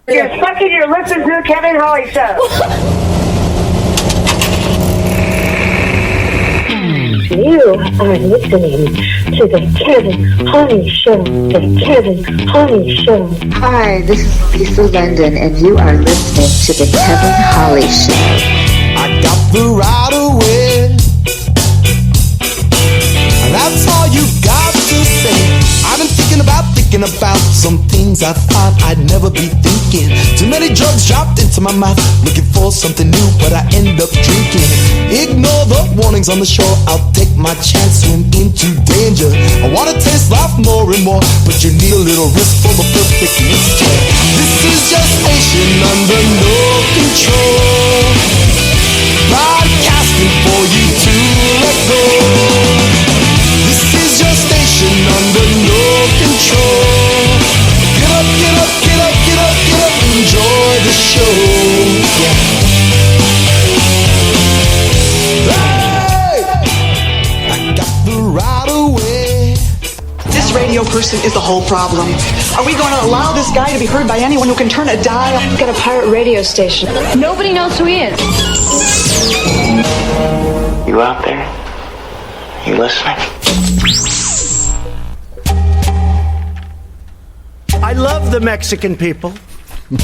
You're sucking your lips into the Kevin Holly Show. You are listening to the Kevin Holly Show. The Kevin Holly Show. Hi, this is Lisa London, and you are listening to the Kevin Holly Show. I got the right away. That's all you got to say. I've been thinking about some things I thought I'd never be thinking. Too many drugs dropped into my mouth, looking for something new, but I end up drinking. Ignore the warnings on the shore, I'll take my chance, swim into danger. I wanna taste life more and more, but you need a little risk for the perfect mixture. This is gestation under no control, broadcasting for you to let go. This is your station under no control. Get up, get up, get up, get up, get up, enjoy the show. Yeah. Hey! I got the right away. This radio person is the whole problem. Are we going to allow this guy to be heard by anyone who can turn a dial? He's got a pirate radio station. Nobody knows who he is. You out there? You listening? I love the Mexican people.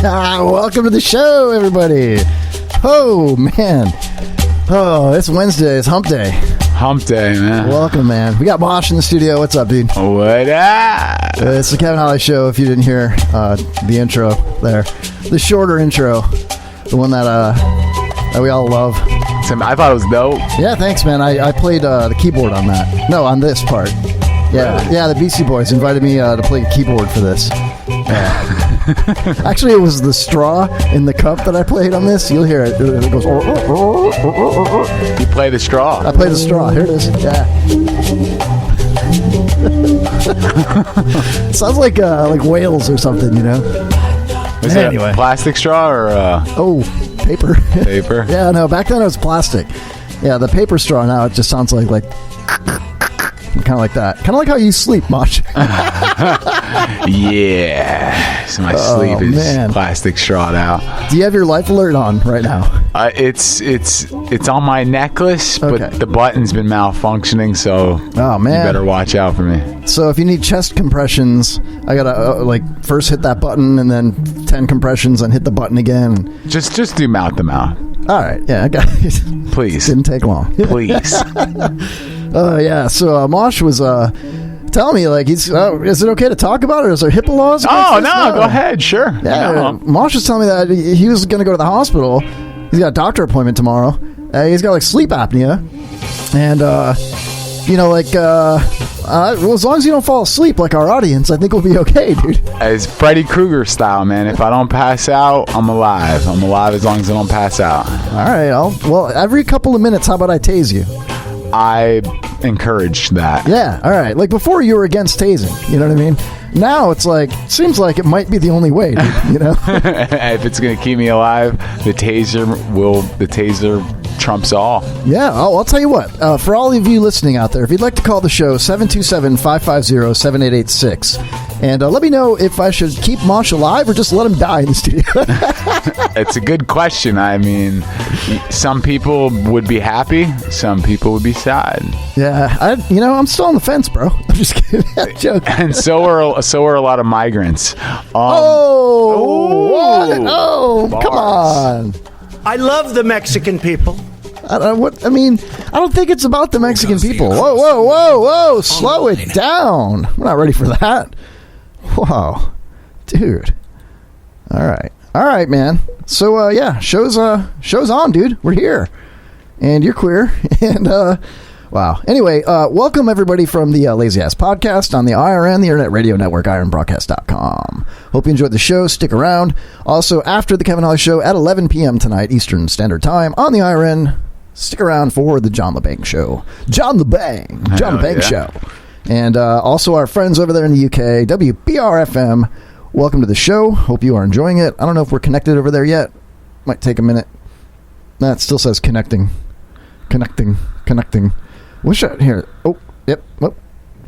Welcome to the show, everybody. Oh, man. Oh, it's Wednesday. It's hump day. Hump day, man. Welcome, man. We got Mosh in the studio. What's up, dude? What up? It's the Kevin Holly Show. If you didn't hear the intro there. The shorter intro. The one that we all love. I thought it was dope. Yeah, thanks, man. I played the keyboard on that. No, on this part. Yeah, yeah. The Beastie Boys invited me to play keyboard for this. Yeah. Actually, it was the straw in the cup that I played on this. You'll hear it. It goes. You play the straw. I play the straw. Here it is. Yeah. Sounds like whales or something, you know. Is it plastic straw or? Paper. Paper. Yeah, no. Back then it was plastic. Yeah, the paper straw. Now it just sounds like kind of like that. Kind of like how you sleep, Mosh. Yeah. So my sleep is plastic straw now. Do you have your life alert on right now? It's on my necklace, but the button's been malfunctioning, so you better watch out for me. So if you need chest compressions, I gotta first hit that button and then 10 compressions and hit the button again. Just do mouth to mouth. All right. Yeah, I got it. Please. Didn't take long. Please. Yeah. So Mosh was telling me is it okay to talk about it? Or is there HIPAA laws? Oh no, go ahead. Sure. Yeah. Mosh was telling me that he was going to go to the hospital. He's got a doctor appointment tomorrow. He's got sleep apnea, and well, as long as you don't fall asleep like our audience, I think we'll be okay, dude. As Freddy Krueger style, man. If I don't pass out, I'm alive. I'm alive as long as I don't pass out. All right. Every couple of minutes, how about I tase you? I encourage that. Yeah. All right. Like before, you were against tasing. You know what I mean? Now it's seems like it might be the only way, dude, you know? If it's going to keep me alive, the taser trumps all. Yeah. Oh, I'll tell you what. For all of you listening out there, if you'd like to call the show, 727-550-7886. And let me know if I should keep Mosh alive or just let him die in the studio. It's a good question. I mean, some people would be happy. Some people would be sad. Yeah. I'm still on the fence, bro. I'm just kidding. I'm joking. And so are a lot of migrants. What? Oh, come on. I love the Mexican people. I don't think it's about the Mexican people. Whoa. Slow it down. We're not ready for that. Whoa. Dude. All right, man. So, show's on, dude. We're here. And you're queer. And, wow. Anyway, welcome everybody from the Lazy Ass Podcast on the IRN, the Internet Radio Network, ironbroadcast.com. Hope you enjoyed the show. Stick around. Also, after the Kevin Holly Show at 11 p.m. tonight, Eastern Standard Time on the IRN, stick around for the John LeBang Show. John LeBang Show. And also our friends over there in the UK, WBRFM. Welcome to the show. Hope you are enjoying it. I don't know if we're connected over there yet. Might take a minute. That still says connecting. Wish I here. Oh, yep. Oh,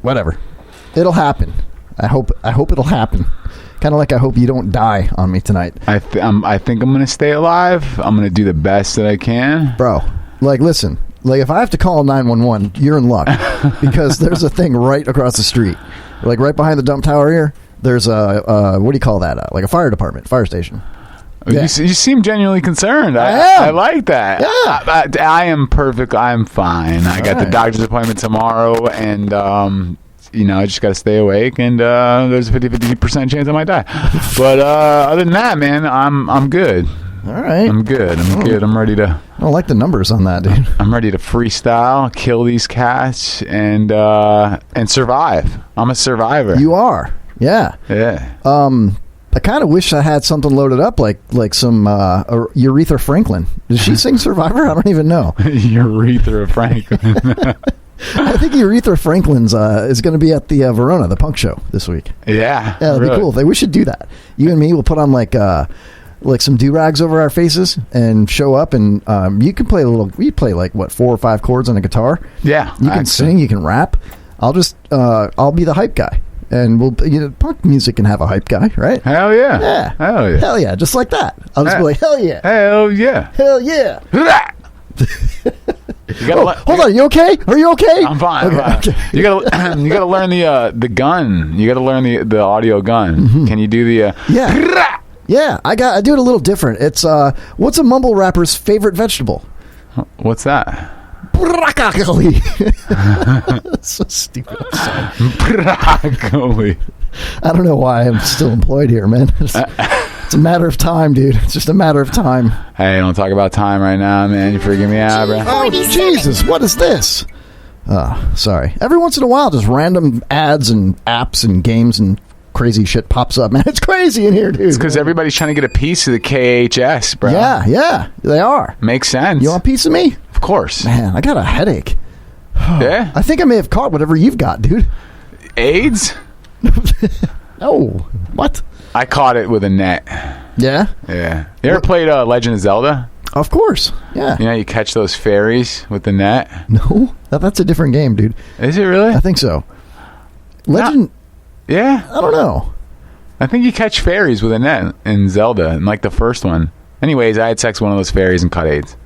whatever. It'll happen. I hope it'll happen. Kind of like I hope you don't die on me tonight. I think I'm going to stay alive. I'm going to do the best that I can. Bro, like, listen. Like, if I have to call 911, you're in luck. Because there's a thing right across the street. Like, right behind the dump tower here, there's a, what do you call that? Like a fire department, fire station. Yeah. You seem genuinely concerned. I like that. Yeah. I am perfect. I'm fine. I got the doctor's appointment tomorrow, and I just got to stay awake, and there's a 50% chance I might die. But other than that, man, I'm good. All right. I'm good. I'm ready to... I don't like the numbers on that, dude. I'm ready to freestyle, kill these cats, and survive. I'm a survivor. You are. Yeah. Yeah. I kind of wish I had something loaded up like some Aretha Franklin. Does she sing Survivor? I don't even know. Aretha Franklin. I think Aretha Franklin's is going to be at the Verona, the punk show this week. Yeah. That'd be cool. We should do that. You and me will put on like some do-rags over our faces and show up, and you can play we play like, what, 4 or 5 chords on a guitar? Yeah. You can sing, you can rap. I'll be the hype guy. And punk music can have a hype guy, right? Hell yeah. Yeah. Hell yeah. Hell yeah. Just like that. I'll just be like, hell yeah. Hell yeah. Hell yeah. Hold on. You okay? Are you okay? I'm fine. Okay. You gotta learn the gun. You gotta learn the audio gun. Mm-hmm. Can you do the Yeah. Yeah. I do it a little different. It's what's a mumble rapper's favorite vegetable? What's that? Broccoli. So stupid. Broccoli. I don't know why I'm still employed here, man. It's a matter of time, dude. It's just a matter of time. Hey, don't talk about time right now, man. You freaking me out, bro. Oh, Jesus. What is this? Sorry. Every once in a while, just random ads and apps and games and crazy shit pops up, man. It's crazy in here, dude. It's because everybody's trying to get a piece of the KHS, bro. Yeah. They are. Makes sense. You want a piece of me? Of course. Man, I got a headache. Yeah? I think I may have caught whatever you've got, dude. AIDS? Oh, what? I caught it with a net. Yeah? Yeah. You ever played Legend of Zelda? Of course. Yeah. You know, you catch those fairies with the net? No. That's a different game, dude. Is it really? I think so. Legend... Yeah? I don't know. I think you catch fairies with a net in Zelda, in like the first one. Anyways, I had sex with one of those fairies and caught AIDS.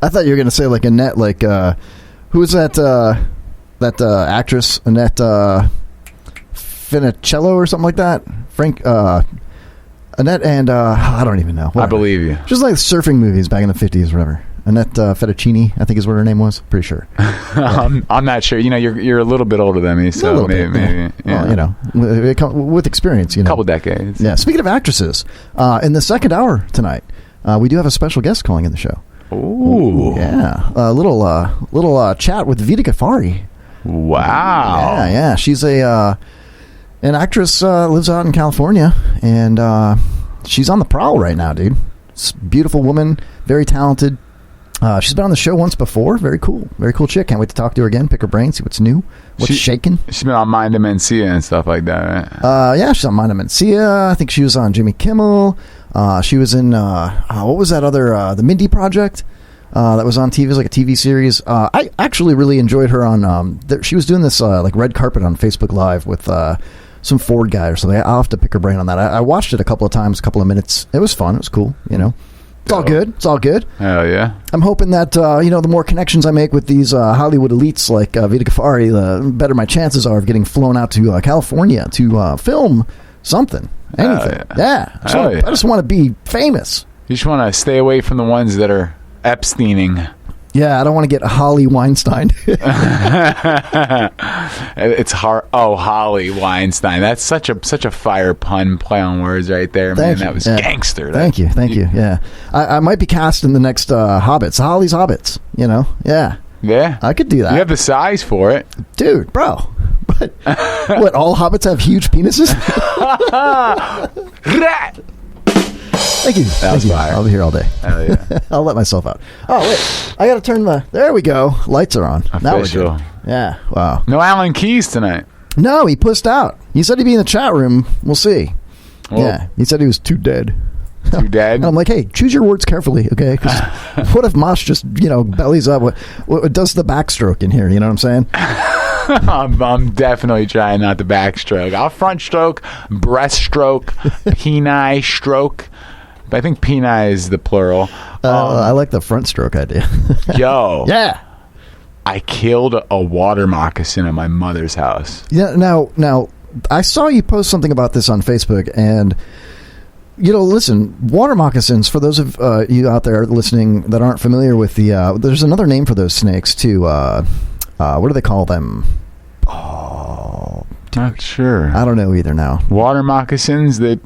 I thought you were going to say like a net, like, who was that actress, Annette Funicello or something like that? Annette and, I don't even know. Whatever. I believe you. Just like surfing movies back in the 50s or whatever. Annette Fettuccini, I think is what her name was. Pretty sure. Yeah. I'm not sure. You know, you're a little bit older than me, so maybe. Yeah. Well, with experience, a couple decades. Yeah. Speaking of actresses, in the second hour tonight, we do have a special guest calling in the show. Ooh. Yeah. A little chat with Vida Ghaffari. Wow. Yeah. She's an actress, lives out in California, and she's on the prowl right now, dude. Beautiful woman, very talented. She's been on the show once before. Very cool chick. Can't wait to talk to her again, pick her brain, see what's new, what's shaking. She's been on Mind of Mencia and stuff like that, right? Yeah, she's on Mind of Mencia. I think she was on Jimmy Kimmel. She was in what was that other the Mindy Project that was on TV? It was like a TV series. I actually really enjoyed her on she was doing this like red carpet on Facebook Live with some Ford guy or something. I'll have to pick her brain on that. I watched it a couple of times, a couple of minutes. It was fun. It was cool, It's all good. It's all good. Hell yeah. I'm hoping that, the more connections I make with these Hollywood elites like Vida Ghaffari, the better my chances are of getting flown out to California to film something. Anything. Yeah. I just want to be famous. You just want to stay away from the ones that are Epsteining. Yeah, I don't want to get Holly Weinstein. It's Holly Weinstein. That's such a fire pun play on words right there, man. That was gangster. Thank you. Yeah, I might be cast in the next Hobbits. Holly's Hobbits. Yeah. Yeah, I could do that. You have the size for it, dude, bro. But what? All hobbits have huge penises? Thank you. That was fire. I'll be here all day. Hell yeah. I'll let myself out. Oh, wait. I got to turn there we go. Lights are on. Official. Now we're good. Yeah. Wow. No Alan Keyes tonight. No, he pussed out. He said he'd be in the chat room. We'll see. Well, yeah. He said he was too dead. Too dead? And I'm like, hey, choose your words carefully, okay? Because what if Mosh just, bellies up? What does the backstroke in here? You know what I'm saying? I'm definitely trying not to backstroke. I'll front stroke, breaststroke, penile stroke. But I think penile is the plural. I like the front stroke idea. Yo. Yeah. I killed a water moccasin at my mother's house. Yeah. Now, I saw you post something about this on Facebook, and listen, water moccasins. For those of you out there listening that aren't familiar with there's another name for those snakes too. What do they call them? Oh, not sure. I don't know either now. Water moccasins that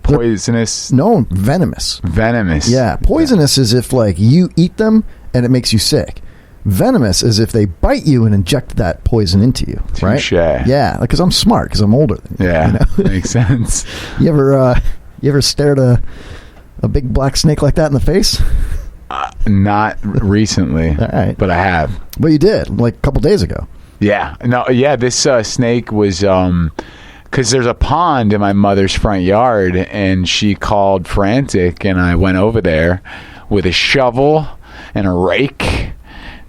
poisonous. No, venomous. Venomous. Yeah, poisonous is if like you eat them and it makes you sick. Venomous is if they bite you and inject that poison into you, right? Touche. Yeah, because I'm smart because I'm older than you. Yeah, makes sense. You ever stared a big black snake like that in the face? Not recently. All right. But I have. Well, you did like a couple days ago. Yeah. No. Yeah. This snake was because there's a pond in my mother's front yard, and she called frantic, and I went over there with a shovel and a rake.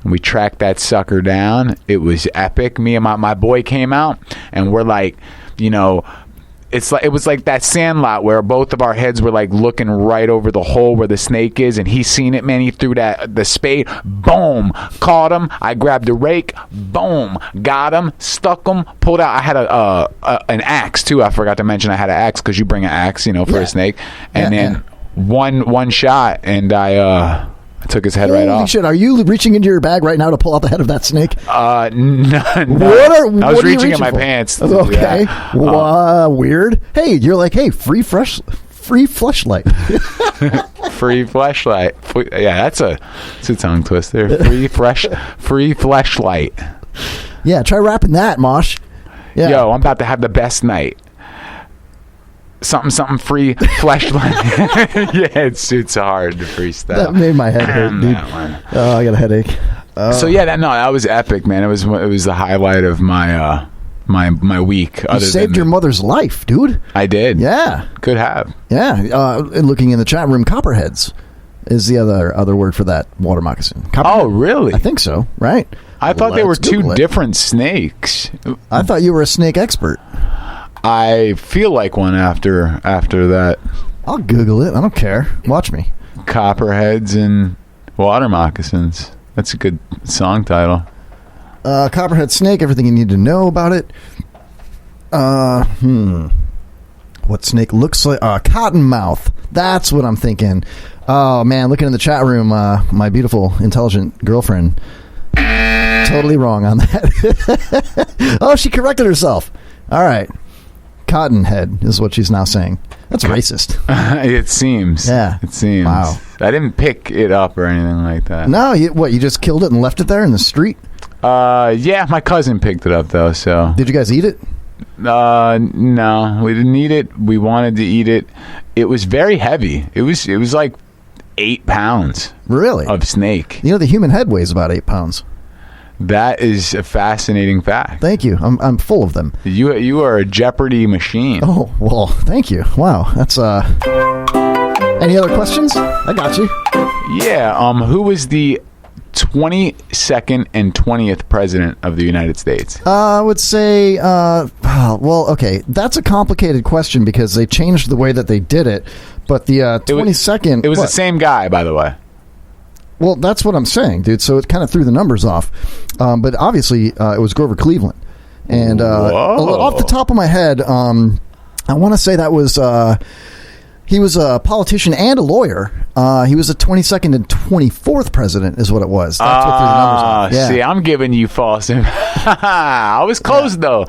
We tracked that sucker down. It was epic. Me and my boy came out, and we're like, it was like that Sandlot where both of our heads were like looking right over the hole where the snake is, and he seen it, man. He threw the spade, boom, caught him. I grabbed the rake, boom, got him, stuck him, pulled out. I had an axe too. I forgot to mention I had an axe because you bring an axe, for a snake, and then one shot, and I took his head right off. Shit, are you reaching into your bag right now to pull out the head of that snake? No. I was reaching in my pants. Okay. Weird. Hey, you're like, free fleshlight. Free fleshlight. Yeah, that's a tongue twister. Free fleshlight. Yeah, try rapping that, Mosh. Yeah. Yo, I'm about to have the best night. Something free fleshlight. Yeah, it's hard to freestyle. That made my head hurt, dude. Oh, I got a headache. So yeah, that was epic, man. It was the highlight of my my week. You saved your mother's life, dude. I did. Yeah, could have. Yeah, and looking in the chat room, copperheads is the other word for that water moccasin. Oh, really? I think so. Right. I thought they were two different snakes. I thought you were a snake expert. I feel like one after that. I'll Google it. I don't care. Watch me. Copperheads and water moccasins. That's a good song title. Copperhead snake. Everything you need to know about it. What snake looks like? Cottonmouth. That's what I'm thinking. Oh man, looking in the chat room, my beautiful, intelligent girlfriend. Totally wrong on that. Oh, she corrected herself. All right. Cottonhead is what she's now saying. That's racist. It seems. Yeah. It seems. Wow. I didn't pick it up or anything like that. No, you just killed it and left it there in the street? Yeah, my cousin picked it up though, so. Did you guys eat it? No, we didn't eat it. We wanted to eat it. It was very heavy. It was like 8 pounds. Really? Of snake. The human head weighs about 8 pounds. That is a fascinating fact. Thank you. I'm full of them. You are a Jeopardy machine. Oh, well, thank you. Wow. That's any other questions? I got you. Yeah, who was the 22nd and 20th president of the United States? I would say well, okay. That's a complicated question because they changed the way that they did it, but the 22nd It was the same guy, by the way. Well, that's what I'm saying, dude. So it kind of threw the numbers off. But obviously, it was Grover Cleveland. And off the top of my head, I want to say that was he was a politician and a lawyer. He was the 22nd and 24th president is what it was. That's what threw the numbers off. Yeah. See, I'm giving you false. I was close, though.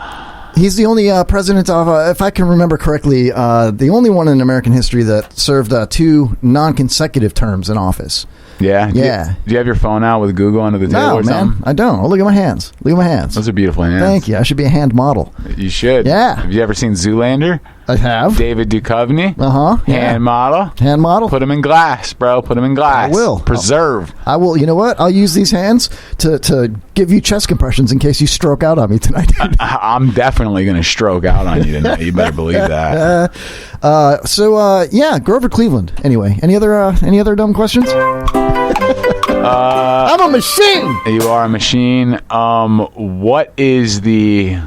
He's the only president of, if I can remember correctly, the only one in American history that served 2 non-consecutive terms in office. Yeah? Yeah. Do you have your phone out with Google under the table or something? I don't. Oh, look at my hands. Those are beautiful hands. Thank you. I should be a hand model. You should. Yeah. Have you ever seen Zoolander? I have. David Duchovny? Uh-huh. Hand model? Hand model? Put them in glass, bro. Put them in glass. I will. Preserve. I will. You know what? I'll use these hands to give you chest compressions in case you stroke out on me tonight. I'm definitely going to stroke out on you tonight. You better believe that. Yeah, Grover Cleveland. Anyway, any other dumb questions? I'm a machine. You are a machine. What is the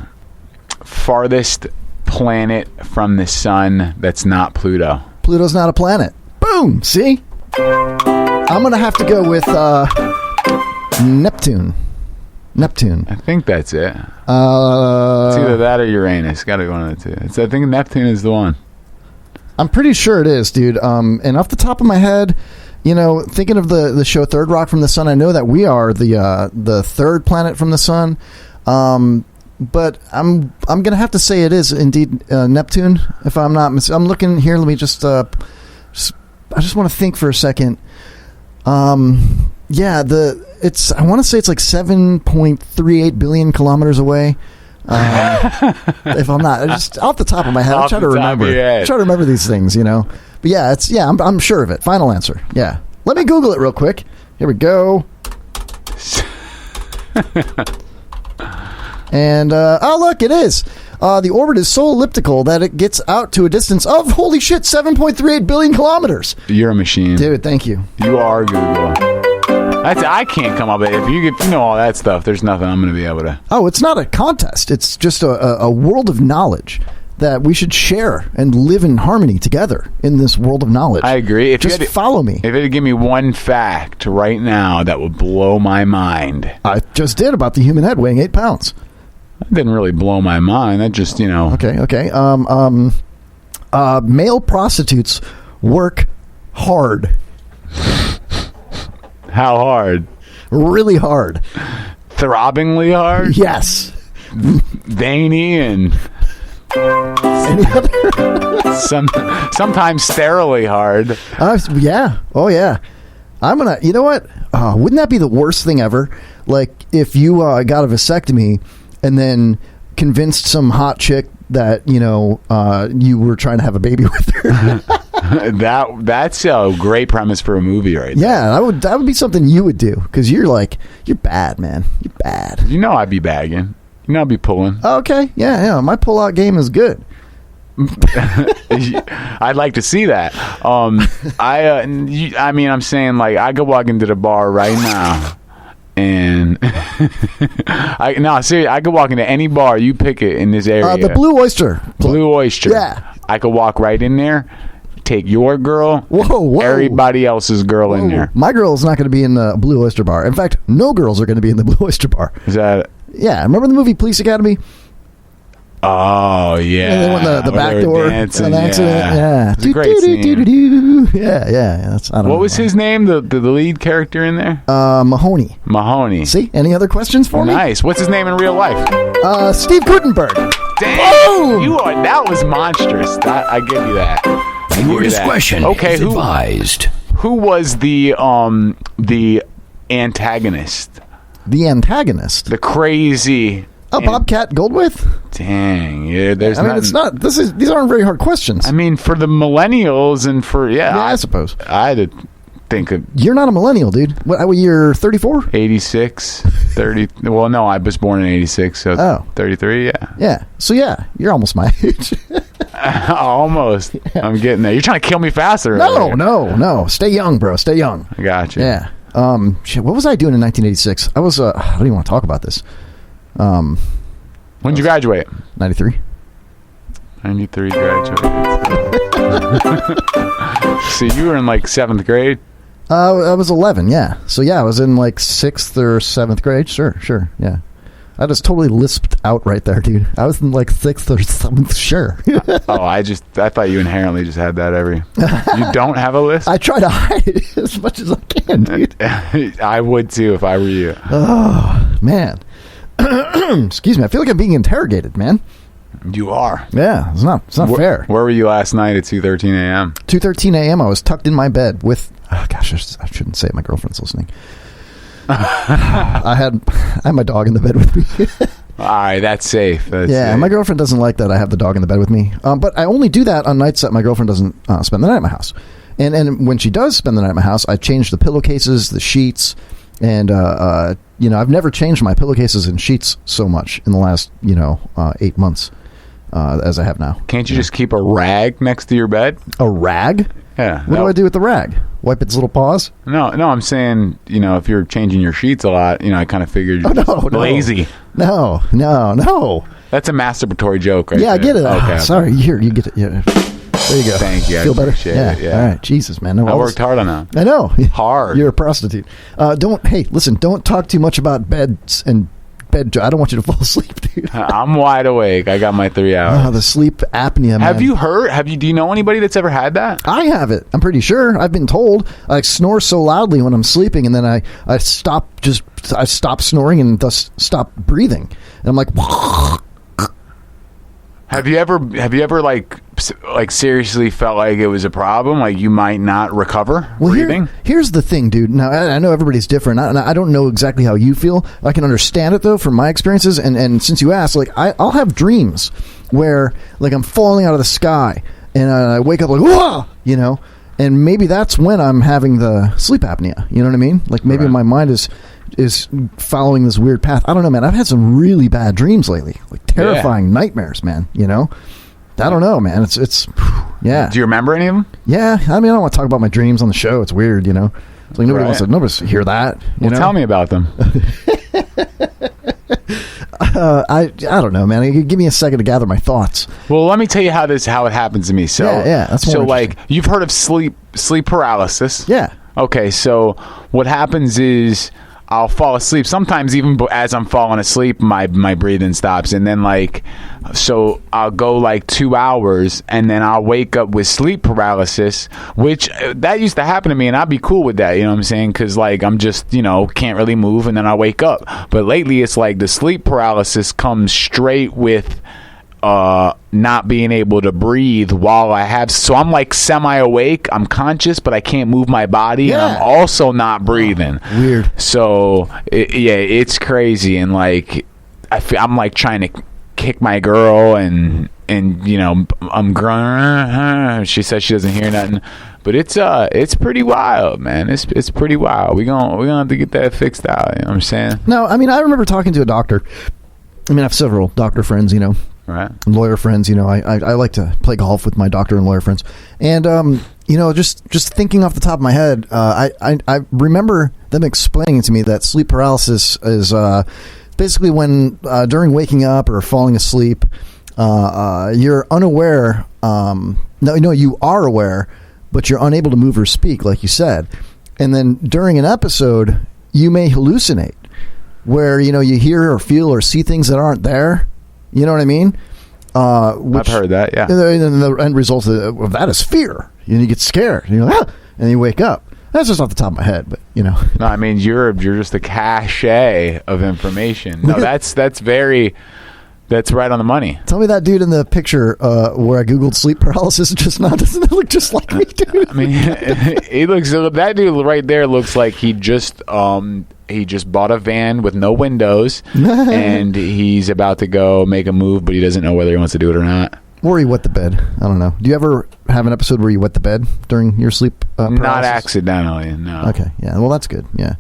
farthest planet from the sun that's not Pluto? Pluto's not a planet. Boom. See? I'm going to have to go with Neptune. I think that's it. It's either that or Uranus. Got to go one of the two. I think Neptune is the one. I'm pretty sure it is, dude. And off the top of my head, thinking of the show Third Rock from the Sun, I know that we are the third planet from the sun. But I'm gonna have to say it is indeed Neptune. If I'm not I'm looking here. Let me just I just want to think for a second. I want to say it's like 7.38 billion kilometers away. If I'm not, just off the top of my head, I try to remember these things, But yeah, I'm sure of it. Final answer. Yeah. Let me Google it real quick. Here we go. And look, it is. The orbit is so elliptical that it gets out to a distance of, holy shit, 7.38 billion kilometers. You're a machine, dude. Thank you. You are Google. I can't come up with it. If you know all that stuff, there's nothing I'm going to be able to. Oh, it's not a contest. It's just a world of knowledge that we should share and live in harmony together in this world of knowledge. I agree. Just follow me. If it'd give me one fact right now that would blow my mind. I just did about the human head weighing 8 pounds. That didn't really blow my mind. That just, Okay. Male prostitutes work hard. How hard? Really hard. Throbbingly hard? Yes. Veiny and... Any other? Sometimes sterilely hard. Yeah. Oh, yeah. I'm going to... You know what? Wouldn't that be the worst thing ever? Like, if you got a vasectomy and then convinced some hot chick that, you were trying to have a baby with her. That's a great premise for a movie right there. Yeah, that would be something you would do, because you're bad, man. You're bad. I'd be bagging. I'd be pulling. Okay, yeah, my pull-out game is good. I'd like to see that. I'm saying, like, I could walk into the bar right now and seriously, I could walk into any bar, you pick it in this area. The Blue Oyster. Blue Oyster. Yeah. I could walk right in there, take your girl, whoa. everybody else's girl in there. My girl's not going to be in the Blue Oyster bar. In fact, no girls are going to be in the Blue Oyster bar. Is that... Yeah, remember the movie Police Academy? Oh, yeah. And they went the back door. Dancing, an accident. Yeah. It's a great scene. Yeah. What was his name, the lead character in there? Mahoney. See? Any other questions for me? Nice. What's his name in real life? Steve Gutenberg. Damn. That was monstrous. I give you that. Viewer discretion is advised. Who was the antagonist? The antagonist? The crazy... Bobcat Goldthwait? Dang, yeah. These aren't very hard questions. I mean, for the millennials and for I suppose I had to think of. You're not a millennial, dude. What you're 34? 86, 30. Well, no, I was born in 86, so 33. Yeah. So you're almost my age. Almost. Yeah. I'm getting there. You're trying to kill me faster. No. Stay young, bro. Stay young. I got you. Yeah. What was I doing in 1986? I was. I don't even want to talk about this. When did you graduate? 93. 93 graduated. So you were in like 7th grade? I was 11, yeah. So I was in like 6th or 7th grade. Sure, yeah. I just totally lisped out right there, dude. I was in like 6th or 7th, sure. I thought you inherently just had that You don't have a lisp? I try to hide it as much as I can, dude. I would too if I were you. Oh, man. Excuse me. I feel like I'm being interrogated, man. You are. Yeah, it's not fair. Where were you last night at 2:13 a.m.? 2:13 a.m. I was tucked in my bed with. Oh gosh, I shouldn't say it. My girlfriend's listening. I had my dog in the bed with me. All right, that's safe. My girlfriend doesn't like that I have the dog in the bed with me. But I only do that on nights that my girlfriend doesn't spend the night at my house. And when she does spend the night at my house, I change the pillowcases, the sheets, and I've never changed my pillowcases and sheets so much in the last 8 months as I have now. Can't you just keep a rag next to your bed? A rag? Yeah. What do I do with the rag? Wipe its little paws? No, I'm saying, if you're changing your sheets a lot, I kind of figured you're lazy. No. That's a masturbatory joke, right? Yeah, I get it. Okay. Sorry, here, you get it. Yeah. There you go. Thank you. Feel better? Yeah. All right. Jesus, man. No, I worked hard on that. I know. Hard. You're a prostitute. Listen, don't talk too much about beds and bed. I don't want you to fall asleep, dude. I'm wide awake. I got my 3 hours. Oh, the sleep apnea, man. Have you heard? Do you know anybody that's ever had that? I have it. I'm pretty sure. I've been told. I snore so loudly when I'm sleeping, and then I stop snoring and thus stop breathing. And I'm like, Have you ever like seriously felt like it was a problem? Like you might not recover breathing? Here's the thing, dude. Now, I know everybody's different. I don't know exactly how you feel. I can understand it, though, from my experiences. And since you asked, like, I'll have dreams where, like, I'm falling out of the sky. And I wake up like, whoa! And maybe that's when I'm having the sleep apnea. You know what I mean? Like, maybe my mind is following this weird path. I don't know, man. I've had some really bad dreams lately. Like, terrifying nightmares, man. I don't know, man. It's yeah. Do you remember any of them? Yeah. I mean, I don't want to talk about my dreams on the show. It's weird, It's like nobody wants to hear that. Tell me about them. I don't know, man. Give me a second to gather my thoughts. Well, let me tell you how it happens to me. So that's more so like you've heard of sleep paralysis. Yeah. Okay, so what happens is I'll fall asleep. Sometimes even as I'm falling asleep, my breathing stops. And then so I'll go 2 hours and then I'll wake up with sleep paralysis, which that used to happen to me and I'd be cool with that. You know what I'm saying? Because I'm just, can't really move and then I wake up. But lately it's like the sleep paralysis comes straight with not being able to breathe while I have, so I'm semi-awake, I'm conscious, but I can't move my body, and I'm also not breathing. Weird. So it's crazy, and I'm trying to kick my girl, and I'm growing. She says she doesn't hear nothing, but it's pretty wild, man. It's pretty wild. We're gonna have to get that fixed out. You know what I'm saying? No, I mean, I remember talking to a doctor. I mean, I have several doctor friends, Right. Lawyer friends, I like to play golf with my doctor and lawyer friends. And, just thinking off the top of my head, I remember them explaining to me that sleep paralysis is basically when during waking up or falling asleep, you're unaware. You are aware, but you're unable to move or speak, like you said. And then during an episode, you may hallucinate where, you hear or feel or see things that aren't there. You know what I mean? I've heard that, yeah. And the end result of that is fear. You get scared. And you're like, and you wake up. That's just off the top of my head, but No, I mean you're just a cachet of information. No, that's right on the money. Tell me that dude in the picture where I googled sleep paralysis doesn't it look just like me, dude? I mean, that dude right there looks like he just bought a van with no windows and he's about to go make a move, but he doesn't know whether he wants to do it or not. Or you wet the bed. I don't know. Do you ever have an episode where you wet the bed during your sleep paralysis? Not accidentally, no. Okay, yeah. Well, that's good, yeah.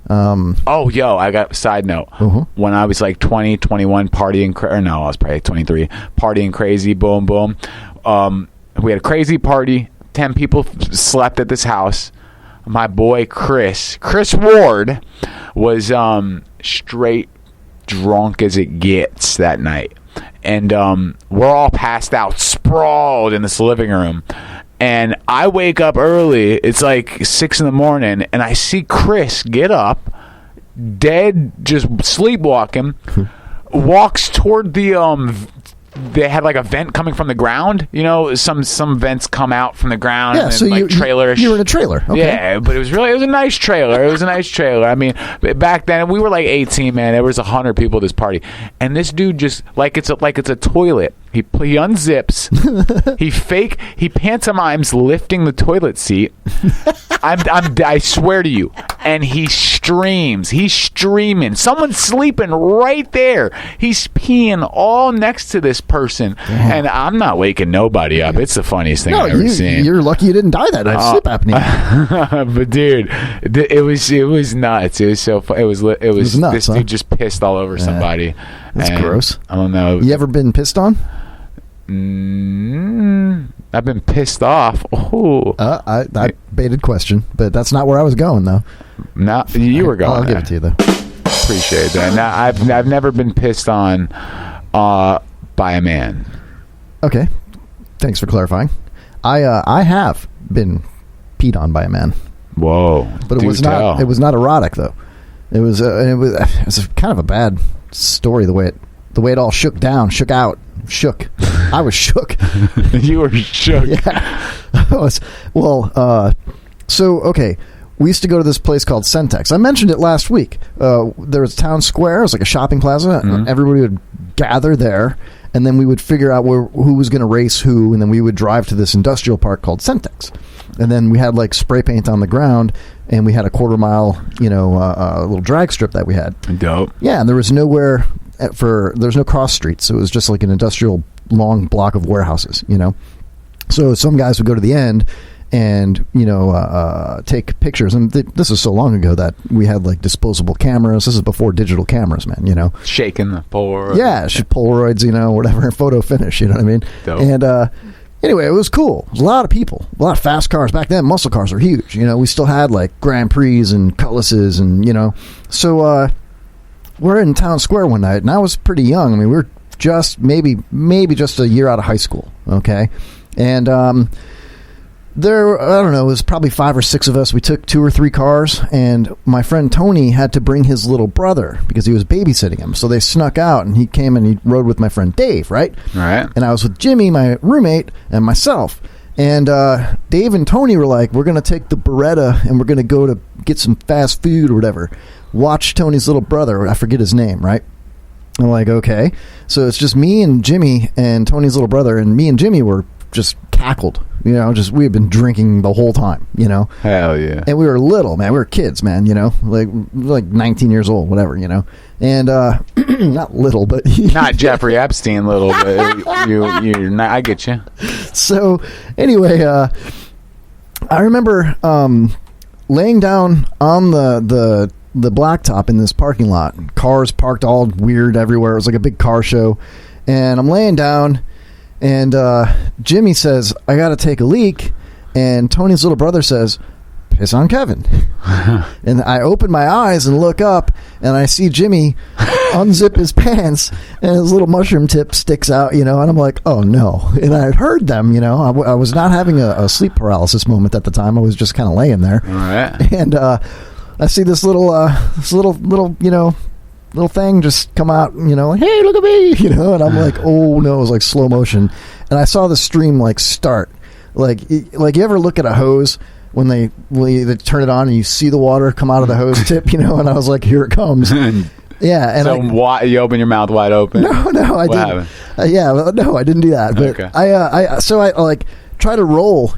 I got a side note. When I was 20, 21, partying, I was probably 23, partying crazy, boom, boom. We had a crazy party. 10 people slept at this house. My boy Chris Ward was straight drunk as it gets that night. And we're all passed out, sprawled in this living room. And I wake up early. It's 6 a.m, and I see Chris get up, dead, just sleepwalking, walks toward the they had a vent coming from the ground. Some vents come out from the ground. Yeah, and so trailerish. You were in a trailer. Okay. Yeah, but it was a nice trailer. It was a nice trailer. I mean, back then we were 18, man. There was 100 people at this party, and this dude just it's a toilet. He unzips. He pantomimes lifting the toilet seat. I swear to you. And he streams. He's streaming. Someone's sleeping right there. He's peeing all next to this person. Damn. And I'm not waking nobody up. It's the funniest thing I've ever seen. You're lucky you didn't die that night. Sleep apnea. But dude, it was nuts. It was so fun. It was nuts, this dude just pissed all over somebody. That's gross. I don't know. You ever been pissed on? I've been pissed off. Oh, I baited question, but that's not where I was going, though. No, you were going. I'll give it to you, though. Appreciate that. Now, I've never been pissed on by a man. Okay, thanks for clarifying. I have been peed on by a man. Whoa! But it was not. It was not erotic, though. It was kind of a bad story. The way it all shook out. I was shook. You were shook. Yeah. So okay. We used to go to this place called Centex. I mentioned it last week. There was Town Square. It was like a shopping plaza. Mm-hmm. Everybody would gather there, and then we would figure out who was going to race who, and then we would drive to this industrial park called Centex. And then we had like spray paint on the ground, and we had a quarter-mile, little drag strip that we had. Dope. Yeah, and there was nowhere there's no cross streets, so it was just like an industrial long block of warehouses, So some guys would go to the end and take pictures, and this is so long ago that we had like disposable cameras. This is before digital cameras, man. Shaking the Polaroid. Yeah, Polaroids, whatever, photo finish. You know what I mean? Dope. And anyway, it was cool. It was a lot of people, a lot of fast cars back then. Muscle cars were huge. We still had like Grand Prix and Cutlasses, and So we're in Town Square one night, and I was pretty young. I mean, we were just maybe just a year out of high school. Okay, and there, I don't know, it was probably 5 or 6 of us. We took 2 or 3 cars, and my friend Tony had to bring his little brother because he was babysitting him. So they snuck out, and he came and he rode with my friend Dave, right? Right. And I was with Jimmy, my roommate, and myself. And Dave and Tony were like, we're going to take the Beretta, and we're going to go to get some fast food or whatever. Watch Tony's little brother. I forget his name, right? I'm like, okay. So it's just me and Jimmy and Tony's little brother, and me and Jimmy were just cackled. We had been drinking the whole time, Hell yeah. And we were little, man. We were kids, man, like 19 years old, whatever, And not little, but not Jeffrey Epstein little, but you're not, I get you. So anyway, I remember laying down on the blacktop in this parking lot. Cars parked all weird everywhere. It was like a big car show. And I'm laying down, and Jimmy says, I got to take a leak. And Tony's little brother says, piss on Kevin. And I open my eyes and look up, and I see Jimmy unzip his pants, and his little mushroom tip sticks out, and I'm like, oh no. And I had heard them, I was not having a sleep paralysis moment at the time. I was just kind of laying there. All right. And I see this little thing just come out, like, hey, look at me, and I'm like, oh no. It was like slow motion, and I saw the stream like start, like you ever look at a hose when they turn it on and you see the water come out of the hose tip, and I was like, here it comes. Yeah, and so you open your mouth wide open? No, I didn't. No, I didn't do that. But okay. I like try to roll,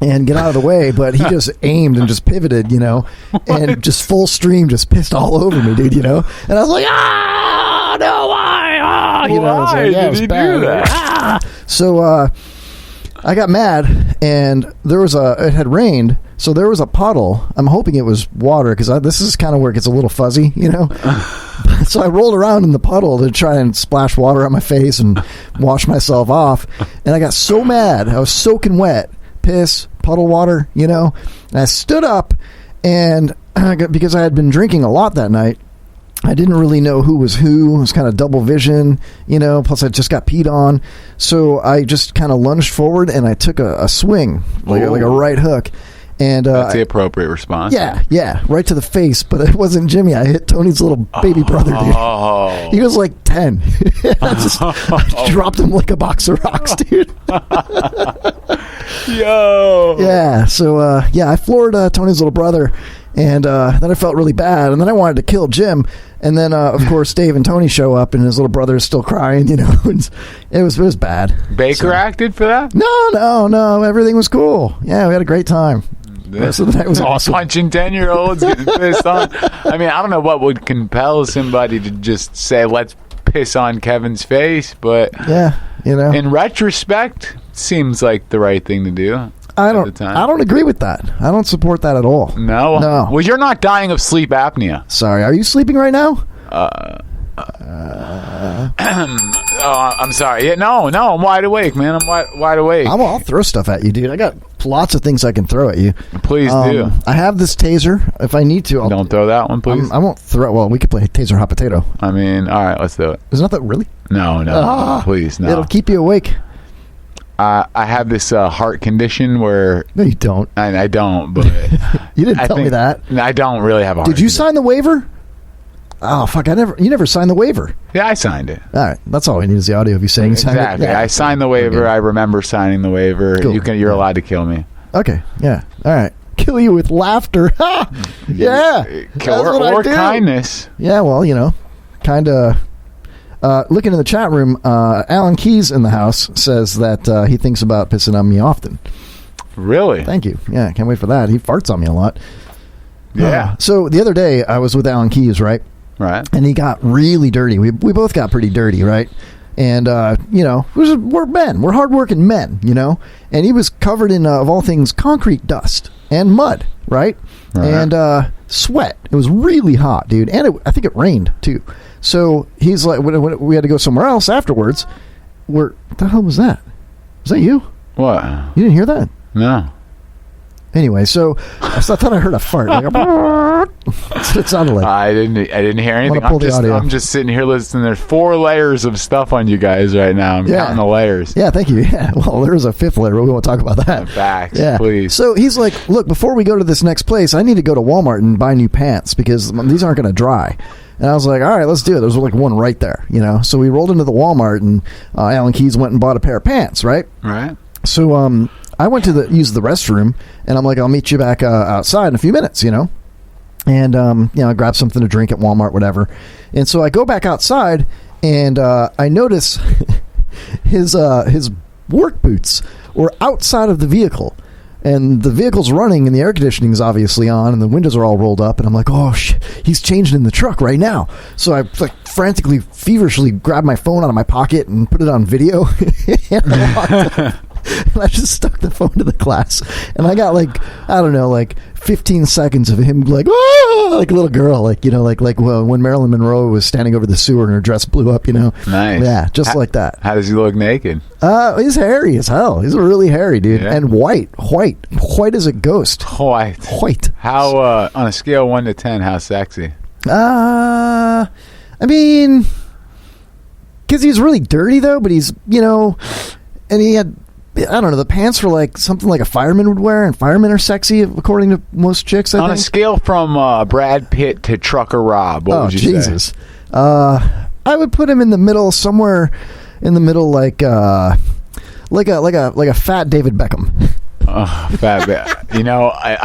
and get out of the way, but he just aimed and just pivoted, and just full stream just pissed all over me, dude, and I was like, no, why? Why did he do that? So I got mad, and it had rained, so there was a puddle. I'm hoping it was water, because this is kind of where it gets a little fuzzy, So I rolled around in the puddle to try and splash water on my face and wash myself off, and I got so mad. I was soaking wet. Piss, puddle water, and I stood up, and because I had been drinking a lot that night, I didn't really know who was who. It was kind of double vision, plus I just got peed on, so I just kind of lunged forward and I took a swing, like a right hook. And that's the appropriate response. Yeah, right to the face. But it wasn't Jimmy. I hit Tony's little baby brother, dude. Oh. He was like 10. I dropped him like a box of rocks, dude. Yo. Yeah. So I floored Tony's little brother, and then I felt really bad, and then I wanted to kill Jim, and then of course Dave and Tony show up, and his little brother is still crying. It was bad. Baker acted for that? No. Everything was cool. Yeah, we had a great time. The rest of the night was awesome. Punching 10-year-olds, getting pissed on. I mean, I don't know what would compel somebody to just say, let's piss on Kevin's face, but yeah, in retrospect, seems like the right thing to do. I don't agree with that. I don't support that at all. No. Well, you're not dying of sleep apnea. Sorry, are you sleeping right now? I'm sorry. Yeah, no, I'm wide awake, man. I'm wide awake. I'll throw stuff at you, dude. I got lots of things I can throw at you. Please do. I have this taser. If I need to, don't throw that one, please. I won't throw. Well, we could play taser hot potato. I mean, all right, let's do it. There's nothing really. No, please, no. It'll keep you awake. I have this heart condition where... No, you don't. I don't, but... You didn't tell me that. I don't really have a heart Did you sign the waiver? Oh, fuck, you never signed the waiver. Yeah, I signed it. All right, that's all we need is the audio of you saying you signed it. Exactly. Yeah. I signed the waiver. I remember signing the waiver. Cool. You're allowed to kill me. Okay, yeah. All right. Kill you with laughter. Yeah. Or kindness. Yeah, well, kind of... looking in the chat room, Alan Keys in the house says that he thinks about pissing on me often. Really? Thank you. Yeah, can't wait for that. He farts on me a lot. Yeah. So the other day, I was with Alan Keys, right? Right. And he got really dirty. We both got pretty dirty, right? And, we're men. We're hardworking men, And he was covered in, of all things, concrete dust and mud, right? And sweat. It was really hot, dude. And I think it rained, too. So he's like, when we had to go somewhere else afterwards. What the hell was that? Was that you? What? You didn't hear that? No. Anyway, so I thought I heard a fart. Like that's what it sounded like. I didn't hear anything. I'm just sitting here listening. There's 4 layers of stuff on you guys right now. I'm counting the layers. Yeah, thank you. Yeah, well, there's a 5th layer. We won't talk about that. Facts, yeah. Please. So he's like, look, before we go to this next place, I need to go to Walmart and buy new pants because these aren't going to dry. And I was like, all right, let's do it. There's like one right there, So we rolled into the Walmart and Alan Keys went and bought a pair of pants, right? Right. So I went to use the restroom, and I'm like, I'll meet you back outside in a few minutes, And, I grabbed something to drink at Walmart, whatever. And so I go back outside, and I notice his work boots were outside of the vehicle. And the vehicle's running, and the air conditioning is obviously on, and the windows are all rolled up. And I'm like, oh, he's changing in the truck right now. So I frantically, feverishly grabbed my phone out of my pocket and put it on video. And I just stuck the phone to the glass, and I got 15 seconds of him like a little girl, like when Marilyn Monroe was standing over the sewer and her dress blew up, Nice. Yeah, just like that. How does he look naked? He's hairy as hell. He's really hairy, dude, and white as a ghost. White. How on a scale of 1 to 10, how sexy? I mean, because he's really dirty though, but he's and he had. I don't know. The pants were like something like a fireman would wear, and firemen are sexy according to most chicks. I think. On a scale from Brad Pitt to Trucker Rob, what would you Jesus. say? I would put him in the middle, somewhere in the middle, like a fat David Beckham. I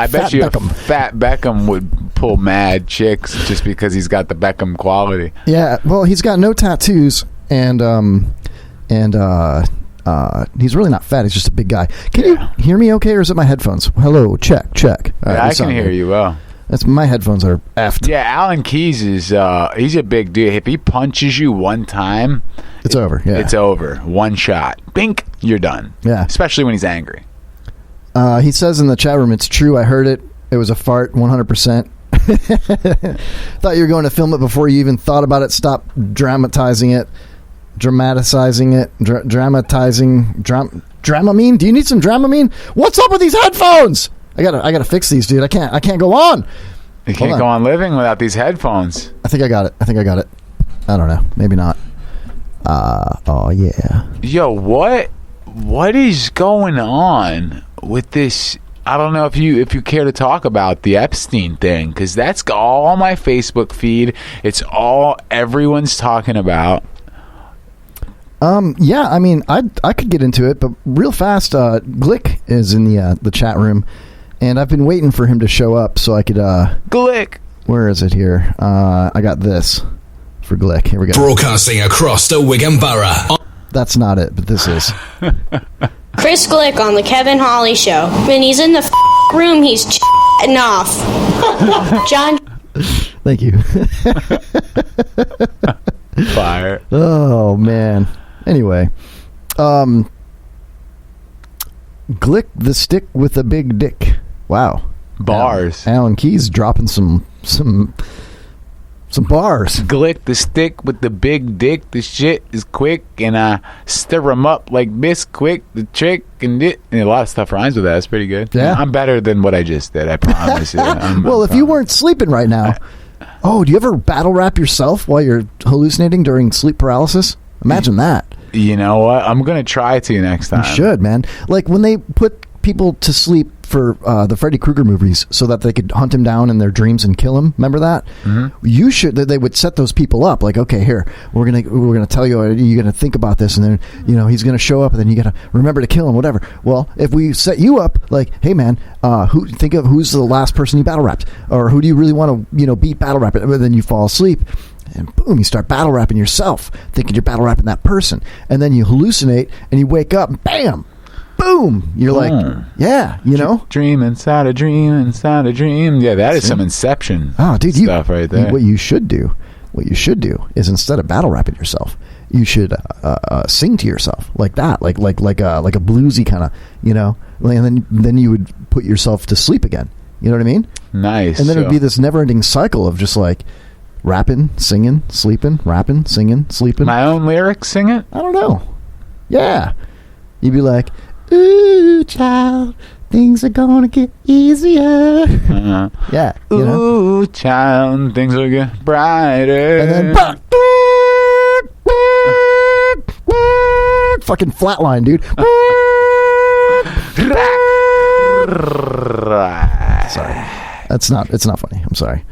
bet you Fat Beckham would pull mad chicks just because he's got the Beckham quality. Yeah. Well, he's got no tattoos, and he's really not fat. He's just a big guy. Can you hear me okay, or is it my headphones? Hello, check. Right, I can hear you well. That's my headphones are effed. Yeah, Alan Keys is he's a big dude. If he punches you one time, it's over. Yeah, it's over. One shot, bink, you're done. Yeah, especially when he's angry. He says in the chat room, "It's true. I heard it. It was a fart, 100%." Thought you were going to film it before you even thought about it. Stop dramatizing it. Dramatizing it, Dramamine. Do you need some Dramamine? What's up with these headphones? I gotta fix these, dude. I can't go on. You can't go on living without these headphones. I think I got it. I don't know. Maybe not. Oh yeah. Yo, what is going on with this? I don't know if you care to talk about the Epstein thing, because that's all on my Facebook feed. It's all everyone's talking about. Yeah, I mean, I could get into it, but real fast, Glick is in the chat room, and I've been waiting for him to show up so I could, Glick! Where is it here? I got this for Glick. Here we go. Broadcasting across the Wigan Borough. That's not it, but this is. Chris Glick on the Kevin Hawley Show. When he's in the room, he's chatting off. John. Thank you. Fire. Oh, man. Anyway, Glick the stick with a big dick. Wow. Bars. Alan Keys dropping some Some bars. Glick the stick with the big dick. The shit is quick, and I stir them up like Bisquick. The trick and a lot of stuff rhymes with that. It's pretty good. Yeah. I'm better than what I just did. I promise you. Well, if you weren't sleeping right now, do you ever battle rap yourself while you're hallucinating during sleep paralysis? Imagine that. You know what? I'm gonna try to next time. You should, man. Like when they put people to sleep for the Freddy Krueger movies so that they could hunt him down in their dreams and kill him. Remember that? Mm-hmm. You should. They would set those people up like, okay, here we're gonna tell you, you're gonna think about this, and then he's gonna show up, and then you gotta remember to kill him, whatever. Well, if we set you up like, hey man, who's the last person you battle rapped, or who do you really want to beat battle rap? And then you fall asleep. And boom, you start battle rapping yourself, thinking you're battle rapping that person, and then you hallucinate, and you wake up, and bam. Boom! You're like, yeah, dream inside a dream inside a dream. Yeah, that is some Inception. Oh, dude, stuff right there. What you should do is instead of battle rapping yourself, you should sing to yourself like that, like a bluesy kind of, and then you would put yourself to sleep again. You know what I mean? Nice. And then it would be this never-ending cycle of just like rapping, singing, sleeping, rapping, singing, sleeping. My own lyrics, sing it? I don't know. Yeah, you'd be like, ooh, child, things are gonna get easier. Uh-huh. Yeah. Ooh, child, things will get brighter. And then, fucking flatline, dude. Sorry. It's not funny. I'm sorry.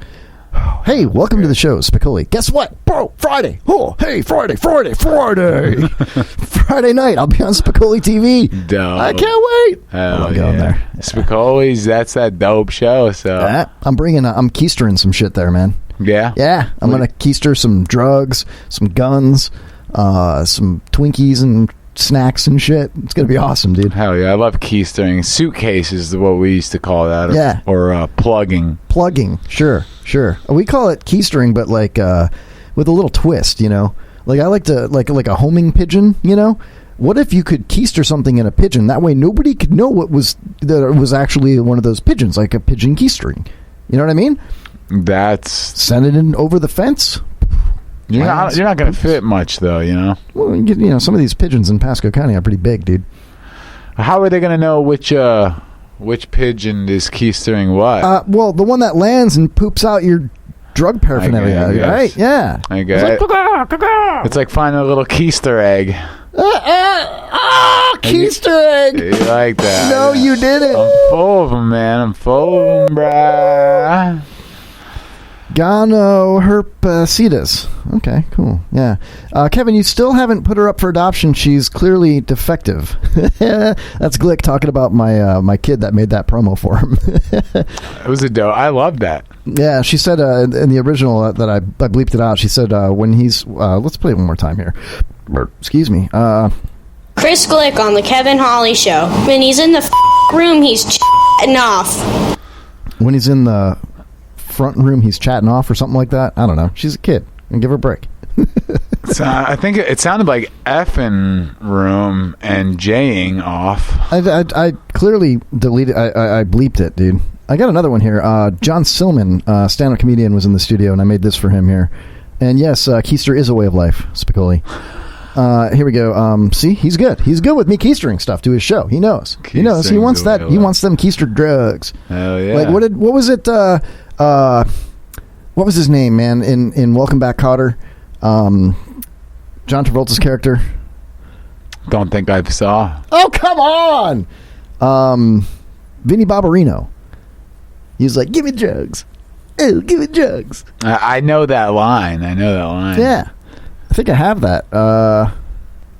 Hey, welcome to the show, Spicoli. Guess what? Bro, Friday. Oh, hey, Friday. Friday night, I'll be on Spicoli TV. Dope. I can't wait. Hell I'm going there. Spicoli's, that's that dope show. So I'm keistering some shit there, man. Yeah? Yeah, I'm going to keister some drugs, some guns, some Twinkies and snacks and shit. It's going to be awesome, dude. Hell yeah, I love keistering. Suitcases is what we used to call that. Or plugging. Plugging, sure. We call it keistering, but like with a little twist, Like I like to like a homing pigeon, What if you could keister something in a pigeon? That way nobody could know that it was actually one of those pigeons, like a pigeon keistering. You know what I mean? Send it in over the fence. You're not going to fit much, though, Well, some of these pigeons in Pasco County are pretty big, dude. How are they going to know which pigeon is keistering what? Well, the one that lands and poops out your drug paraphernalia, right? Yeah. I guess. It's like finding a little keister egg. Keister egg! You like that? No, you didn't. I'm full of them, man. I'm full of them, bruh. Gonoherpesitis. Okay, cool. Yeah. Kevin, you still haven't put her up for adoption. She's clearly defective. That's Glick talking about my kid that made that promo for him. It was a dope. I love that. Yeah, she said in the original that I bleeped it out, she said when he's... let's play it one more time here. Excuse me. Chris Glick on the Kevin Holly Show. When he's in the room, he's chatting off. When he's in the front room, he's chatting off or something like that. I don't know. She's a kid. And give her a break. I think it sounded like effing room and J-ing off. I clearly deleted. I bleeped it, dude. I got another one here. John Silman, stand-up comedian, was in the studio, and I made this for him here. And yes, keister is a way of life, Spicoli. Here we go. See, he's good. He's good with me keistering stuff to his show. He knows. He knows. He wants that. He wants them keistered drugs. Hell yeah. Like what was it? What was his name, man? In Welcome Back, Kotter. John Travolta's character. Don't think I saw. Oh, come on. Vinnie Barbarino. He's like, give me drugs. Oh, give me drugs. I know that line. Yeah. I think I have that.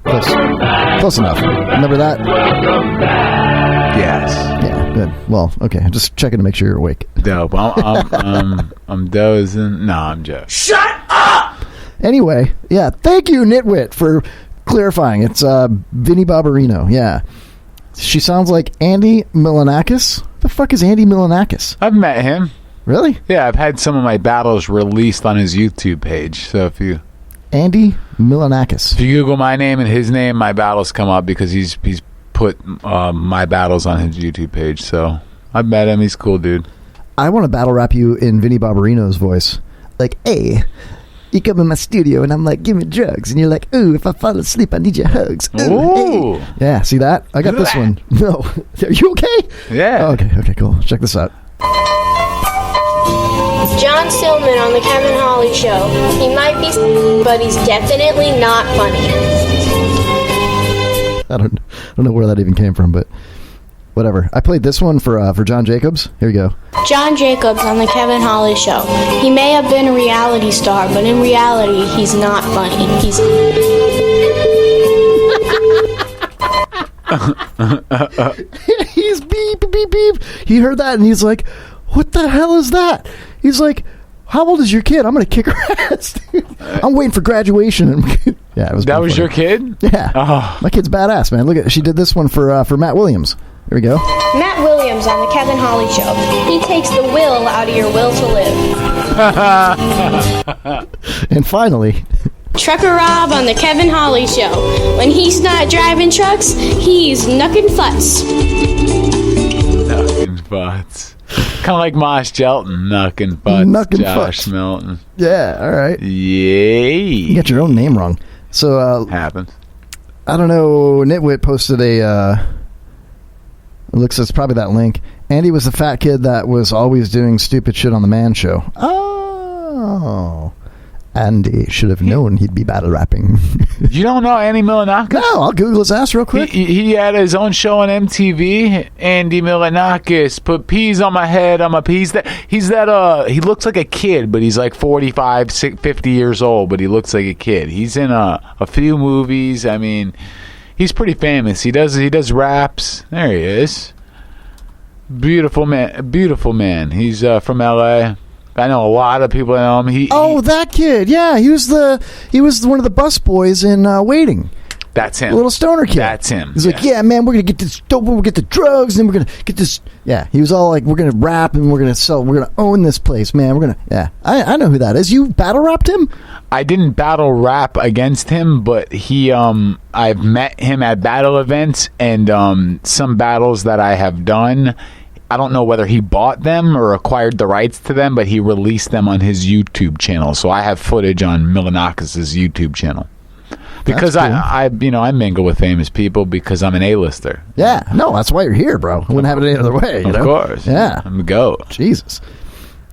Close enough. Remember that? Yes. Yeah, good. Well, okay. I'm just checking to make sure you're awake. Dope. I'm dozing. No, I'm joking. Shut up! Anyway, yeah. Thank you, Nitwit, for clarifying. It's Vinnie Barbarino. Yeah. She sounds like Andy Milonakis. The fuck is Andy Milonakis? I've met him. Really? Yeah, I've had some of my battles released on his YouTube page. So if you... Andy Milonakis. If you Google my name and his name, my battles come up because he's put my battles on his YouTube page. So I've met him. He's a cool dude. I want to battle rap you in Vinnie Barbarino's voice. like, hey, you come in my studio and I'm like, give me drugs, and you're like, ooh, if I fall asleep, I need your hugs. Ooh, hey. Yeah, see that? I got this one. No, are you okay? Yeah. Oh, okay, cool. Check this out. John Stillman on the Kevin Holly Show. He might be, but he's definitely not funny. I don't know where that even came from, but whatever. I played this one for John Jacobs. Here we go. John Jacobs on the Kevin Holly Show. He may have been a reality star, but in reality, he's not funny. He's beep, beep, beep. He heard that and he's like, what the hell is that? He's like, how old is your kid? I'm going to kick her ass. I'm waiting for graduation. Yeah, it was. That was funny. your kid? Yeah. Oh. My kid's badass, man. Look at, she did this one for Matt Williams. Here we go. Matt Williams on the Kevin Holly Show. He takes the will out of your will to live. And finally, Trucker Rob on the Kevin Holly Show. When he's not driving trucks, he's knucking futz. Knucking futz. Kind of like Mosh Gelton, knucking futz. Knucking Josh futz. Milton. Yeah, all right. Yay. You got your own name wrong. So, happens. I don't know. Nitwit posted it looks, it's probably that link. Andy was the fat kid that was always doing stupid shit on the Man Show. Oh. Andy should have known he'd be battle rapping. You don't know Andy Milonakis? No, I'll Google his ass real quick. He had his own show on MTV. Andy Milonakis put peas on my head. I'm a peas. He looks like a kid, but he's like 45, 50 years old, but he looks like a kid. He's in a few movies. I mean, he's pretty famous. He does raps. There he is. Beautiful man. He's from LA. I know a lot of people that know him. That kid. Yeah, he was one of the bus boys in Waiting. That's him. A little stoner kid. That's him. He's like, yeah, man, we're going to get this dope, we'll get the drugs, and then we're going to get this. Yeah, he was all like, we're going to rap, and we're going to sell, we're going to own this place, man. We're going to, yeah. I know who that is. You battle rapped him? I didn't battle rap against him, but I've met him at battle events, and some battles that I have done, I don't know whether he bought them or acquired the rights to them, but he released them on his YouTube channel. So I have footage on Milonakis' YouTube channel. Because cool. I mingle with famous people because I'm an A-lister. Yeah, no, that's why you're here, bro. I wouldn't have it any other way. Of course. Yeah. I'm a goat. Jesus.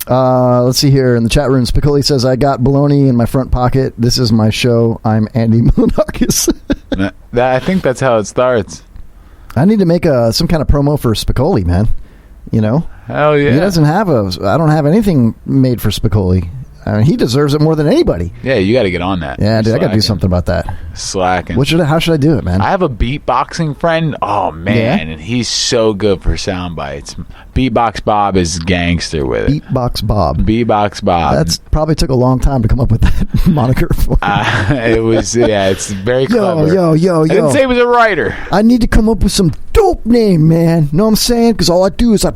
Let's see here in the chat room. Spicoli says, I got bologna in my front pocket. This is my show. I'm Andy Milonakis. I think that's how it starts. I need to make some kind of promo for Spicoli, man. You know? Hell yeah. He doesn't have I don't have anything made for Spicoli. I mean, he deserves it more than anybody. Yeah, you got to get on that. Yeah, dude, I got to do something about that. Slacking. How should I do it, man? I have a beatboxing friend. Oh, man, and he's so good for sound bites. Beatbox Bob is gangster with it. Beatbox Bob. Beatbox Bob. That's probably took a long time to come up with that moniker for it was, it's very clever. Yo. I didn't say he was a writer. I need to come up with some dope name, man. Know what I'm saying? Because all I do is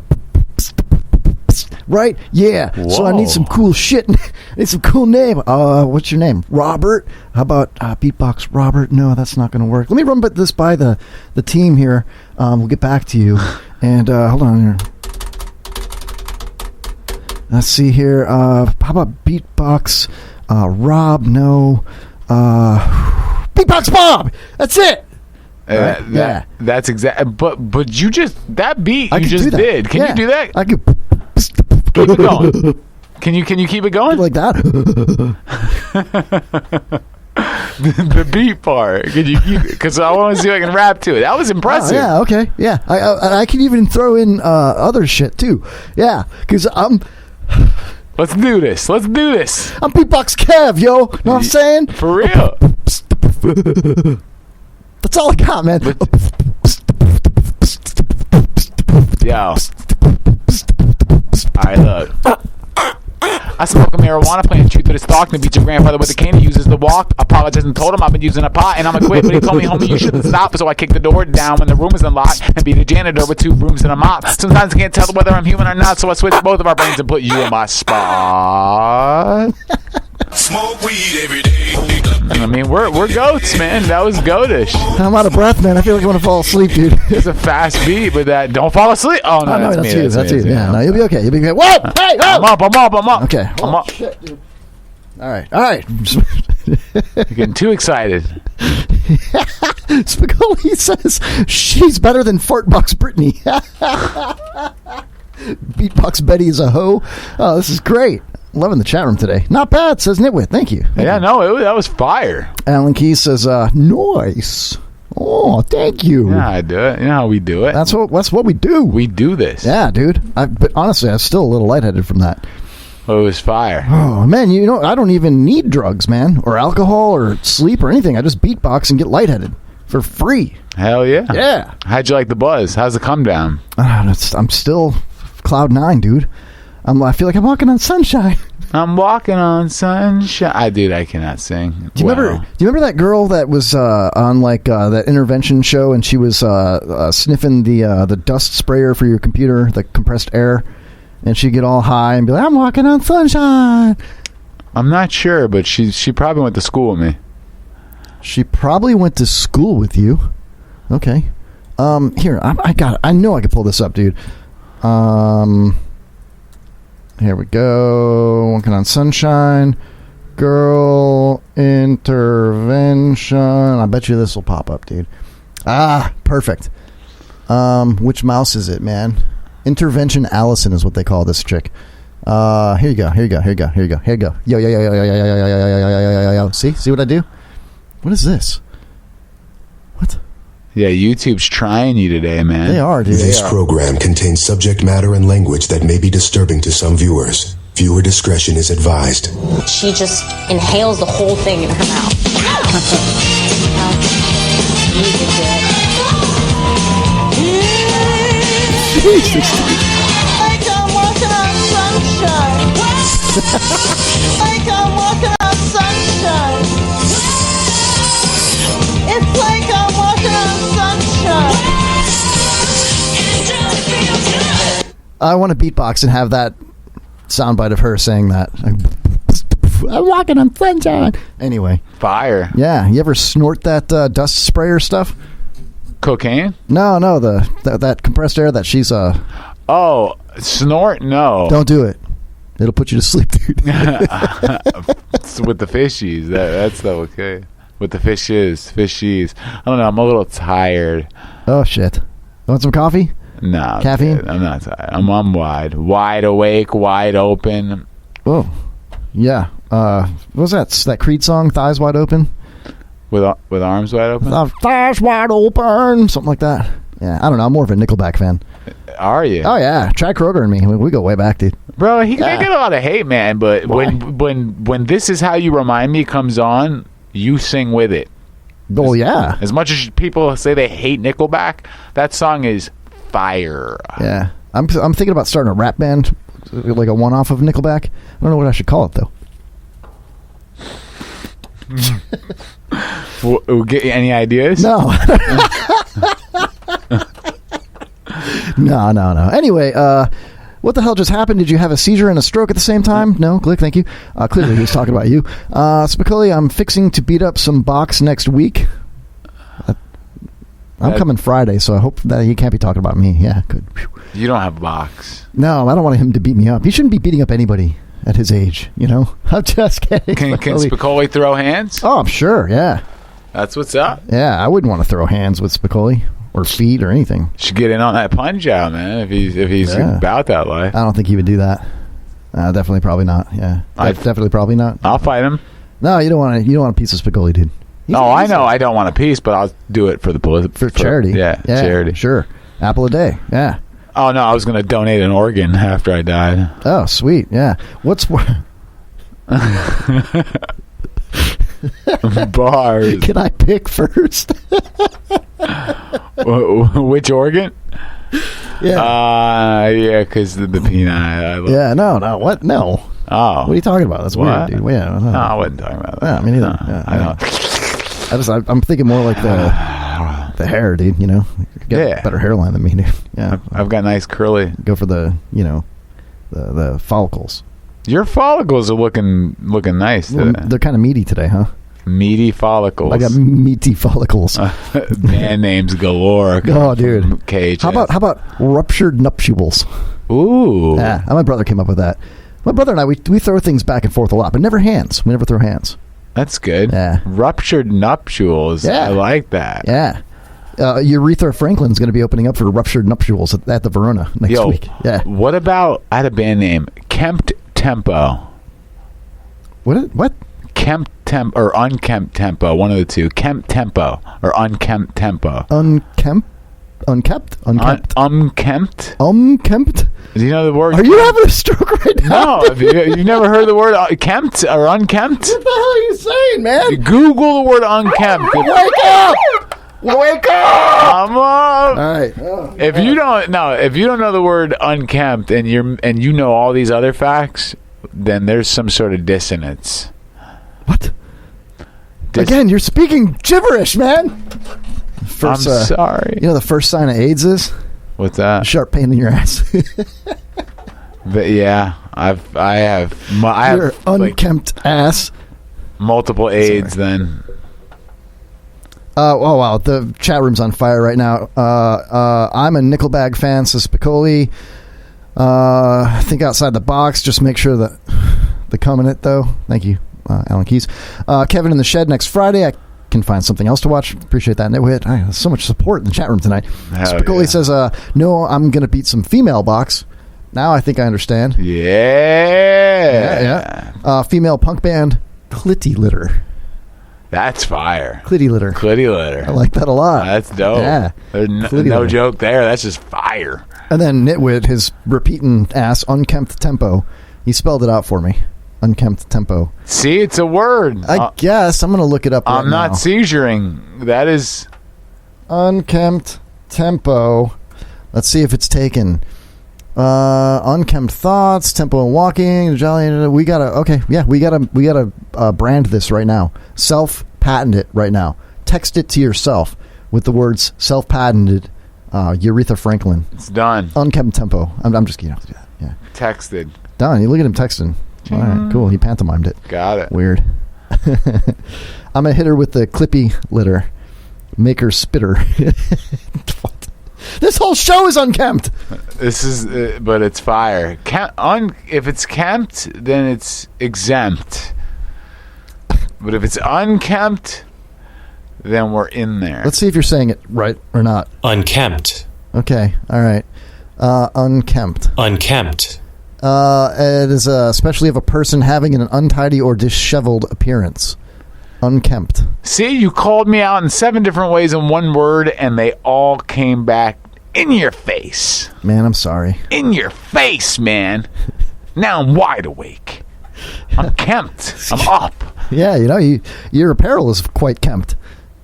right? Yeah. Whoa. So I need some cool shit. I need some cool name. What's your name? Robert? How about Beatbox Robert? No, that's not going to work. Let me run this by the team here. We'll get back to you. And hold on here. Let's see here. How about Beatbox Rob? No. Beatbox Bob! That's it! Right? Yeah. That's exactly. But you just, that beat you just did. Can you do that? I could keep it going. Can you keep it going like that? the beat part. Can you keep it? Because I want to see if I can rap to it. That was impressive. Yeah. Okay. Yeah. I can even throw in other shit too. Yeah. Because I'm. Let's do this. I'm Beatbox Kev, yo. Know what I'm saying? For real. That's all I got, man. Yo. Alright, look. I smoke a marijuana plant, shoot through the stalk, and beat your grandfather with a cane. He uses the walk. Apologized and told him I've been using a pot and I'm a quit. But he told me, homie, you shouldn't stop. So I kicked the door down when the room was unlocked and beat a janitor with 2 brooms and a mop. Sometimes I can't tell whether I'm human or not, so I switch both of our brains and put you in my spot. Smoke weed every day. I mean, we're goats, man. That was goatish. I'm out of breath, man. I feel like I want to fall asleep, dude. It's a fast beat, but that don't fall asleep. Oh no, that's you. That's you. Yeah, no, you'll be okay. You'll be okay. Whoa! Hey! I'm up. Okay. I'm up. Shit, dude. All right. You're getting too excited. Spicoli says she's better than Fartbox Brittany. Beatbox Betty is a hoe. Oh, this is great. Loving the chat room today. Not bad, says Nitwit. Thank you. Yeah, no, that was fire. Alan Keys says, nice. Oh, thank you. Yeah, I do it. You know how we do it. That's what we do. We do this. Yeah, dude. But honestly, I'm still a little lightheaded from that. Well, it was fire. Oh, man, I don't even need drugs, man, or alcohol or sleep or anything. I just beatbox and get lightheaded for free. Hell yeah. Yeah. How'd you like the buzz? How's the come down? I'm still cloud 9, dude. I feel like I'm walking on sunshine. I'm walking on sunshine. I cannot sing. Do you remember that girl that was on that intervention show, and she was sniffing the dust sprayer for your computer, the compressed air, and she'd get all high and be like, "I'm walking on sunshine." I'm not sure, but she probably went to school with me. She probably went to school with you. Okay. Here, I know I can pull this up, dude. Here we go. Walking on sunshine. Girl intervention. I bet you this will pop up, dude. Ah, perfect. Which mouse is it, man? Intervention Allison is what they call this chick. Here you go. Yo. See what I do? What is this? What? Yeah, YouTube's trying you today, man. They are, dude. This program contains subject matter and language that may be disturbing to some viewers. Viewer discretion is advised. She just inhales the whole thing in her mouth. Jesus. Like I'm walking on sunshine. Like I'm walking on sunshine. It's like I'm walking on sunshine. I want to beatbox and have that soundbite of her saying that. I'm walking on sunshine. Anyway. Fire. Yeah. You ever snort that dust sprayer stuff? Cocaine? No, that compressed air that she's Oh, snort? No. Don't do it. It'll put you to sleep, dude. With the fishies. That's okay. With the fishies. I don't know. I'm a little tired. Oh, shit. Want some coffee? No. Caffeine? I'm not tired. I'm wide awake, wide open. Oh. Yeah. What was that Creed song, Thighs Wide Open? With arms wide open? Thighs wide open. Something like that. Yeah, I don't know. I'm more of a Nickelback fan. Are you? Oh, yeah. Chad Kroeger and me. We go way back, dude. Bro, they get a lot of hate, man. But when This Is How You Remind Me comes on, you sing with it. Oh, yeah. As much as people say they hate Nickelback, that song is fire. Yeah. I'm thinking about starting a rap band, like a one-off of Nickelback. I don't know what I should call it, though. Any ideas? No. No. Anyway, what the hell just happened? Did you have a seizure and a stroke at the same time? No, Glick, thank you. Clearly he was talking about you. Spicoli, I'm fixing to beat up some box next week. I'm coming Friday, so I hope that he can't be talking about me. Yeah, good. You don't have a box. No, I don't want him to beat me up. He shouldn't be beating up anybody at his age, you know? I'm just kidding. Can Spicoli throw hands? Oh, I'm sure, yeah. That's what's up. Yeah, I wouldn't want to throw hands with Spicoli or feet or anything. Should get in on that punch out, man, if he's about that life. I don't think he would do that. Definitely probably not, yeah. Definitely probably not. I'll fight him. No, you don't want a piece of Spicoli, dude. I know I don't want a piece, but I'll do it for charity. Yeah, charity. Sure. Apple a day, yeah. Oh, no, I was going to donate an organ after I died. Oh, sweet, yeah. What's... Bars. Can I pick first? Which organ? Yeah. Yeah, because the peanut. Yeah, no. What? No. Oh. What are you talking about? That's weird, dude. Yeah, no, I wasn't talking about that. Yeah, me neither. No, yeah, I know. I'm thinking more like the hair, dude. You know, you got better hairline than me, dude. Yeah, I've got nice curly. Go for the the follicles. Your follicles are looking nice today. They're kind of meaty today, huh? Meaty follicles. I got meaty follicles. Man names galore. Oh, dude. KHS. How about ruptured nuptials? Ooh. Yeah, my brother came up with that. My brother and I, we throw things back and forth a lot, but never hands. We never throw hands. That's good. Yeah. Ruptured nuptials. Yeah. I like that. Yeah. Urethra Franklin's going to be opening up for Ruptured Nuptials at the Verona next week. Yeah. What about, I had a band name, Kempt Tempo. What? Kempt Tempo or Unkempt Tempo, one of the two. Kempt Tempo or Unkempt Tempo. Unkempt? Unkempt? Unkempt? Do you know the word? Are you having a stroke right now? No. You've never heard the word kempt or unkempt? What the hell are you saying, man? Google the word unkempt. Wake up! Wake up! I'm up. All right. If you don't know the word unkempt and you know all these other facts, then there's some sort of dissonance. What? Again, you're speaking gibberish, man. I'm sorry. You know the first sign of AIDS is? What's that? A sharp pain in your ass. But yeah, I have your unkempt ass. Multiple AIDS. Then. Oh wow, the chat room's on fire right now. I'm a Nickelbag fan, says Spicoli. Think outside the box. Just make sure that the come in it though. Thank you, Alan Keys. Kevin in the Shed next Friday. I can find something else to watch. Appreciate that. There's so much support in the chat room tonight. Spicoli says, no, I'm going to beat some female box. Now I think I understand. Yeah. Female punk band, Clitty Litter. That's fire. Clitty Litter. Clitty Litter. I like that a lot. That's dope. Yeah. There's no joke there. That's just fire. And then Nitwit, his repeating ass, Unkempt Tempo. He spelled it out for me. Unkempt Tempo. See, it's a word. I guess I'm going to look it up right now. I'm not seizuring. That is Unkempt Tempo. Let's see if it's taken. Unkempt thoughts, tempo and walking, jolly. We gotta brand this right now. Self-patent it right now. Text it to yourself with the words self-patented. Urethra Franklin. It's done. Unkempt Tempo. I'm just kidding. You have to do that. Yeah. Texted. Done. You look at him texting. All right, cool. He pantomimed it. Got it. Weird. I'm a hitter with the Clippy Litter. Maker Spitter. This whole show is unkempt. This is, but it's fire. If it's kempt, then it's exempt. But if it's unkempt, then we're in there. Let's see if you're saying it right or not. Unkempt. Okay. All right. Unkempt. Unkempt. It is especially of a person having an untidy or disheveled appearance. Unkempt. See, you called me out in 7 different ways in one word, and they all came back in your face. Man, I'm sorry. In your face, man. Now I'm wide awake. I'm kempt. I'm up. Yeah, your apparel is quite kempt.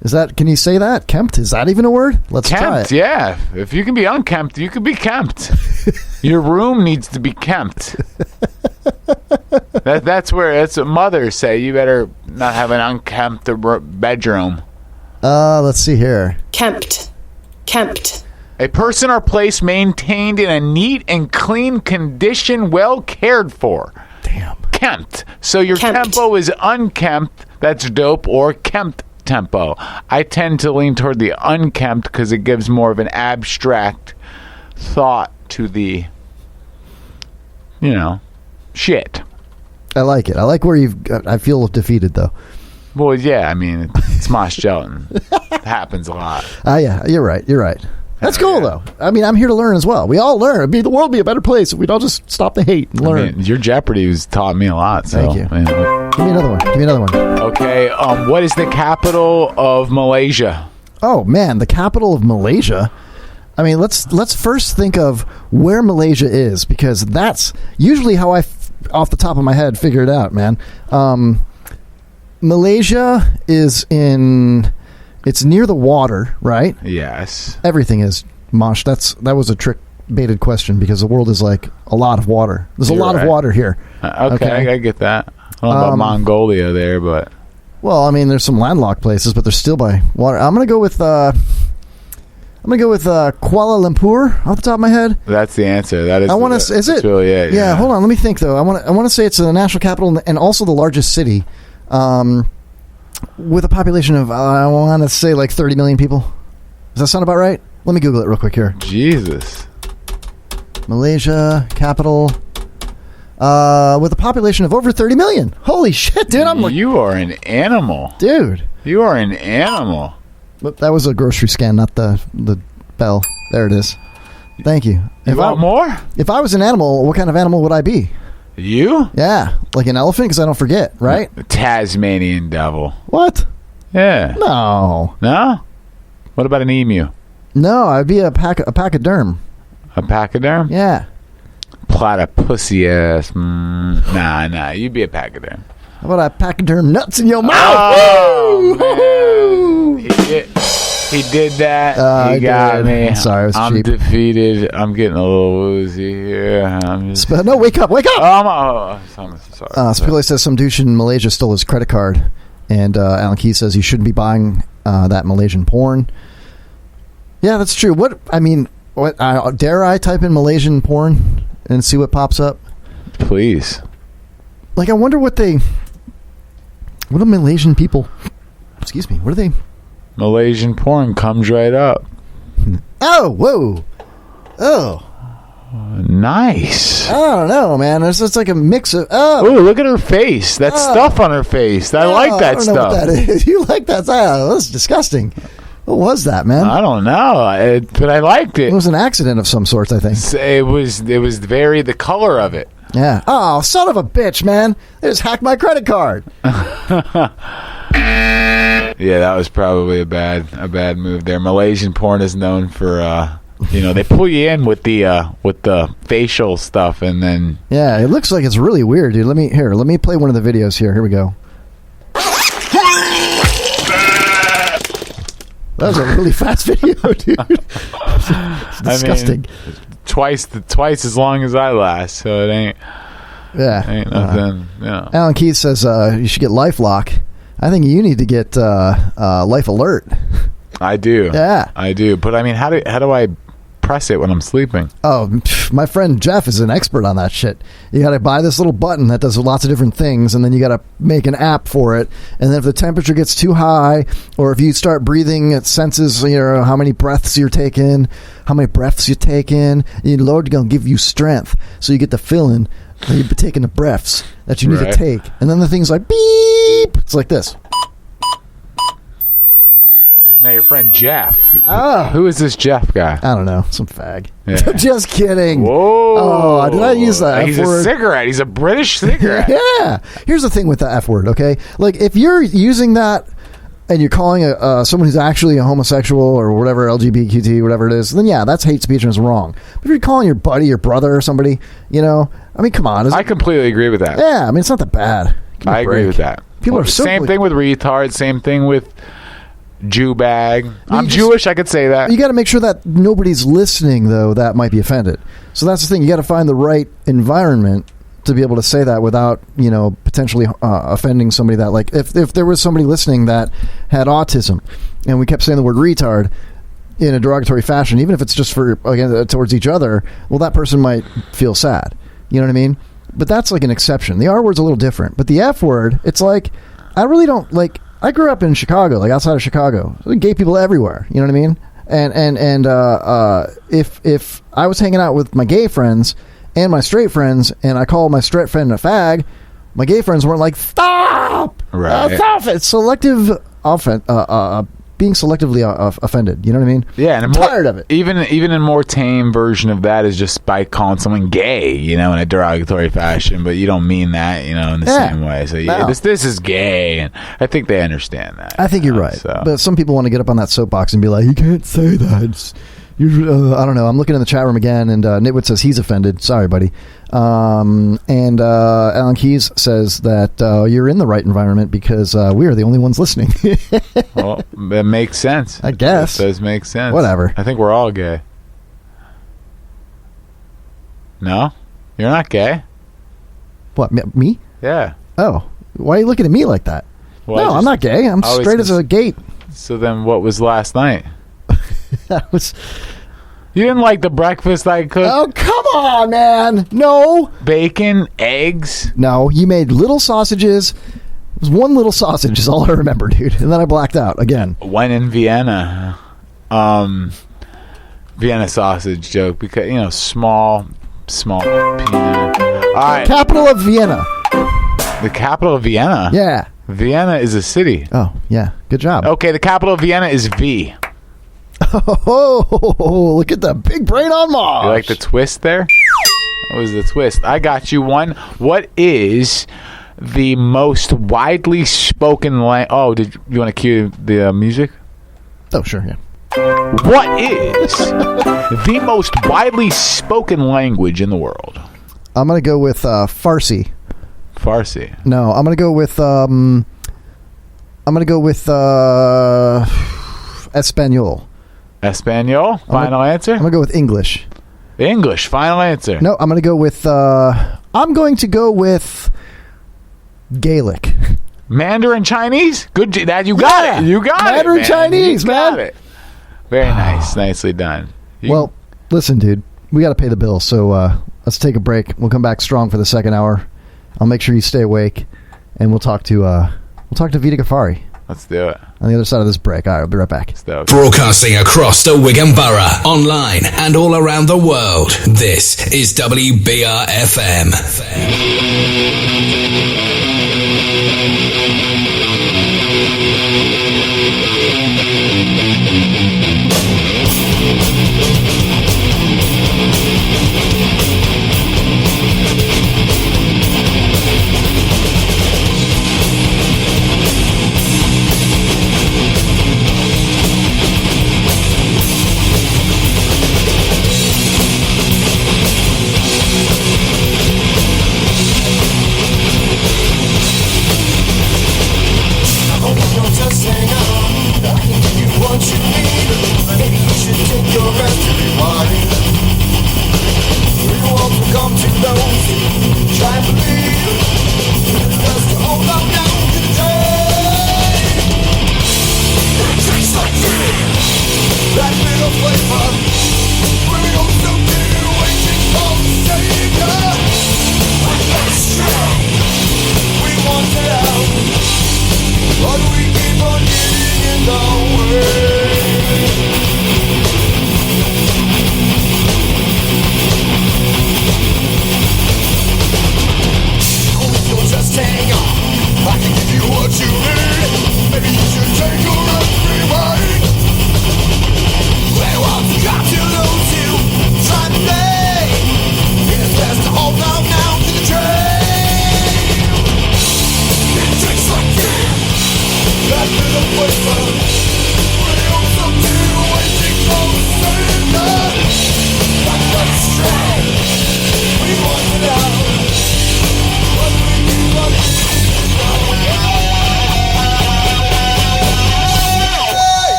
Is that? Can you say that? Kempt? Is that even a word? Let's try it. Yeah. If you can be unkempt, you can be kempt. Your room needs to be kempt. That's what mothers say. You better not have an unkempt bedroom. Let's see here. Kempt. A person or place maintained in a neat and clean condition, well cared for. Damn. Kempt. So your tempo is unkempt. That's dope. Or kempt tempo. I tend to lean toward the unkempt because it gives more of an abstract thought to the, shit. I like it. I like where I feel defeated though. Well, yeah. I mean, it's Mosh gelatin. It happens a lot. Yeah. You're right. That's cool though. I mean, I'm here to learn as well. We all learn. The world would be a better place if we'd all just stop the hate and learn. I mean, your Jeopardy has taught me a lot. So, thank you. Give me another one. Okay. What is the capital of Malaysia? Oh man, the capital of Malaysia. I mean, let's first think of where Malaysia is, because that's usually how off the top of my head figure it out, man. Malaysia is it's near the water, right? Yes. Everything is, Mosh. That was a trick-baited question because the world is like a lot of water. There's a lot of water here. Okay, I get that. I don't know about Mongolia there, but well, I mean, there's some landlocked places, but they're still by water. I'm gonna go with Kuala Lumpur off the top of my head. That's the answer. That is. I want to. Is it? Really it. Yeah. Hold on. Let me think though. I want to say it's the national capital and also the largest city, with a population of I want to say like 30 million people. Does that sound about right? Let me Google it real quick here. Jesus. Malaysia capital. with a population of over 30 million. Holy shit, dude! I'm like, you are an animal, dude. You are an animal. But that was a grocery scan, not the bell. There it is. Thank you. You want more? If I was an animal, what kind of animal would I be? You? Yeah, like an elephant, because I don't forget, right? The Tasmanian devil. What? Yeah. No. No? What about an emu? No, I'd be a pachyderm. A pachyderm? Yeah. Platypussy ass. Nah. You'd be a pachyderm. How about I pachyderm nuts in your mouth? Oh, man. He did that. He got me. Sorry, I'm cheap. Defeated. I'm getting a little woozy here. No, wake up. I'm sorry. Spilly says some douche in Malaysia stole his credit card. And Alan Key says you shouldn't be buying that Malaysian porn. Yeah, that's true. Dare I type in Malaysian porn and see what pops up? Please. Like, I wonder what do Malaysian people... Excuse me. What are they... Malaysian porn comes right up. Oh, whoa. Oh. Nice. I don't know, man. It's like a mix of... Oh, look at her face. That stuff on her face. I like that stuff. I don't know what that is. You like that? That's disgusting. What was that, man? I don't know, but I liked it. It was an accident of some sorts, I think. It was the color of it. Yeah. Oh, son of a bitch, man. They just hacked my credit card. Yeah, that was probably a bad move there. Malaysian porn is known for they pull you in with the facial stuff, and then yeah, it looks like it's really weird, dude. Let me play one of the videos here. Here we go. That was a really fast video, dude. It's disgusting. I mean, twice as long as I last, so it ain't. Yeah, ain't nothing. Alan Keith says you should get LifeLock. I think you need to get Life Alert. I do. Yeah, I do. But I mean, how do I press it when I'm sleeping? Oh, my friend Jeff is an expert on that shit. You got to buy this little button that does lots of different things, and then you got to make an app for it. And then if the temperature gets too high, or if you start breathing, it senses how many breaths you're taking, and Lord gonna give you strength, so you get the feeling that you've been taking the breaths that you need to take. And then the thing's like beep. It's like this. Now your friend Jeff. Oh. Who is this Jeff guy? I don't know. Some fag. Yeah. Just kidding. Whoa. Oh, did I use that He's F word? a cigarette. He's a British cigarette. Yeah. Here's the thing with the F word, okay? Like, if you're using that and you're calling someone who's actually a homosexual or whatever, LGBTQ, whatever it is, then yeah, that's hate speech and it's wrong. But if you're calling your buddy, your brother or somebody, I mean, come on. I completely agree with that. Yeah, I mean, it's not that bad. I agree with that. People are same thing with retard, same thing with Jew bag. I'm Jewish, I could say that. You got to make sure that nobody's listening, though, that might be offended. So that's the thing. You got to find the right environment to be able to say that without, potentially offending somebody that, like, if there was somebody listening that had autism and we kept saying the word retard in a derogatory fashion, even if it's just towards each other, well, that person might feel sad. You know what I mean? But that's like an exception. The R word's a little different. But the F word, it's like, I really don't, like, I grew up in Chicago, like outside of Chicago. Gay people everywhere. You know what I mean? And if I was hanging out with my gay friends and my straight friends, and I called my straight friend a fag, my gay friends weren't like, stop! Right. Stop it! Selective being selectively offended. You know what I mean? Yeah, and I'm tired of it. Even a more tame version of that is just by calling someone gay, in a derogatory fashion, but you don't mean that, in the same way. So this is gay, and I think they understand that. I think you're right. So. But some people want to get up on that soapbox and be like, you can't say that. I don't know. I'm looking in the chat room again, and Nitwit says he's offended. Sorry, buddy. And Alan Keyes says that you're in the right environment because we are the only ones listening. Well, that makes sense. I guess. That does make sense. Whatever. I think we're all gay. No? You're not gay? What, me? Yeah. Oh. Why are you looking at me like that? Well, I'm not gay. I'm straight as a gate. So then what was last night? You didn't like the breakfast I cooked? Oh, come on, man. No. Bacon, eggs? No, you made little sausages. It was one little sausage is all I remember, dude. And then I blacked out again. When in Vienna. Vienna sausage joke because, small peanut. right. Capital of Vienna. The capital of Vienna? Yeah. Vienna is a city. Oh, yeah. Good job. Okay, the capital of Vienna is V. Oh, look at the big brain on Mosh. You like the twist there? That was the twist. I got you one. What is the most widely spoken language? Oh, did you want to cue the music? Oh, sure, yeah. What is the most widely spoken language in the world? I'm going to go with Farsi. Farsi. No, I'm going to go with Espanol. Espanol? Final answer? I'm going to go with English. English. Final answer. No, I'm going to go with Gaelic. Mandarin Chinese? Good. Dad, you got it. You got Mandarin it, man. Chinese, you man. Got it. Very nice. Nicely done. Well, listen, dude. We got to pay the bill, so let's take a break. We'll come back strong for the second hour. I'll make sure you stay awake, and we'll talk to Vida Ghaffari. Let's do it. On the other side of this break. All right, I'll be right back. Broadcasting across the Wigan Borough, online and all around the world. This is WBR-FM.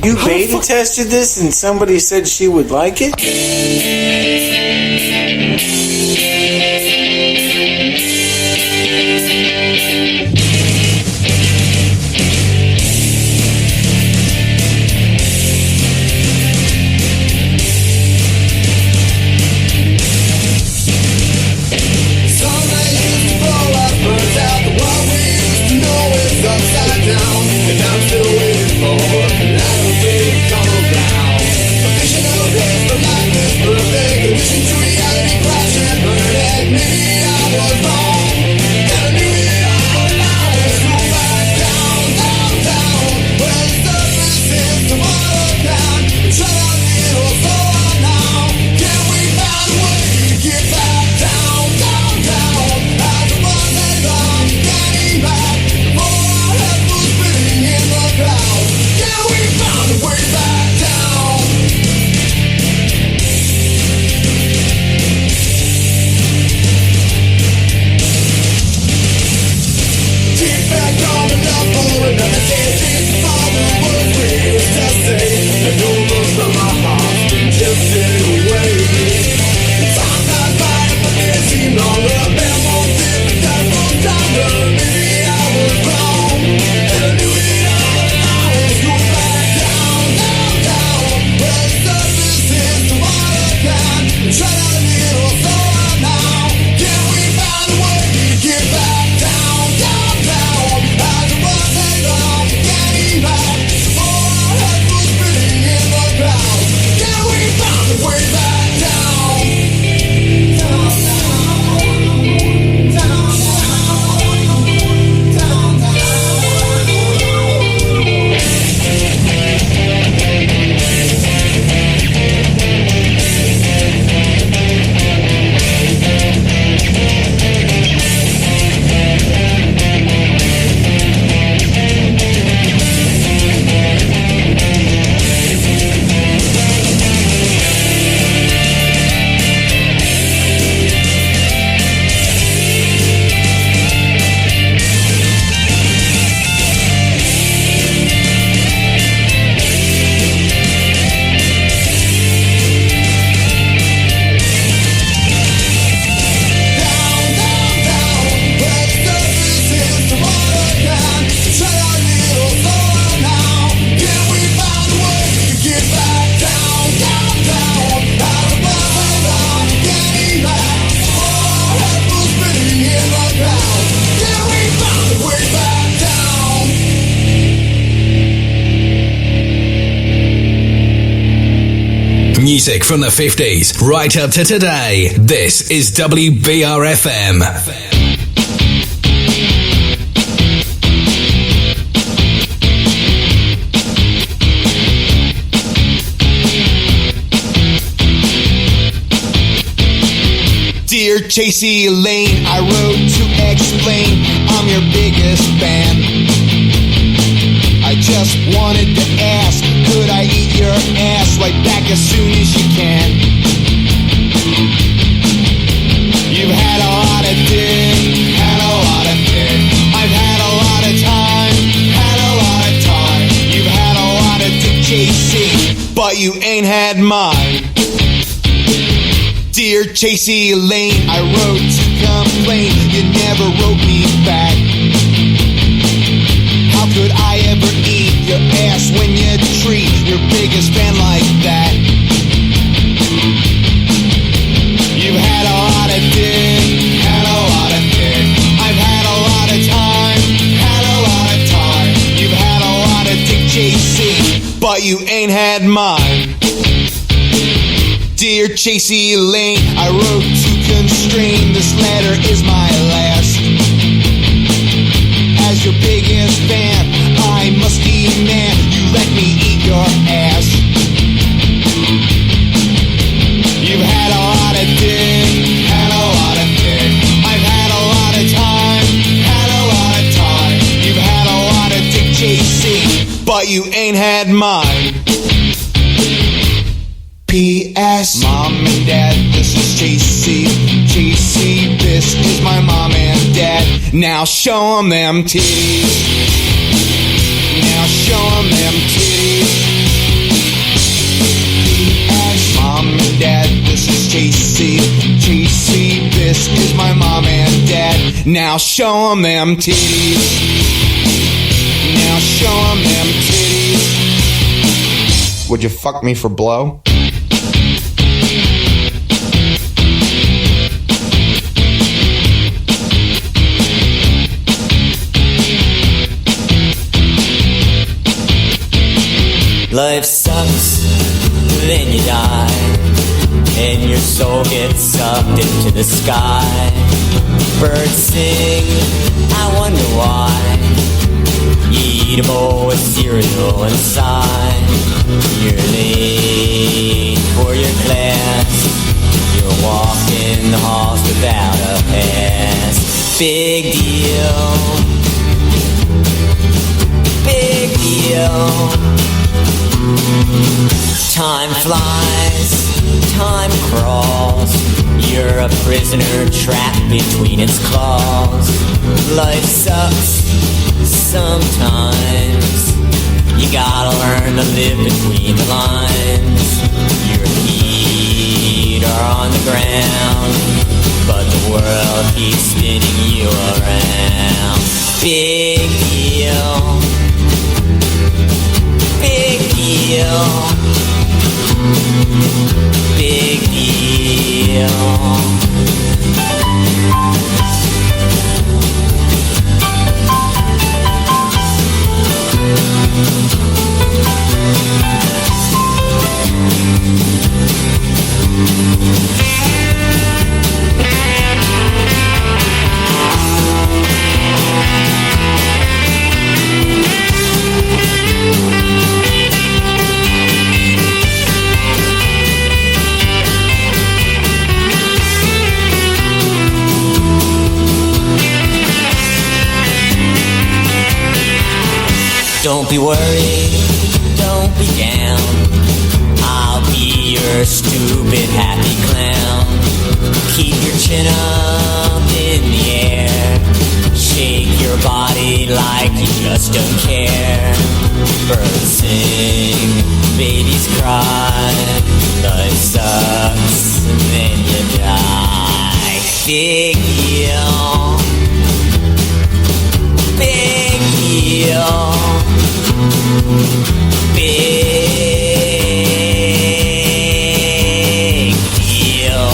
You beta tested this and somebody said she would like it? Upside down, and I'm still waiting for an elevator to come around. Wishing to reality crashing, but maybe I was wrong. And I knew it all along. Let's go back down, down, down, where the surface is the water down. Try a little slower now. Can we find a way to get back down, down, down? As the bus is on, getting back. Before our heads were spinning in the clouds. Can we find a way back down? Get back on the level, another day. This is all the words we used to say. I know most of my heart's been drifting away. Time passed by, but it seemed longer. Memories didn't get more stronger. Maybe I was wrong, and I knew it all along. Let's go back down, down, down, where the surface is the water can. Try a little slower now. Can we find a way to get back down, down, down? As the bus is on, getting back. Before our heads were spinning in the clouds. Can we find a way back down? Down, down, down, down, down, Music from the 50s right up to today. This is WBRFM. Dear Chasey Lane, I wrote to explain I'm your biggest fan. I just wanted to ask, could I eat your ass right back as soon as you can? You've had a lot of dick, had a lot of dick. I've had a lot of time, had a lot of time. You've had a lot of dick, JC, but you ain't had mine. Dear Chasey Lane, I wrote to complain, you never wrote me back. How could I ever eat your ass when you treat your biggest fan like that? You've had a lot of dick, had a lot of dick. I've had a lot of time, had a lot of time. You've had a lot of dick, JC, but you ain't had mine. Dear Chasey Lane, I wrote to constrain, this letter is my last. As your biggest fan, I must demand you let me eat your ass. You've had a lot of dick, had a lot of dick. I've had a lot of time, had a lot of time. You've had a lot of dick, JC, but you ain't had mine. P.S. Mom and Dad, this is JC. JC, this is my mom and dad. Now show 'em titties. Now show 'em titties. P.S. Mom and Dad, this is JC. JC, this is my mom and dad. Now show 'em titties. Now show 'em titties. Would you fuck me for blow? Life sucks, then you die. and your soul gets sucked into the sky. Birds sing, I wonder why. You eat a bowl of cereal and sigh. You're late for your class. You're walking the halls without a pass. Big deal. Big deal. Time flies, time crawls. You're a prisoner trapped between its claws. Life sucks sometimes. You gotta learn to live between the lines. Your feet are on the ground, but the world keeps spinning you around. Big deal. Big deal. Big deal. Don't be worried, don't be down. I'll be your stupid happy clown. Keep your chin up in the air. Shake your body like you just don't care. Birds sing, babies cry. Life sucks and then you die. Big deal. Big deal. Big deal.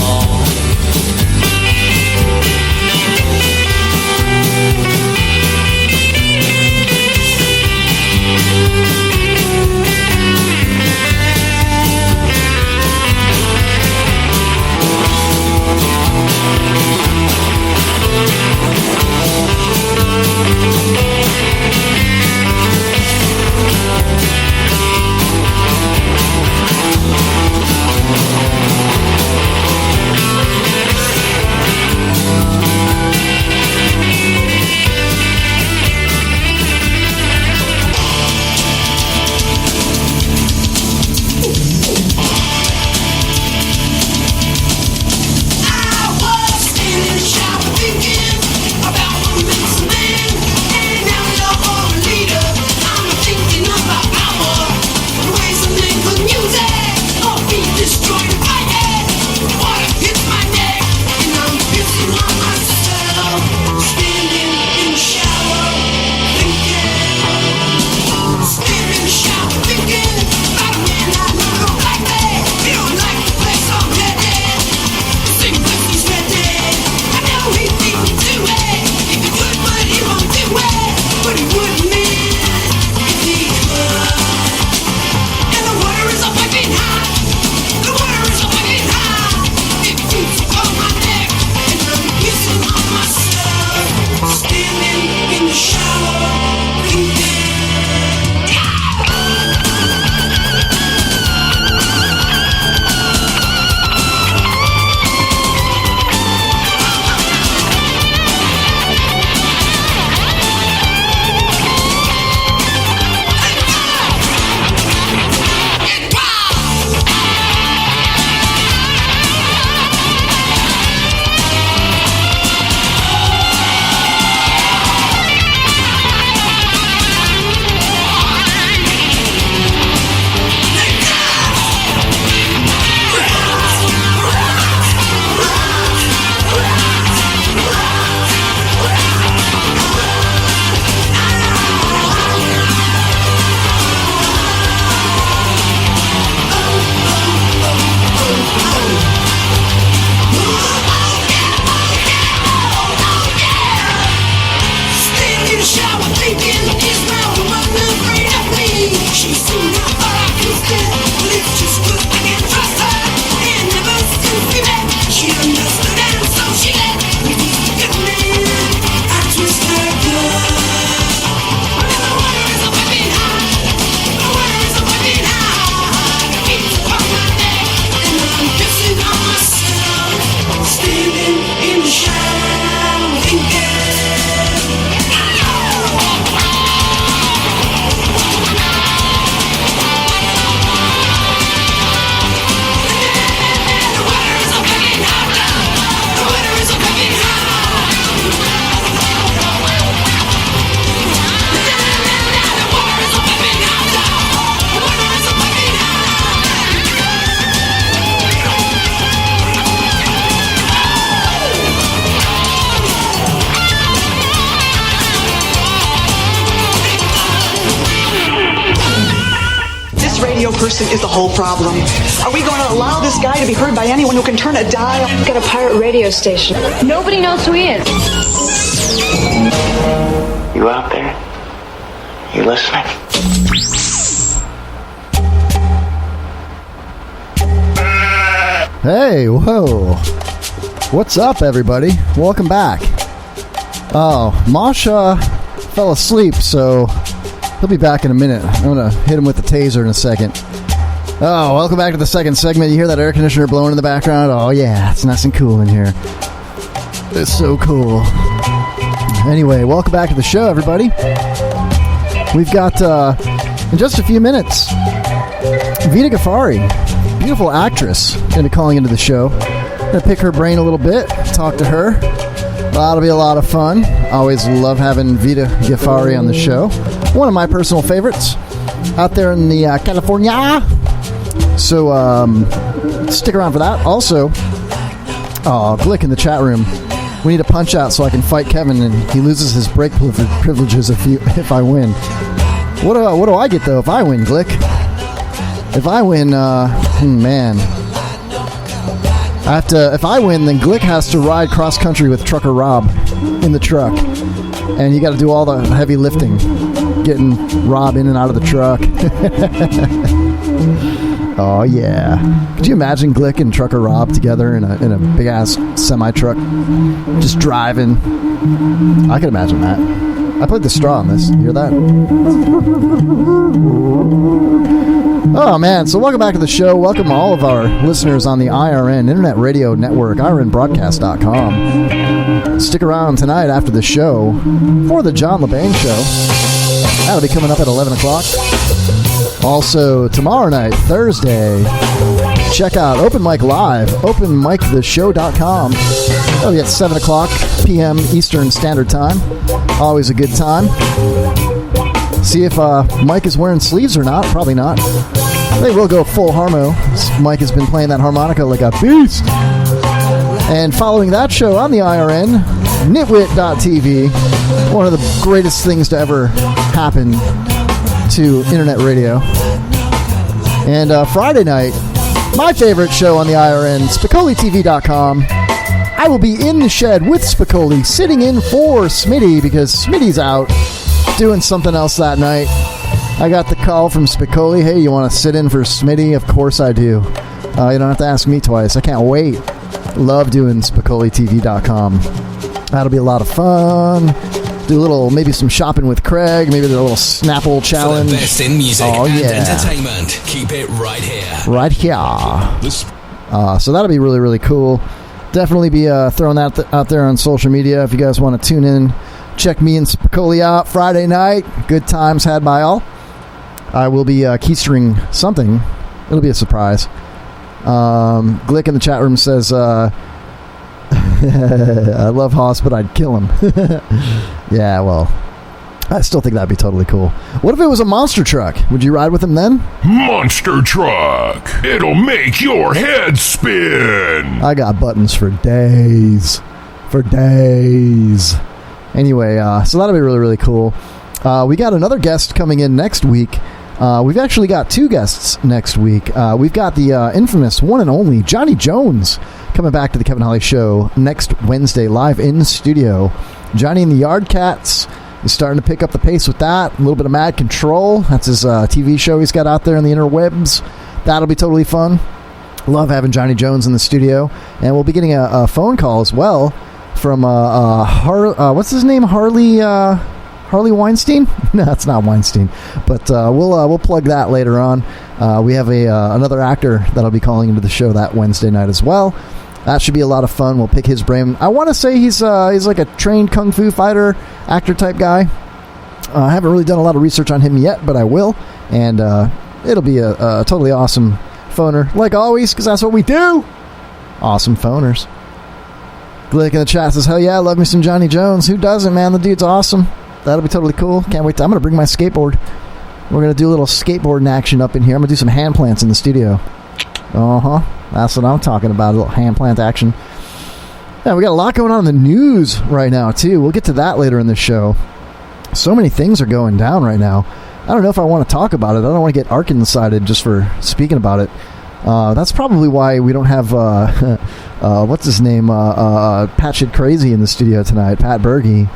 person is the whole problem. Are we going to allow this guy to be heard by anyone who can turn a dial? He's got a pirate radio station. Nobody knows who he is. You out there? You listening? Hey, whoa. What's up, everybody? Welcome back. Oh, Mosh fell asleep, so he'll be back in a minute. I'm going to hit him with the taser in a second. Oh, welcome back to the second segment. You hear that air conditioner blowing in the background? Oh, yeah, it's nice and cool in here. It's so cool. Anyway, welcome back to the show, everybody. We've got, in just a few minutes, Vida Ghaffari, beautiful actress, going to be calling into the show. Going to pick her brain a little bit, talk to her. That'll be a lot of fun. Always love having Vida Ghaffari on the show. One of my personal favorites out there in the California. So stick around for that. Also, Glick in the chat room. We need a punch out so I can fight Kevin and he loses his break privileges if I win. What do I get though if I win, Glick? If I win, man. If I win, then Glick has to ride cross country with Trucker Rob in the truck. And you got to do all the heavy lifting, getting Rob in and out of the truck. Oh, yeah. Could you imagine Glick and Trucker Rob together in a big-ass semi-truck just driving? I could imagine that. I put the straw on this. You hear that? Oh, man. So welcome back to the show. Welcome all of our listeners on the IRN, Internet Radio Network, IRNbroadcast.com. Stick around tonight after the show for the John LeBang Show. That'll be coming up at 11 o'clock. Also, tomorrow night, Thursday, check out Open Mic Live, openmictheshow.com. That'll be at 7 o'clock p.m. Eastern Standard Time. Always a good time. See if Mike is wearing sleeves or not. Probably not. They will go full harmo. Mike has been playing that harmonica like a beast. And following that show on the IRN, nitwit.tv, one of the greatest things to ever happen to internet radio. And Friday night, my favorite show on the IRN, SpicolliTV.com. I will be in the shed with Spicoli, sitting in for Smitty because Smitty's out doing something else that night. I got the call from Spicoli, hey, you want to sit in for Smitty? Of course I do. You don't have to ask me twice. I can't wait. Love doing SpicolliTV.com. That'll be a lot of fun. Do a little, maybe some shopping with Craig. Maybe a little Snapple challenge. For the best in music and entertainment. Keep it right here. Right here. So that'll be really, really cool. Definitely be throwing that out there on social media. If you guys want to tune in, check me and Spicoli out Friday night. Good times had by all. I will be keystering something. It'll be a surprise. Glick in the chat room says, I love Hoss, but I'd kill him. Yeah, well, I still think that'd be totally cool. What if it was a monster truck? Would you ride with him then? Monster truck. It'll make your head spin. I got buttons for days. For days. Anyway, so that'll be really, really cool. We got another guest coming in next week. We've actually got two guests next week. We've got the infamous one and only Johnny Jones coming back to the Kevin Holly Show next Wednesday, live in studio. Johnny and the Yard Cats is starting to pick up the pace with that. A little bit of Mad Control. That's his TV show he's got out there in the interwebs. That'll be totally fun. Love having Johnny Jones in the studio. And we'll be getting a phone call as well from what's his name? Harley Weinstein? No, it's not Weinstein. But we'll plug that later on. We have another actor that'll be calling into the show that Wednesday night as well. That should be a lot of fun. We'll pick his brain. I want to say he's like a trained kung fu fighter, actor type guy. I haven't really done a lot of research on him yet, but I will. And it'll be a totally awesome phoner, like always, because that's what we do. Awesome phoners. Glick in the chat says, hell yeah, love me some Johnny Jones. Who doesn't, man? The dude's awesome. That'll be totally cool. Can't wait. I'm going to bring my skateboard. We're going to do a little skateboarding action up in here. I'm going to do some hand plants in the studio. That's what I'm talking about, a little hand plant action. Yeah, we got a lot going on in the news right now, too. We'll get to that later in the show. So many things are going down right now. I don't know if I want to talk about it. I don't want to get Arkansas-sided just for speaking about it. That's probably why we don't have what's his name, Pat Shit Crazy in the studio tonight, Pat Berge,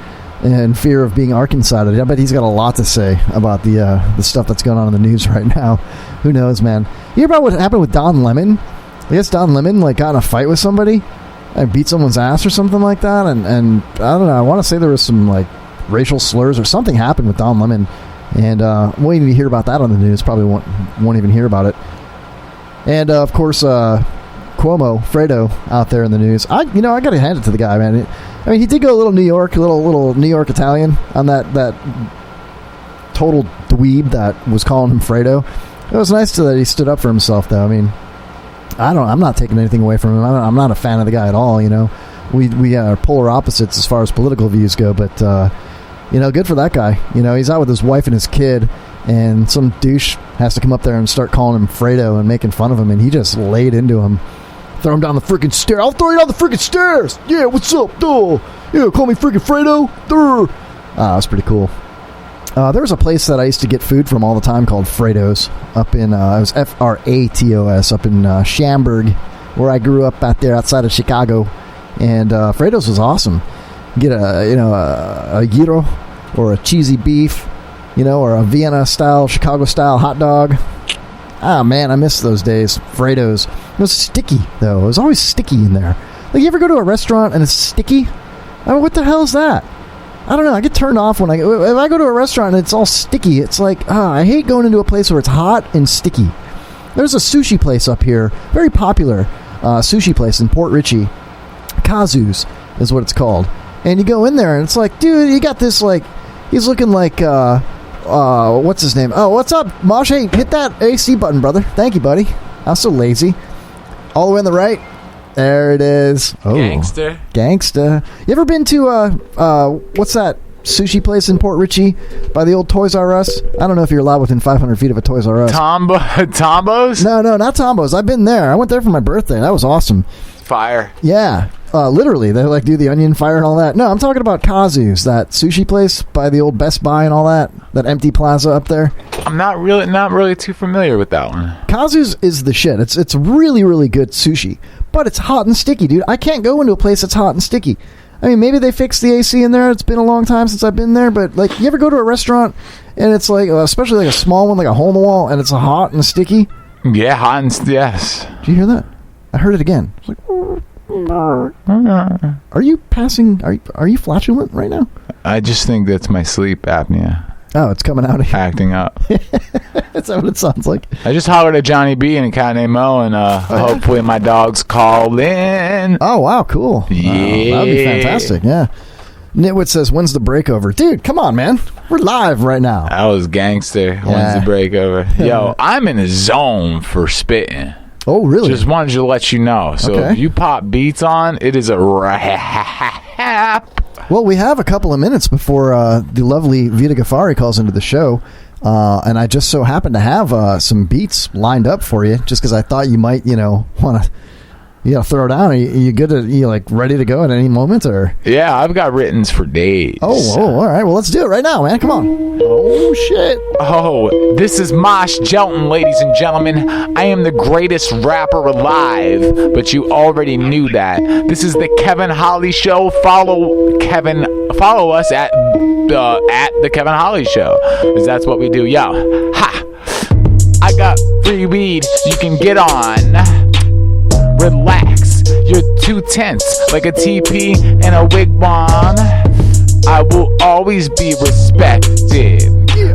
in fear of being Arkansas-sided. I bet he's got a lot to say about the stuff that's going on in the news right now. Who knows, man? You hear about what happened with Don Lemon? I guess Don Lemon got in a fight with somebody and beat someone's ass or something like that, and I don't know. I want to say there was some racial slurs or something happened with Don Lemon, and I'm waiting to hear about that on the news. Probably won't even hear about it. And of course, Cuomo, Fredo, out there in the news. I got to hand it to the guy, man. I mean, he did go a little New York, little New York Italian on that total dweeb that was calling him Fredo. It was nice that he stood up for himself, though. I mean, I'm not taking anything away from him. I'm not a fan of the guy at all. We are polar opposites as far as political views go, but good for that guy. He's out with his wife and his kid, and some douche has to come up there and start calling him Fredo and making fun of him, and he just laid into him. Throw him down the freaking stairs. I'll throw you down the freaking stairs. Yeah, what's up, duh? Yeah, call me freaking Fredo. Duh. That's pretty cool. There was a place that I used to get food from all the time called Fredo's up in, it was Fratos up in Schaumburg, where I grew up out there outside of Chicago. And Fredo's was awesome. Get a gyro or a cheesy beef, or a Vienna style, Chicago style hot dog. Ah, man, I miss those days. Fredo's. It was sticky, though. It was always sticky in there. You ever go to a restaurant and it's sticky? I mean, what the hell is that? I don't know. I get turned off if I go to a restaurant and it's all sticky. It's I hate going into a place where it's hot and sticky. There's a sushi place up here, very popular sushi place in Port Richey. Kazu's is what it's called. And you go in there and it's dude, you got this he's looking what's his name? Oh, what's up, Mosh? Hey, hit that AC button, brother. Thank you, buddy. I'm so lazy. All the way on the right. There it is. Oh, Gangsta. You ever been to what's that sushi place in Port Richey by the old Toys R Us? I don't know if you're allowed within 500 feet of a Toys R Us. Tombo's? No, not Tombo's. I've been there. I went there for my birthday. That was awesome. Fire. Yeah. Literally, they do the onion fire and all that. No, I'm talking about Kazu's, that sushi place by the old Best Buy and all that empty plaza up there. I'm not really too familiar with that one. Kazu's is the shit. It's really, really good sushi, but it's hot and sticky, dude. I can't go into a place that's hot and sticky. I mean, maybe they fixed the AC in there. It's been a long time since I've been there, but you ever go to a restaurant and it's especially a small one, a hole in the wall, and it's hot and sticky? Yeah, hot and yes. Did you hear that? I heard it again. It's are you passing? Are you flatulent right now? I just think that's my sleep apnea. Oh, it's coming out of here. Acting up. That's what it sounds like. I just hollered at Johnny B and a cat named Mo, and hopefully my dogs call in. Oh, wow, cool. Yeah. That would be fantastic, yeah. Nitwit says, when's the breakover? Dude, come on, man. We're live right now. That was gangster. Yeah. When's the breakover? Yo, I'm in a zone for spitting. Oh, really? Just wanted to let you know. So okay. If you pop beats on, it is a rap. Well, we have a couple of minutes before the lovely Vida Ghaffari calls into the show. And I just so happen to have some beats lined up for you, just because I thought you might, want to throw down. Are you good? Are you ready to go at any moment? Or yeah, I've got writtens for days. Oh, all right. Well, let's do it right now, man. Come on. Oh, shit. Oh, this is Mosh Jelton, ladies and gentlemen. I am the greatest rapper alive, but you already knew that. This is the Kevin Holly Show. Follow us at the Kevin Holly Show, because that's what we do. Yo, ha! I got free weed you can get on. Relax, you're too tense, like a TP and a wigwam. I will always be respected.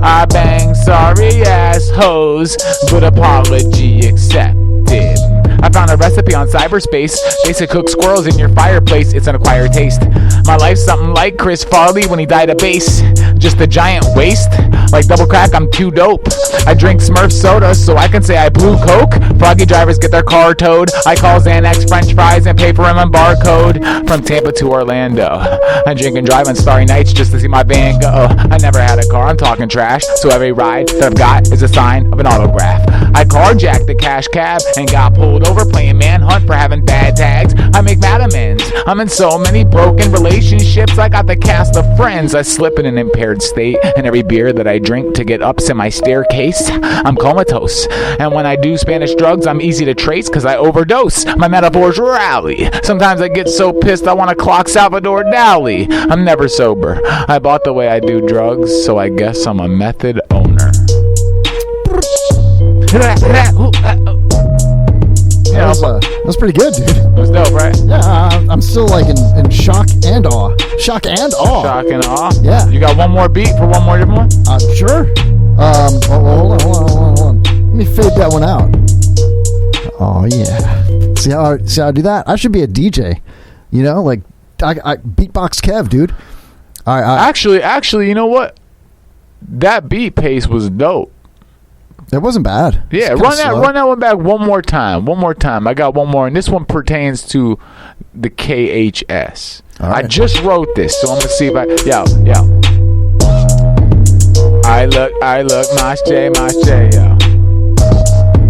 I bang sorry ass hoes, but apology accepted. I found a recipe on cyberspace. Basic cook squirrels in your fireplace. It's an acquired taste. My life's something like Chris Farley when he died of bass. Just a giant waste. Like double crack, I'm too dope. I drink Smurf soda so I can say I blew coke. Froggy drivers get their car towed. I call Xanax French fries and pay for them on barcode. From Tampa to Orlando, I drink and drive on starry nights just to see my van go. I never had a car, I'm talking trash. So every ride that I've got is a sign of an autograph. I carjacked the cash cab and got pulled over playing manhunt for having bad tags. I make mad amends. I'm in so many broken relationships. I got the cast of Friends. I slip in an impaired state, and every beer that I drink to get ups in my staircase, I'm comatose. And when I do Spanish drugs, I'm easy to trace because I overdose. My metaphors rally. Sometimes I get so pissed I want to clock Salvador Dali. I'm never sober. I bought the way I do drugs, so I guess I'm a method owner. That's pretty good, dude. That was dope, right? Yeah, I'm still like in shock and awe. Shock and awe. Shock and awe? Yeah. You got one more beat for one more? Sure. Hold on. Let me fade that one out. Oh, yeah. See how I do that? I should be a DJ. You know, like, I beatbox Kev, dude. Actually, you know what? That beat pace was dope. It wasn't bad. Yeah, run that one back one more time. I got one more, and this one pertains to the KHS. Right. I just wrote this, so I'm gonna see if yo. I look, Mosh J, yo.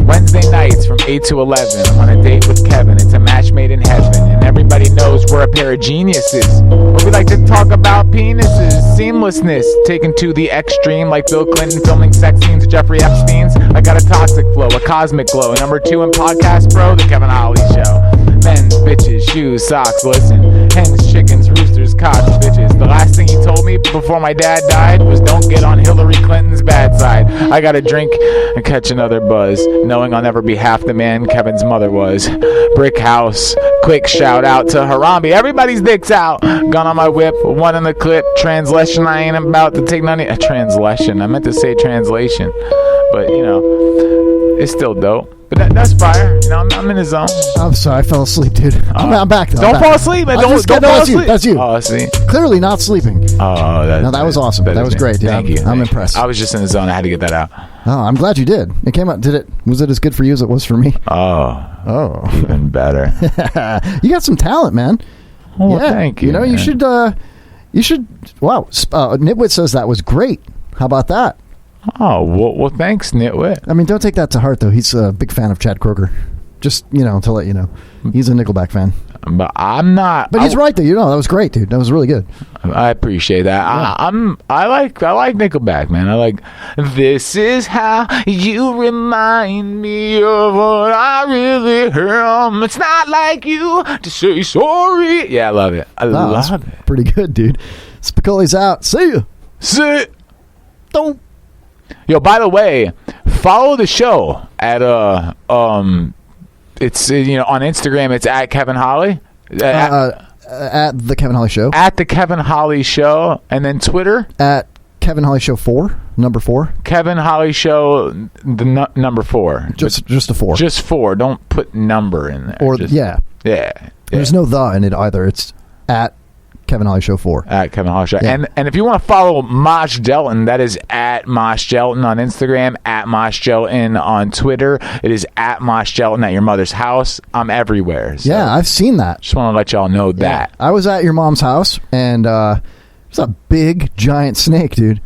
Wednesday nights from 8 to 11, I'm on a date with Kevin. It's a match made in heaven, and everybody knows we're a pair of geniuses. But we like to talk about penises, seamlessness, taken to the extreme, like Bill Clinton filming sex scenes at Jeffrey Epstein's. I got a toxic flow, a cosmic glow. Number 2 in podcast, bro, the Kevin Holly Show. Men's, bitches, shoes, socks, listen. Hens, chickens, roosters, cocks, bitches. The last thing he told me before my dad died was don't get on Hillary Clinton's bad side. I gotta drink and catch another buzz, knowing I'll never be half the man Kevin's mother was. Brick house, quick shout out to Harambe. Everybody's dick's out. Gun on my whip, one in the clip. Translation, I ain't about to take none of translation. I meant to say translation. But, you know, it's still dope. But that's fire. You know, I'm in the zone. I'm sorry, I fell asleep, dude. I'm back though. Don't fall asleep, man. Don't fall asleep. That's you. Oh, see. Clearly not sleeping. Oh, that was awesome. That was great. Thank you. I'm impressed. I was just in the zone. I had to get that out. Oh, I'm glad you did. It came out. Was it as good for you as it was for me? Oh, even better. You got some talent, man. Oh, yeah. Thank you. You know, you should. Wow. Nitwit says that was great. How about that? Oh, well, thanks, Nitwit. I mean, don't take that to heart, though. He's a big fan of Chad Kroger. Just, to let you know. He's a Nickelback fan. But I'm not. But he's right, though. That was great, dude. That was really good. I appreciate that. Yeah. I like Nickelback, man. I like, this is how you remind me of what I really am. It's not like you to say sorry. Yeah, I love it. I love it. Pretty good, dude. Spicoli's out. See you. See. Don't. Yo, by the way, follow the show at it's on Instagram. It's at Kevin Holly. At the Kevin Holly Show. At the Kevin Holly Show, and then Twitter at Kevin Holly Show 4, number 4. Kevin Holly Show, the number 4. Just a 4. Just 4. Don't put number in there. Or yeah. There's no the in it either. It's at Kevin Holly Show 4. At Kevin Holly Show. Yeah. And if you want to follow Mosh Gelton, that is at Mosh Gelton on Instagram, at Mosh Gelton on Twitter. It is at Mosh Gelton at your mother's house. I'm everywhere. So yeah, I've seen that. Just want to let y'all know that. I was at your mom's house, and there's a big, giant snake, dude.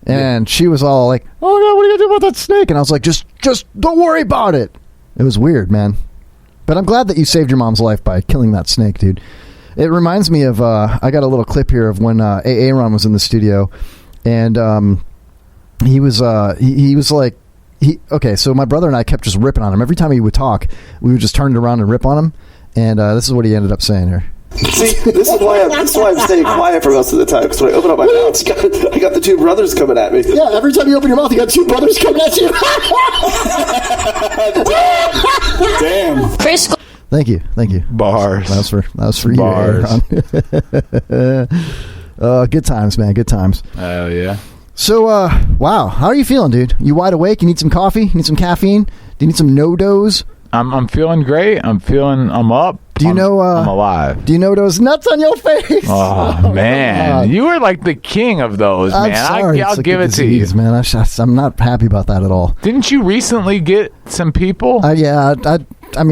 And she was all like, oh, God, what are you going to do about that snake? And I was like, just don't worry about it. It was weird, man. But I'm glad that you saved your mom's life by killing that snake, dude. It reminds me of, I got a little clip here of when Aaron was in the studio, and he was like, okay, so my brother and I kept just ripping on him. Every time he would talk, we would just turn it around and rip on him, and this is what he ended up saying here. See, this is why I'm staying quiet for most of the time, because when I open up my mouth, I got the two brothers coming at me. Yeah, every time you open your mouth, you got two brothers coming at you. Damn. Chris. Thank you. Bars. That was for Bars. You. Good times, man. Good times. Oh yeah. So, wow, how are you feeling, dude? You wide awake? You need some coffee? You need some caffeine? Do you need some no-dos? I'm feeling great. I'm up. Do you know? I'm alive. Do you know those nuts on your face? Oh man, you are like the king of those, man. I'll give it to you, man. I'm not happy about that at all. Didn't you recently get some people? Yeah. I'm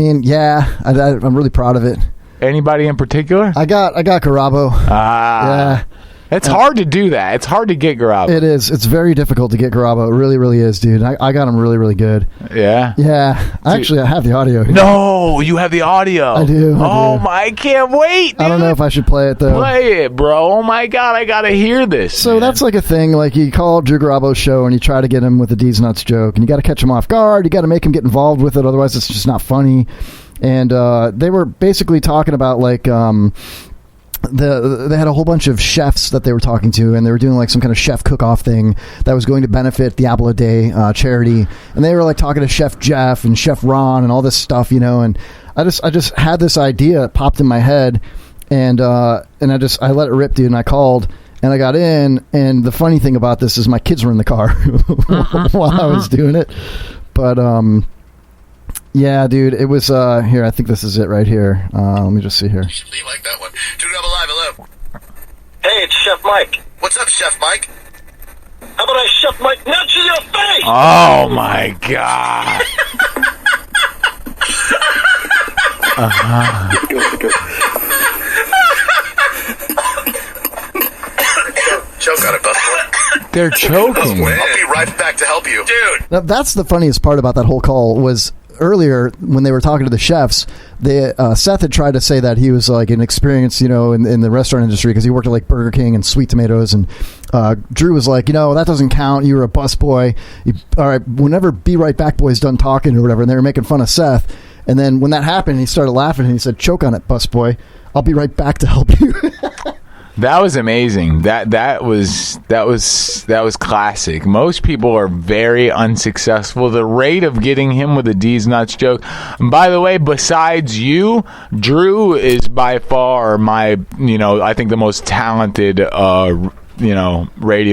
really proud of it. Anybody in particular? I got Garabo. Yeah. It's hard to do that. It's hard to get Garabo. It is. It's very difficult to get Garabo. It really, really is, dude. I got him really, really good. Yeah? Yeah. Actually, I have the audio here. No, you have the audio. I do. I can't wait, dude. I don't know if I should play it, though. Play it, bro. Oh, my God. I got to hear this. So that's like a thing. Like, you call Drew Garabo's show and you try to get him with a D's Nuts joke, and you got to catch him off guard. You got to make him get involved with it. Otherwise, it's just not funny. And they were basically talking about, like... they had a whole bunch of chefs that they were talking to, and they were doing like some kind of chef cook-off thing that was going to benefit the Apple a Day charity. And they were like talking to Chef Jeff and Chef Ron and all this stuff, and I just had this idea popped in my head, and I let it rip, dude. And I called and I got in, and the funny thing about this is my kids were in the car while I was doing it, but yeah, dude, it was here. I think this is it right here. Let me just see here. You like that one? 2 Double Live, hello. Hey, it's Chef Mike. What's up, Chef Mike? How about I Chef Mike nuts in your face? Oh my God. Choke on it, busboy. They're choking. I'll be right back to help you, dude. Now, that's the funniest part about that whole call was earlier when they were talking to the chefs. Seth had tried to say that he was like an experience, in the restaurant industry because he worked at like Burger King and Sweet Tomatoes, and Drew was like, that doesn't count. You were a busboy. All right, whenever Be Right Back Boy's done talking or whatever, and they were making fun of Seth. And then when that happened, he started laughing and he said, "Choke on it, busboy. I'll be right back to help you." That was amazing. That was classic. Most people are very unsuccessful. The rate of getting him with a D's Nuts joke. And by the way, besides you, Drew is by far my, I think the most talented, radio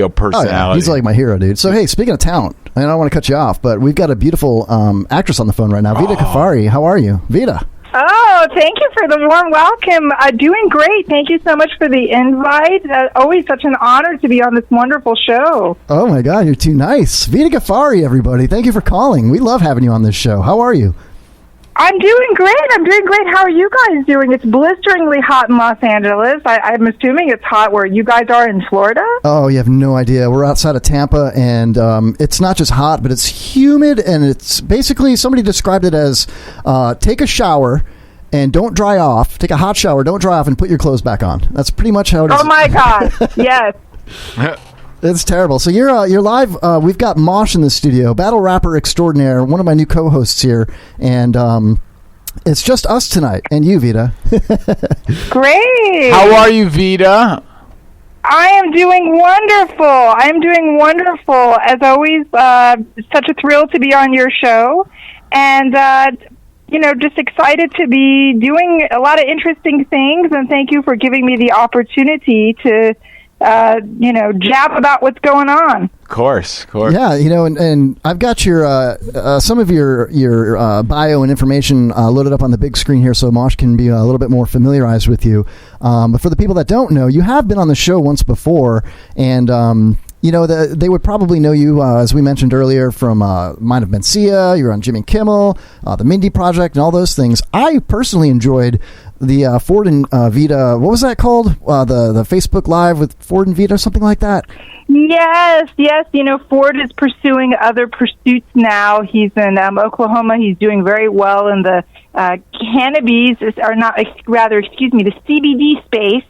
personality. Oh, yeah. He's like my hero, dude. So hey, speaking of talent, I don't want to cut you off, but we've got a beautiful actress on the phone right now, Vida Ghaffari. How are you, Vida? Oh, thank you for the warm welcome. Doing great. Thank you so much for the invite. Always such an honor to be on this wonderful show. Oh, my God. You're too nice. Vida Ghaffari, everybody. Thank you for calling. We love having you on this show. How are you? I'm doing great. How are you guys doing? It's blisteringly hot in Los Angeles. I'm assuming it's hot where you guys are in Florida? Oh, you have no idea. We're outside of Tampa, and it's not just hot, but it's humid, and it's basically, somebody described it as take a shower and don't dry off. Take a hot shower, don't dry off, and put your clothes back on. That's pretty much how it is. Oh, my God. Yes. It's terrible. So you're live. We've got Mosh in the studio, battle rapper extraordinaire, one of my new co-hosts here, and it's just us tonight and you, Vida. Great. How are you, Vida? I am doing wonderful. As always, such a thrill to be on your show, and just excited to be doing a lot of interesting things. And thank you for giving me the opportunity to. Jab about what's going on. Of course. Yeah, and I've got your some of your bio and information loaded up on the big screen here, so Mosh can be a little bit more familiarized with you. But for the people that don't know, you have been on the show once before, and they would probably know you, as we mentioned earlier, from Mind of Mencia. You're on Jimmy Kimmel, the Mindy Project, and all those things. I personally enjoyed the Ford and Vida. What was that called? The Facebook Live with Ford and Vida, or something like that. Yes. Ford is pursuing other pursuits now. He's in Oklahoma. He's doing very well in the the CBD space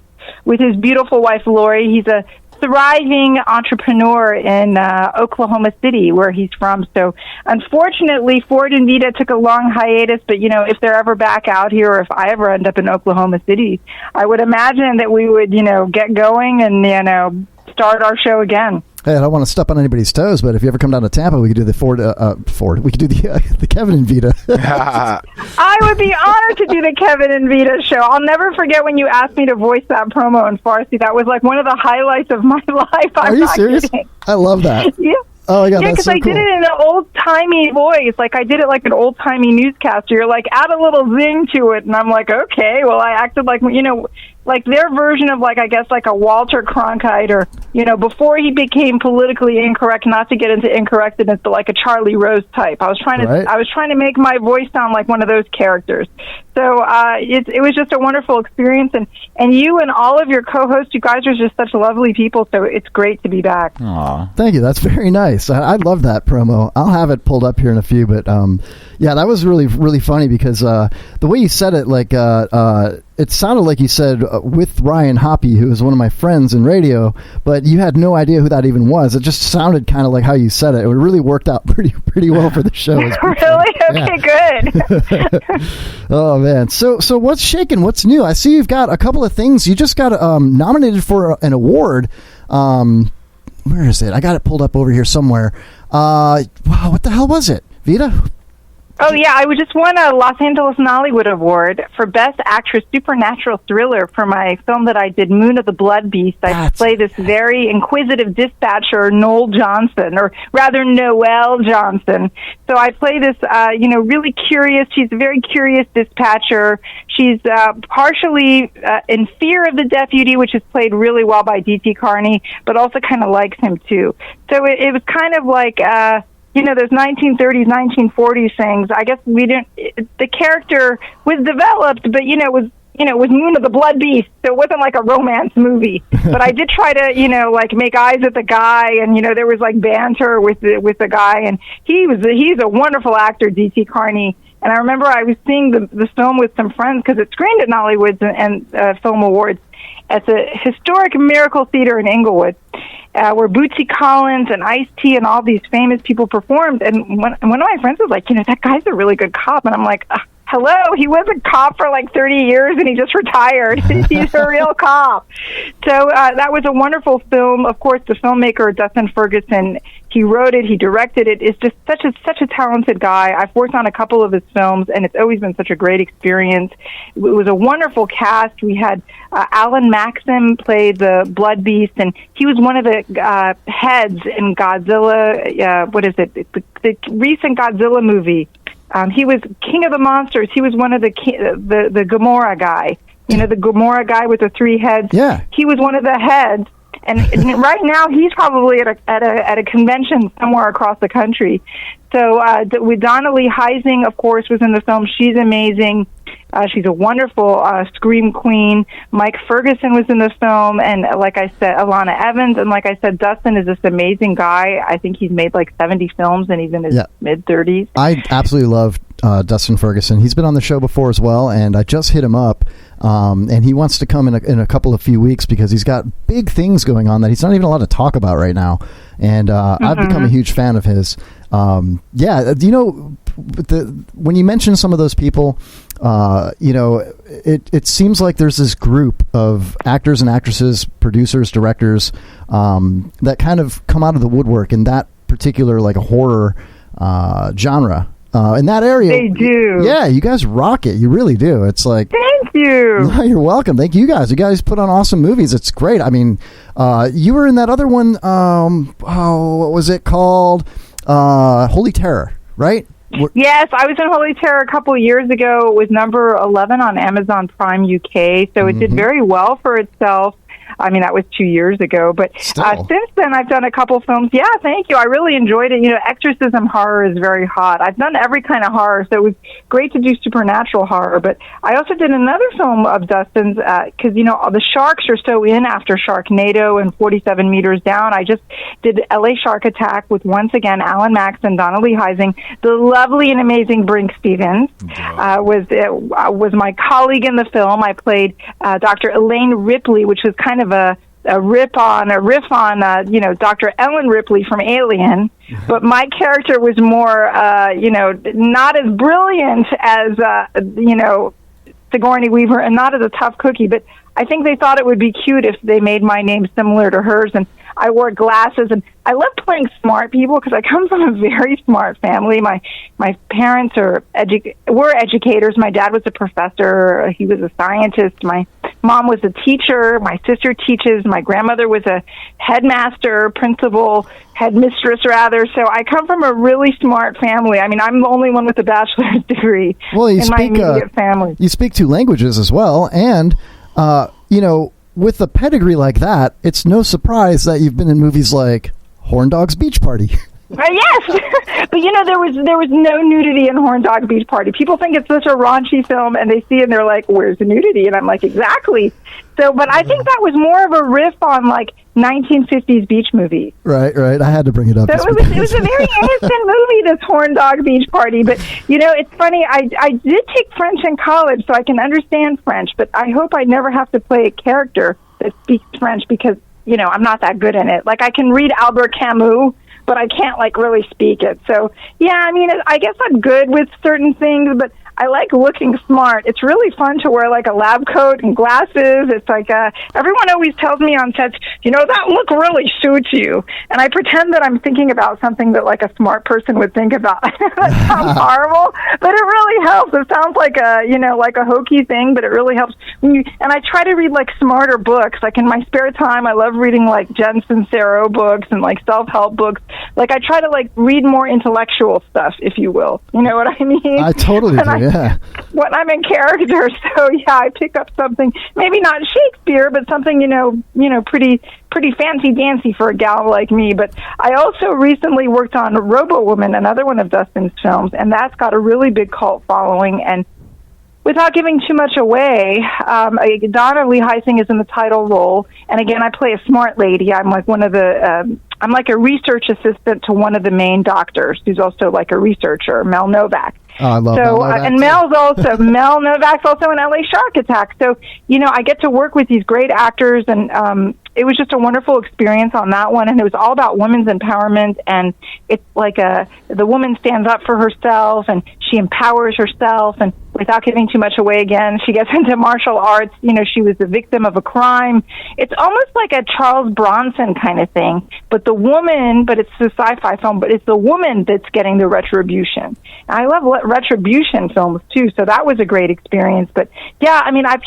with his beautiful wife Lori. He's a thriving entrepreneur in Oklahoma City, where he's from. So unfortunately, Ford and Vida took a long hiatus, but if they're ever back out here, or if I ever end up in Oklahoma City, I would imagine that we would get going and start our show again. Hey, I don't want to step on anybody's toes, but if you ever come down to Tampa, we could do the Ford. We could do the Kevin and Vida. I would be honored to do the Kevin and Vida show. I'll never forget when you asked me to voice that promo in Farsi. That was like one of the highlights of my life. Are you serious? Kidding. I love that. Yeah. Oh my God, yeah, because so I did it in an old-timey voice. Like, I did it like an old-timey newscaster. You're like, add a little zing to it. And I'm like, okay. Well, I acted like, like their version of like, I guess, like a Walter Cronkite, or, you know, before he became politically incorrect, not to get into incorrectness, but like a Charlie Rose type. I was trying to make my voice sound like one of those characters. So it was just a wonderful experience, and you and all of your co-hosts, you guys are just such lovely people, so it's great to be back. Aw, thank you. That's very nice. I love that promo. I'll have it pulled up here in a few, but yeah, that was really, really funny because the way you said it, like it sounded like you said with Ryan Hoppy, who is one of my friends in radio, but you had no idea who that even was. It just sounded kind of like how you said it. It really worked out pretty well for the show. Really? Okay, good. Oh man, so what's shaking? What's new? I see you've got a couple of things. You just got nominated for an award. Where is it? I got it pulled up over here somewhere. Wow, what the hell was it, Vida? Oh, yeah, I just won a Los Angeles Nollywood Award for Best Actress Supernatural Thriller for my film that I did, Moon of the Blood Beast. I play this very inquisitive dispatcher, Noel Johnson, or rather Noelle Johnson. So I play this, really curious. She's a very curious dispatcher. She's partially in fear of the deputy, which is played really well by D.T. Carney, but also kind of likes him, too. So it was kind of like... those 1930s, 1940s things. I guess we didn't. The character was developed, but was Moon of the Blood Beast, so it wasn't like a romance movie. But I did try to, make eyes at the guy, and there was like banter with the guy, and he's a wonderful actor, D.T. Carney. And I remember I was seeing the film with some friends because it screened at Nollywood and Film Awards at the historic Miracle Theater in Inglewood, where Bootsy Collins and Ice-T and all these famous people performed. And one of my friends was like, that guy's a really good cop. And I'm like, hello, he was a cop for like 30 years and he just retired. He's a real cop. So that was a wonderful film. Of course, the filmmaker, Dustin Ferguson, he wrote it, he directed it. It's just such a talented guy. I've worked on a couple of his films, and it's always been such a great experience. It was a wonderful cast. We had Alan Maxim played the Blood Beast, and he was one of the heads in Godzilla. What is it? The recent Godzilla movie. He was King of the Monsters. He was one of the Gamora guy. The Gamora guy with the three heads. Yeah. He was one of the heads. And right now, he's probably at a convention somewhere across the country. So with Donnelly Heising, of course, was in the film. She's amazing. She's a wonderful scream queen. Mike Ferguson was in the film, and like I said, Alana Evans, and like I said, Dustin is this amazing guy. I think he's made like 70 films, and he's in his mid-30s. I absolutely love Dustin Ferguson. He's been on the show before as well, and I just hit him up, and he wants to come in a couple of few weeks because he's got big things going on that he's not even allowed to talk about right now. And I've become a huge fan of his. When you mention some of those people, it seems like there's this group of actors and actresses, producers, directors that kind of come out of the woodwork in that particular like horror genre. In that area, they do. Yeah, you guys rock it. You really do. It's like, thank you. No, you're welcome. Thank you guys. You guys put on awesome movies. It's great. I mean, you were in that other one. What was it called? Holy Terror, right? Yes, I was in Holy Terror a couple of years ago. It was number 11 on Amazon Prime UK, so it did very well for itself. I mean, that was 2 years ago, but since then I've done a couple films. Yeah, thank you. I really enjoyed it. Exorcism horror is very hot. I've done every kind of horror, so it was great to do supernatural horror. But I also did another film of Dustin's because, the sharks are so in after Sharknado and 47 Meters Down. I just did LA Shark Attack with, once again, Alan Max and Donnelly Heising. The lovely and amazing Brink Stevens was my colleague in the film. I played Dr. Elaine Ripley, which was kind of a riff on Dr. Ellen Ripley from Alien, but my character was more not as brilliant as Sigourney Weaver, and not as a tough cookie, but I think they thought it would be cute if they made my name similar to hers, and I wore glasses, and I love playing smart people because I come from a very smart family. My parents were educators. My dad was a professor. He was a scientist. My mom was a teacher. My sister teaches. My grandmother was a headmaster, headmistress rather. So I come from a really smart family. I mean, I'm the only one with a bachelor's degree in my immediate family. You speak two languages as well, and with a pedigree like that, it's no surprise that you've been in movies like Horn Dog's Beach Party. Yes, but there was no nudity in Horn Dog Beach Party. People think it's such a raunchy film, and they see it and they're like, "Where's the nudity?" And I'm like, "Exactly." So, but I think that was more of a riff on like 1950s beach movies. Right. I had to bring it up. So it was a very innocent movie, this Horn Dog Beach Party. But it's funny. I did take French in college, so I can understand French. But I hope I never have to play a character that speaks French because I'm not that good in it. Like I can read Albert Camus, but I can't really speak it. So yeah, I guess I'm good with certain things, but I like looking smart. It's really fun to wear a lab coat and glasses. It's like everyone always tells me on sets, that look really suits you. And I pretend that I'm thinking about something that a smart person would think about. That sounds horrible, but it really helps. It sounds like a hokey thing, but it really helps. And I try to read smarter books. In my spare time, I love reading Jen Sincero books and self-help books. I try to read more intellectual stuff, if you will. You know what I mean? I totally do. Yeah. When I'm in character, so yeah, I pick up something, maybe not Shakespeare, but something pretty fancy dancy for a gal like me. But I also recently worked on Robo Woman, another one of Dustin's films, and that's got a really big cult following. And without giving too much away, Donna Lee Heising is in the title role, and again, I play a smart lady. I'm I'm like a research assistant to one of the main doctors, who's also a researcher, Mel Novak. Oh, I love Mel Novak. And Mel Novak's also in LA Shark Attack. So, I get to work with these great actors, and it was just a wonderful experience on that one. And it was all about women's empowerment, and it's the woman stands up for herself, and she empowers herself, and without giving too much away again, she gets into martial arts. She was the victim of a crime. It's almost like a Charles Bronson kind of thing, but it's a sci-fi film, but it's the woman that's getting the retribution. I love retribution films too, so that was a great experience. But yeah,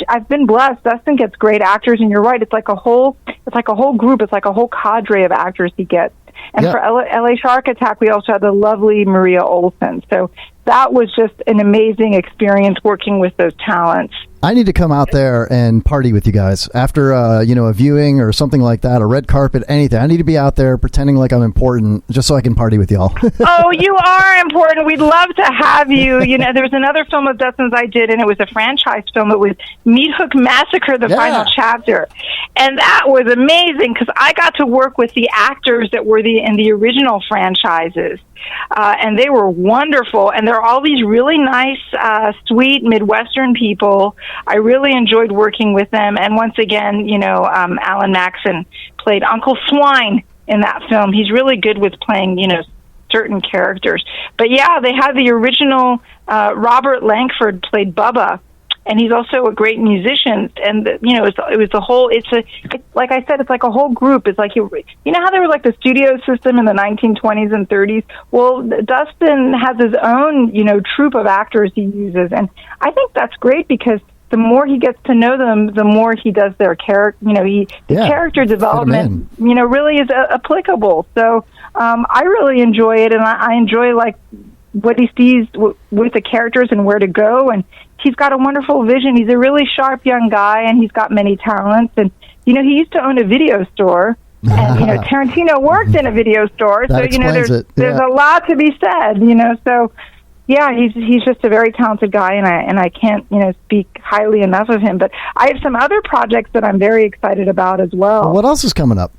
I've been blessed. Dustin gets great actors, and you're right. It's like a whole group. It's like a whole cadre of actors he gets. And for LA Shark Attack, we also had the lovely Maria Olsen. So that was just an amazing experience working with those talents. I need to come out there and party with you guys after a viewing or something like that, a red carpet, anything. I need to be out there pretending like I'm important just so I can party with y'all. Oh, you are important. We'd love to have you. There was another film of Dustin's I did, and it was a franchise film. It was Meat Hook Massacre, the final chapter. And that was amazing because I got to work with the actors that were in the original franchises. And they were wonderful, and they're all these really nice, sweet Midwestern people. I really enjoyed working with them, and once again, Alan Maxon played Uncle Swine in that film. He's really good with playing, certain characters. But yeah, they had the original Robert Langford played Bubba, and he's also a great musician. And it was the whole. It's like I said, it's like a whole group. It's like you know how there was the studio system in the 1920s and 30s. Well, Dustin has his own troupe of actors he uses, and I think that's great because the more he gets to know them, the more he does their character. Character development, really is applicable. So I really enjoy it, and I enjoy what he sees with the characters and where to go. And he's got a wonderful vision. He's a really sharp young guy, and he's got many talents. And he used to own a video store. And Tarantino worked in a video store, so there's a lot to be said. So. Yeah, he's just a very talented guy, and I can't speak highly enough of him. But I have some other projects that I'm very excited about as well. What else is coming up?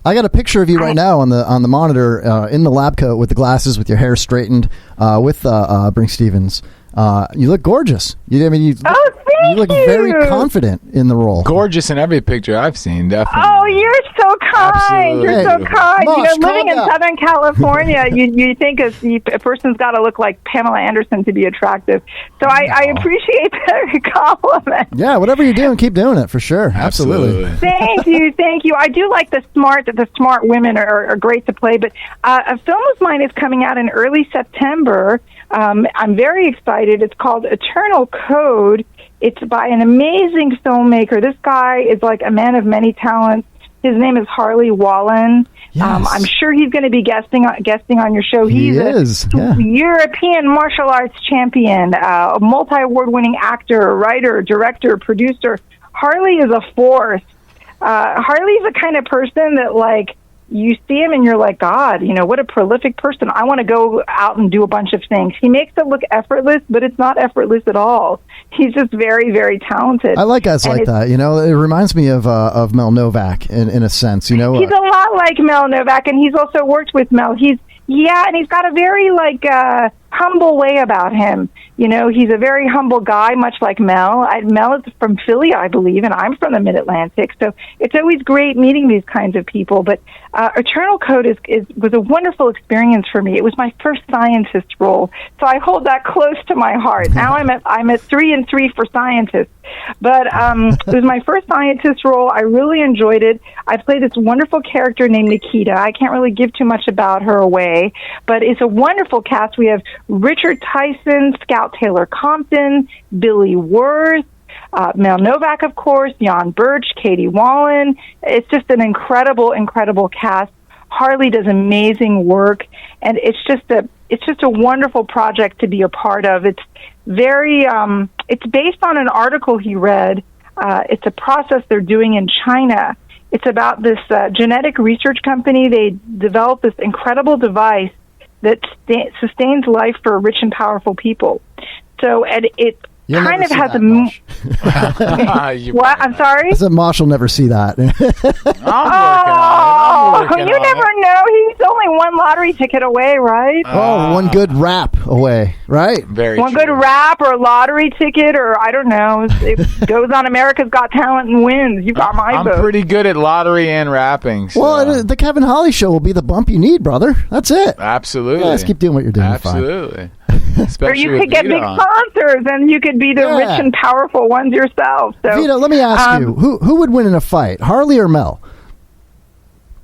I got a picture of you right now on the monitor in the lab coat with the glasses, with your hair straightened, with Brink Stevens. You look gorgeous. You look very confident in the role. Gorgeous in every picture I've seen, definitely. Oh, you're so kind. Absolutely. You're so kind. Mosh, Living in Southern California, you think a person's got to look like Pamela Anderson to be attractive. So I appreciate the compliment. Yeah, whatever you're doing, keep doing it for sure. Absolutely. Thank you. I do like the smart women are great to play. But a film of mine is coming out in early September. I'm very excited. It's called Eternal Code. It's by an amazing filmmaker. This guy is like a man of many talents. His name is Harley Wallen. Yes. I'm sure he's going to be guesting on your show. He's a European martial arts champion, a multi-award-winning actor, writer, director, producer. Harley is a force. Harley's the kind of person that, like, you see him and you're like, God, you know, what a prolific person. I want to go out and do a bunch of things. He makes it look effortless, but it's not effortless at all. He's just very, very talented. I like guys like that. You know, it reminds me of Mel Novak in a sense. You know, he's a lot like Mel Novak, and he's also worked with Mel. And he's got a very humble way about him. You know, he's a very humble guy, much like Mel. Mel is from Philly, I believe, and I'm from the Mid-Atlantic. So it's always great meeting these kinds of people. But Eternal Code was a wonderful experience for me. It was my first scientist role, so I hold that close to my heart. Now I'm at 3 and 3 for scientists. But it was my first scientist role. I really enjoyed it. I played this wonderful character named Nikita. I can't really give too much about her away, but it's a wonderful cast. We have Richard Tyson, Scout Taylor Compton, Billy Worth, Mel Novak, of course, Jan Birch, Katie Wallen. It's just an incredible, incredible cast. Harley does amazing work, and it's just a wonderful project to be a part of. It's very it's based on an article he read. It's a process they're doing in China. It's about this genetic research company. They developed this incredible device that sustains life for rich and powerful people. So it kind of has what? I'm sorry? I said Mosh will never see that. You never know. He's only one lottery ticket away, right? One good rap away, right? One good rap or lottery ticket, or I don't know. It goes on America's Got Talent and wins. You got my vote. I'm pretty good at lottery and rapping. So. Well, the Kevin Holly show will be the bump you need, brother. That's it. Absolutely. Yeah, just keep doing what you're doing. Absolutely. Or you could get big sponsors, and you could be the rich and powerful ones yourself. So, Vito, let me ask you, who would win in a fight, Harley or Mel?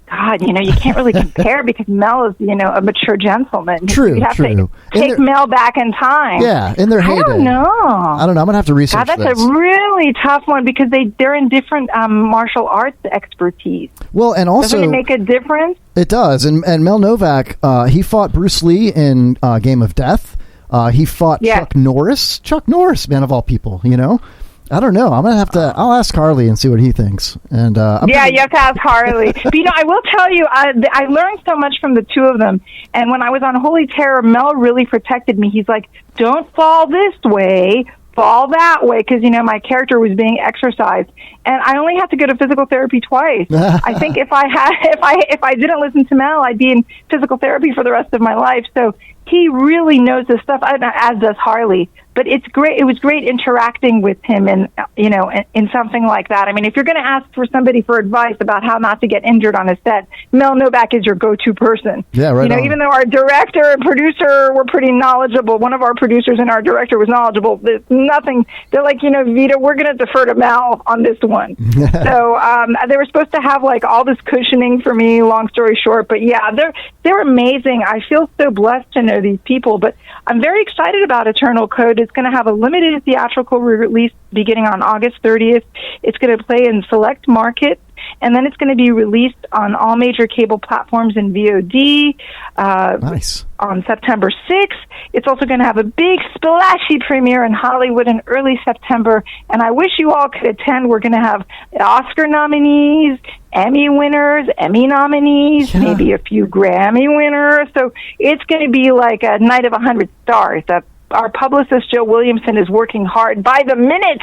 God, you know, you can't really compare because Mel is, you know, a mature gentleman. True, you have to take Mel back in time. Yeah, in their heyday. I don't know. I'm going to have to research God, that's a really tough one because they're in different martial arts expertise. Well, and also... Doesn't it make a difference? It does. And Mel Novak, he fought Bruce Lee in Game of Death. He fought Chuck Norris. Chuck Norris, man of all people, you know? I don't know. I'm going to have to... I'll ask Harley and see what he thinks. And you have to ask Harley. But, you know, I will tell you, I learned so much from the two of them. And when I was on Holy Terror, Mel really protected me. He's like, don't fall this way, fall that way. Because, you know, my character was being exercised. And I only had to go to physical therapy twice. I think if I didn't listen to Mel, I'd be in physical therapy for the rest of my life. So he really knows this stuff, as does Harley. But it's great. It was great interacting with him, and you know, in something like that. I mean, if you're going to ask for somebody for advice about how not to get injured on a set, Mel Novak is your go-to person. Yeah, right. You know, even though our director and producer were pretty knowledgeable, one of our producers and our director was knowledgeable. There's nothing. They're like, you know, Vita, we're going to defer to Mel on this one. So they were supposed to have like all this cushioning for me. Long story short, but yeah, they're amazing. I feel so blessed to know these people. But I'm very excited about Eternal Code. It's going to have a limited theatrical release beginning on August 30th. It's going to play in select markets, and then it's going to be released on all major cable platforms in VOD on September 6th. It's also going to have a big splashy premiere in Hollywood in early September, and I wish you all could attend. We're going to have Oscar nominees, Emmy winners, Emmy nominees, maybe a few Grammy winners. So it's going to be like a night of 100 stars. Our publicist, Joe Williamson, is working hard by the minute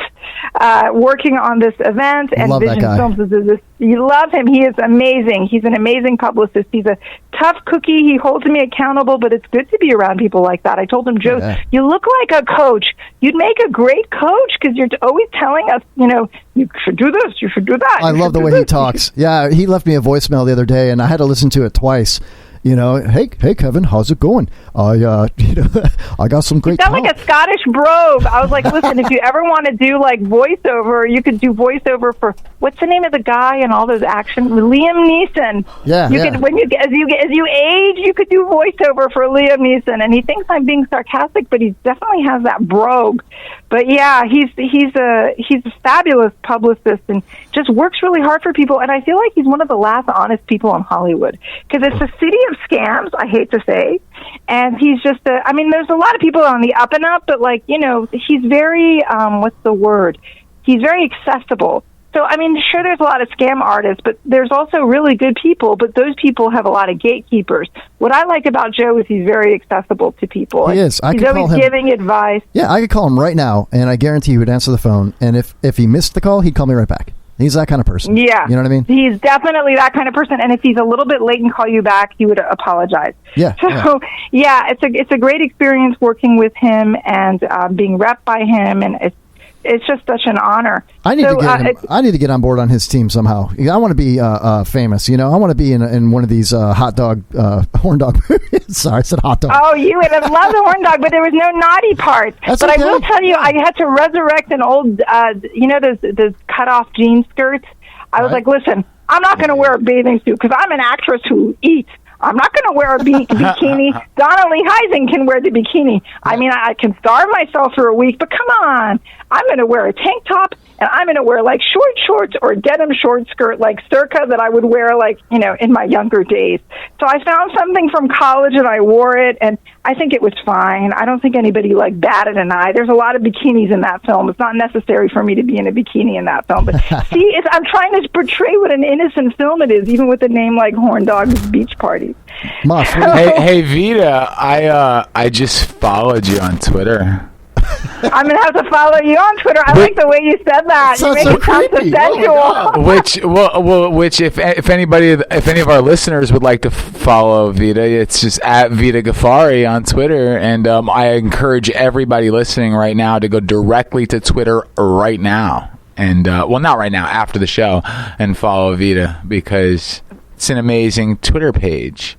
working on this event. And Vision Films is this. You love him. He is amazing. He's an amazing publicist. He's a tough cookie. He holds me accountable, but it's good to be around people like that. I told him, Joe, you look like a coach. You'd make a great coach because you're always telling us, you know, you should do this, you should do that. I love the way he talks. Yeah, he left me a voicemail the other day, and I had to listen to it twice. You know, hey, Kevin, how's it going? I got some great. You sound like a Scottish brogue. I was like, listen, if you ever want to do like voiceover, you could do voiceover for what's the name of the guy and all those action? Liam Neeson. Yeah, you could as you age, you could do voiceover for Liam Neeson, and he thinks I'm being sarcastic, but he definitely has that brogue. But yeah, he's a fabulous publicist and just works really hard for people. And I feel like he's one of the last honest people in Hollywood because it's a city of scams, I hate to say. And he's just I mean, there's a lot of people on the up and up, but like, you know, he's very, what's the word? he's very accessible. So, I mean, sure, there's a lot of scam artists, but there's also really good people, but those people have a lot of gatekeepers. What I like about Joe is he's very accessible to people. He is. He's always giving advice. Yeah, I could call him right now, and I guarantee he would answer the phone, and if he missed the call, he'd call me right back. He's that kind of person. Yeah. You know what I mean? He's definitely that kind of person, and if he's a little bit late and call you back, he would apologize. Yeah. So, it's a great experience working with him and being repped by him, and it's just such an honor. I need to get on board on his team somehow. I want to be famous. You know, I want to be in one of these hot dog horn dog movies. Sorry, I said hot dog. Oh, you would have loved the horn dog, but there was no naughty part. That's but okay. I will tell you, I had to resurrect an old, those cut off jean skirts. I was like, listen, I'm not going to wear a bathing suit because I'm an actress who eats. I'm not going to wear a bikini. Donna Lee Heisen can wear the bikini. I mean, I can starve myself for a week, but come on. I'm going to wear a tank top, and I'm going to wear, like, short shorts or denim short skirt, like Circa, that I would wear, like, in my younger days. So I found something from college, and I wore it, and I think it was fine. I don't think anybody, like, batted an eye. There's a lot of bikinis in that film. It's not necessary for me to be in a bikini in that film. But see, I'm trying to portray what an innocent film it is, even with a name like Horn Dog's Beach Party. Mosh, hey, Vida, I just followed you on Twitter. I'm going to have to follow you on Twitter. I like the way you said that. You make it sound so sensual. Which if any of our listeners would like to follow Vida, it's just at Vida Ghaffari on Twitter. And I encourage everybody listening right now to go directly to Twitter right now. And, not right now, after the show, and follow Vida because it's an amazing Twitter page.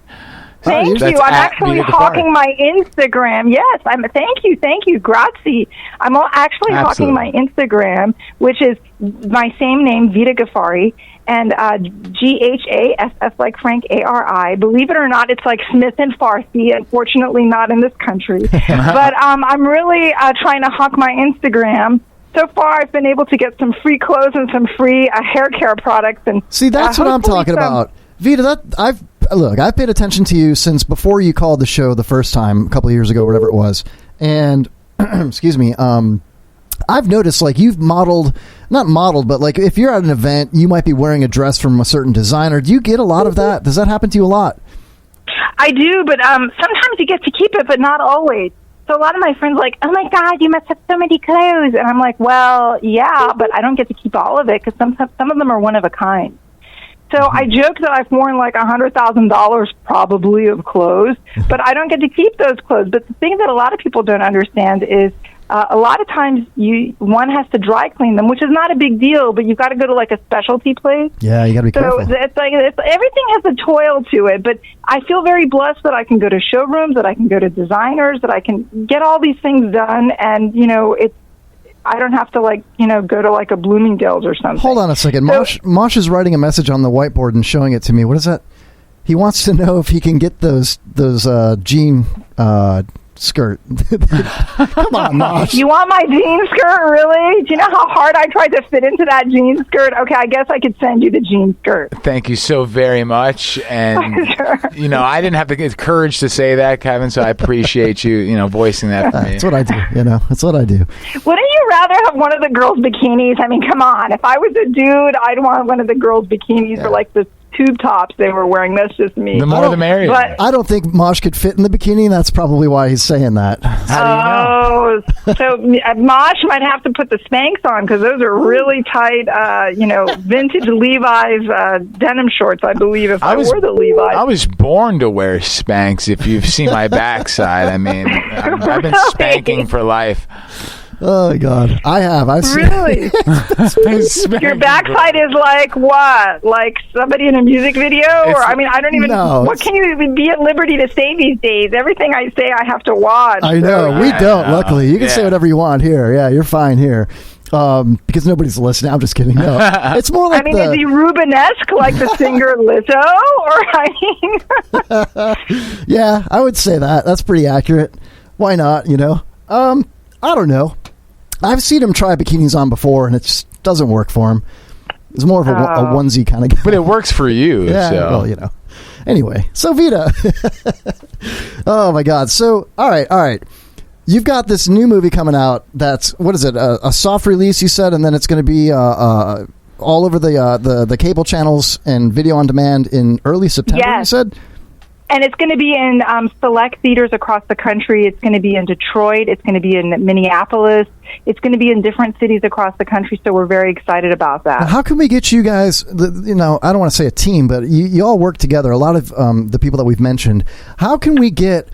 Thank you. I'm actually hawking my Instagram. Yes, thank you. Grazie. I'm actually hawking my Instagram, which is my same name, Vida Ghaffari, and Ghass like Frank Ari. Believe it or not, it's like Smith and Farsi. Unfortunately, not in this country. But I'm really trying to hawk my Instagram. So far, I've been able to get some free clothes and some free hair care products. And see, that's what I'm talking about, Vida. I've paid attention to you since before you called the show the first time, a couple of years ago, whatever it was. And, excuse me, I've noticed, like, you've not modeled, but, like, if you're at an event, you might be wearing a dress from a certain designer. Do you get a lot of that? Does that happen to you a lot? I do, but sometimes you get to keep it, but not always. So a lot of my friends are like, oh, my God, you must have so many clothes. And I'm like, well, yeah, but I don't get to keep all of it because some of them are one of a kind. So I joke that I've worn like $100,000 probably of clothes, but I don't get to keep those clothes. But the thing that a lot of people don't understand is a lot of times one has to dry clean them, which is not a big deal, but you've got to go to like a specialty place. Yeah, you got to be careful. So everything has a toil to it, but I feel very blessed that I can go to showrooms, that I can go to designers, that I can get all these things done, and I don't have to go to like a Bloomingdale's or something. Hold on a second. Mosh is writing a message on the whiteboard and showing it to me. What is that? He wants to know if he can get those jean skirt. Come on, Mosh. You want my jean skirt, really? Do you know how hard I tried to fit into that jean skirt? Okay, I guess I could send you the jean skirt. Thank you so very much. And, sure. I didn't have the courage to say that, Kevin, so I appreciate you, voicing that for me. That's what I do, That's what I do. Wouldn't you rather have one of the girls' bikinis? I mean, come on. If I was a dude, I'd want one of the girls' bikinis or like the tube tops they were wearing. That's just me. The more the merrier. But I don't think Mosh could fit in the bikini. That's probably why he's saying that. How do you know? So Mosh might have to put the Spanx on because those are really tight, vintage Levi's denim shorts, I believe, if I wore the Levi's. I was born to wear Spanx, if you've seen my backside. I mean, I've been spanking for life. Oh, my God. I have. I've seen really? Your backside is like what? Like somebody in a music video? I don't even... No, what can you be at liberty to say these days? Everything I say, I have to watch. I know. We don't, luckily. You can say whatever you want here. Yeah, you're fine here. Because nobody's listening. I'm just kidding. No. It's more like is he Rubenesque like the singer Lizzo? Yeah, I would say that. That's pretty accurate. Why not, I don't know. I've seen him try bikinis on before, and it just doesn't work for him. It's more of a onesie kind of guy. But it works for you. Yeah, so. Well, Anyway, so Vida. Oh, my God. So, all right. You've got this new movie coming out. That's what is it? A soft release, you said, and then it's going to be all over the cable channels and video on demand in early September. Yes. You said, and it's going to be in select theaters across the country. It's going to be in Detroit. It's going to be in Minneapolis. It's going to be in different cities across the country. So we're very excited about that. Now, how can we get you guys? I don't want to say a team, but you all work together. A lot of the people that we've mentioned. How can we get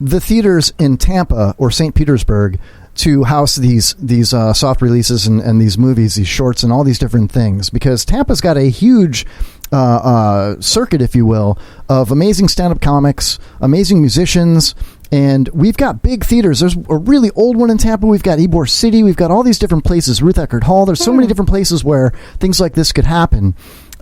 the theaters in Tampa or St. Petersburg to house these soft releases and these movies, these shorts, and all these different things? Because Tampa's got a huge circuit, if you will, of amazing stand-up comics, amazing musicians, and we've got big theaters. There's a really old one in Tampa. We've got Ybor City. We've got all these different places. Ruth Eckerd Hall. There's so many different places where things like this could happen.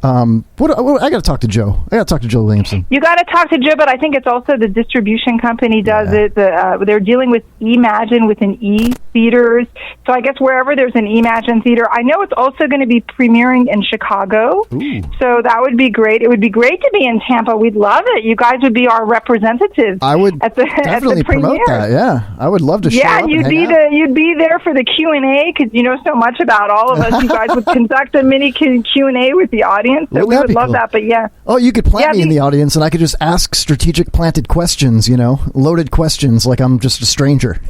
I got to talk to Joe. I got to talk to Joe Williamson. You got to talk to Joe, but I think it's also the distribution company does it. They're dealing with Imagine with an E theaters. So I guess wherever there's an Imagine theater, I know it's also going to be premiering in Chicago. Ooh. So that would be great. It would be great to be in Tampa. We'd love it. You guys would be our representatives. I would definitely promote that. Yeah, I would love to. Yeah, you'd be there for the Q&A because you know so much about all of us. You guys would conduct a mini Q&A with the audience. So we would love that, but yeah. Oh, you could plant me in the audience, and I could just ask strategic planted questions, loaded questions like I'm just a stranger.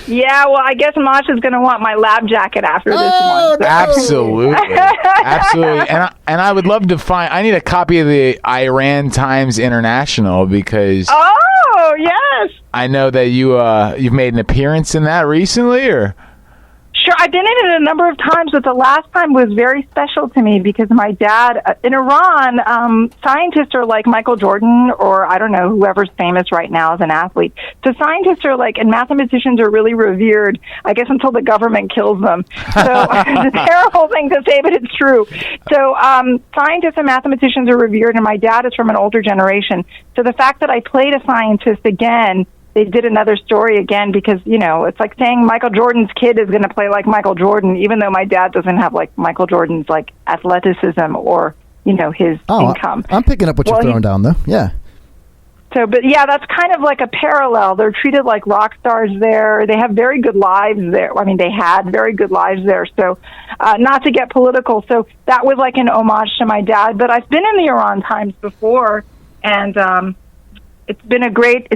Yeah, well, I guess Mosh is going to want my lab jacket after this one. So. Absolutely. Absolutely. And I would love to I need a copy of the Iran Times International because... Oh, yes. I know that you've made an appearance in that recently, or... Sure, I've been in it a number of times, but the last time was very special to me because my dad, in Iran, scientists are like Michael Jordan or, I don't know, whoever's famous right now as an athlete. So scientists are like, and mathematicians are really revered, I guess, until the government kills them. So it's a terrible thing to say, but it's true. So scientists and mathematicians are revered, and my dad is from an older generation. So the fact that I played a scientist again, they did another story again because, it's like saying Michael Jordan's kid is going to play like Michael Jordan, even though my dad doesn't have like Michael Jordan's like athleticism or, his income. I'm picking up what you're throwing down though. Yeah. So, but yeah, that's kind of like a parallel. They're treated like rock stars there. They have very good lives there. I mean, they had very good lives there. So, not to get political. So that was like an homage to my dad, but I've been in the Iran Times before and, it's been a great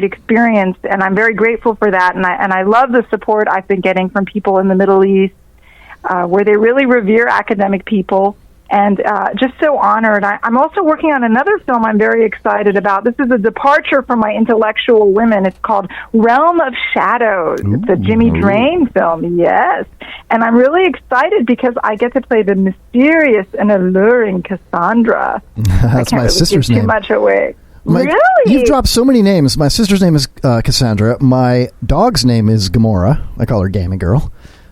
experience, and I'm very grateful for that. And I love the support I've been getting from people in the Middle East, where they really revere academic people, and just so honored. I'm also working on another film I'm very excited about. This is a departure from my intellectual women. It's called Realm of Shadows. It's a Jimmy Drain film, yes. And I'm really excited because I get to play the mysterious and alluring Cassandra. That's my sister's name. Too much away. Really? You've dropped so many names. My sister's name is Cassandra. My dog's name is Gamora. I call her Gaming Girl.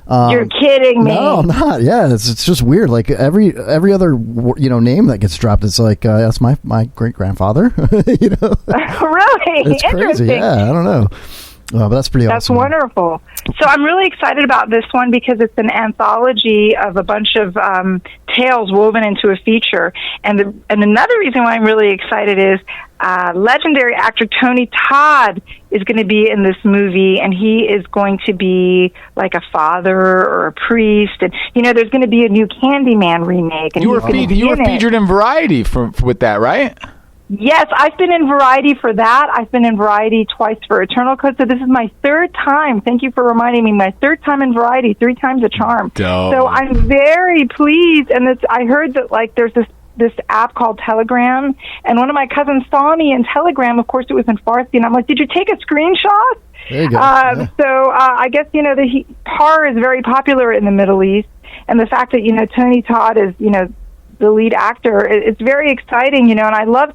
You're kidding me. No, I'm not. Yeah, it's just weird. Like every other name that gets dropped, it's like that's my great grandfather. Really? It's crazy. Yeah, I don't know. But that's pretty awesome. That's wonderful. So I'm really excited about this one because it's an anthology of a bunch of tales woven into a feature. And another reason why I'm really excited is legendary actor Tony Todd is going to be in this movie, and he is going to be like a father or a priest. And, there's going to be a new Candyman remake. And you were featured in Variety with that, right? Yes, I've been in Variety for that. I've been in Variety twice for Eternal Code. So this is my third time. Thank you for reminding me. My third time in Variety, 3 times a charm. Dope. So I'm very pleased. And I heard that there's this app called Telegram. And one of my cousins saw me in Telegram. Of course, it was in Farsi. And I'm like, did you take a screenshot? There you go. So I guess, horror is very popular in the Middle East. And the fact that, Tony Todd is, the lead actor, it's very exciting, and I loved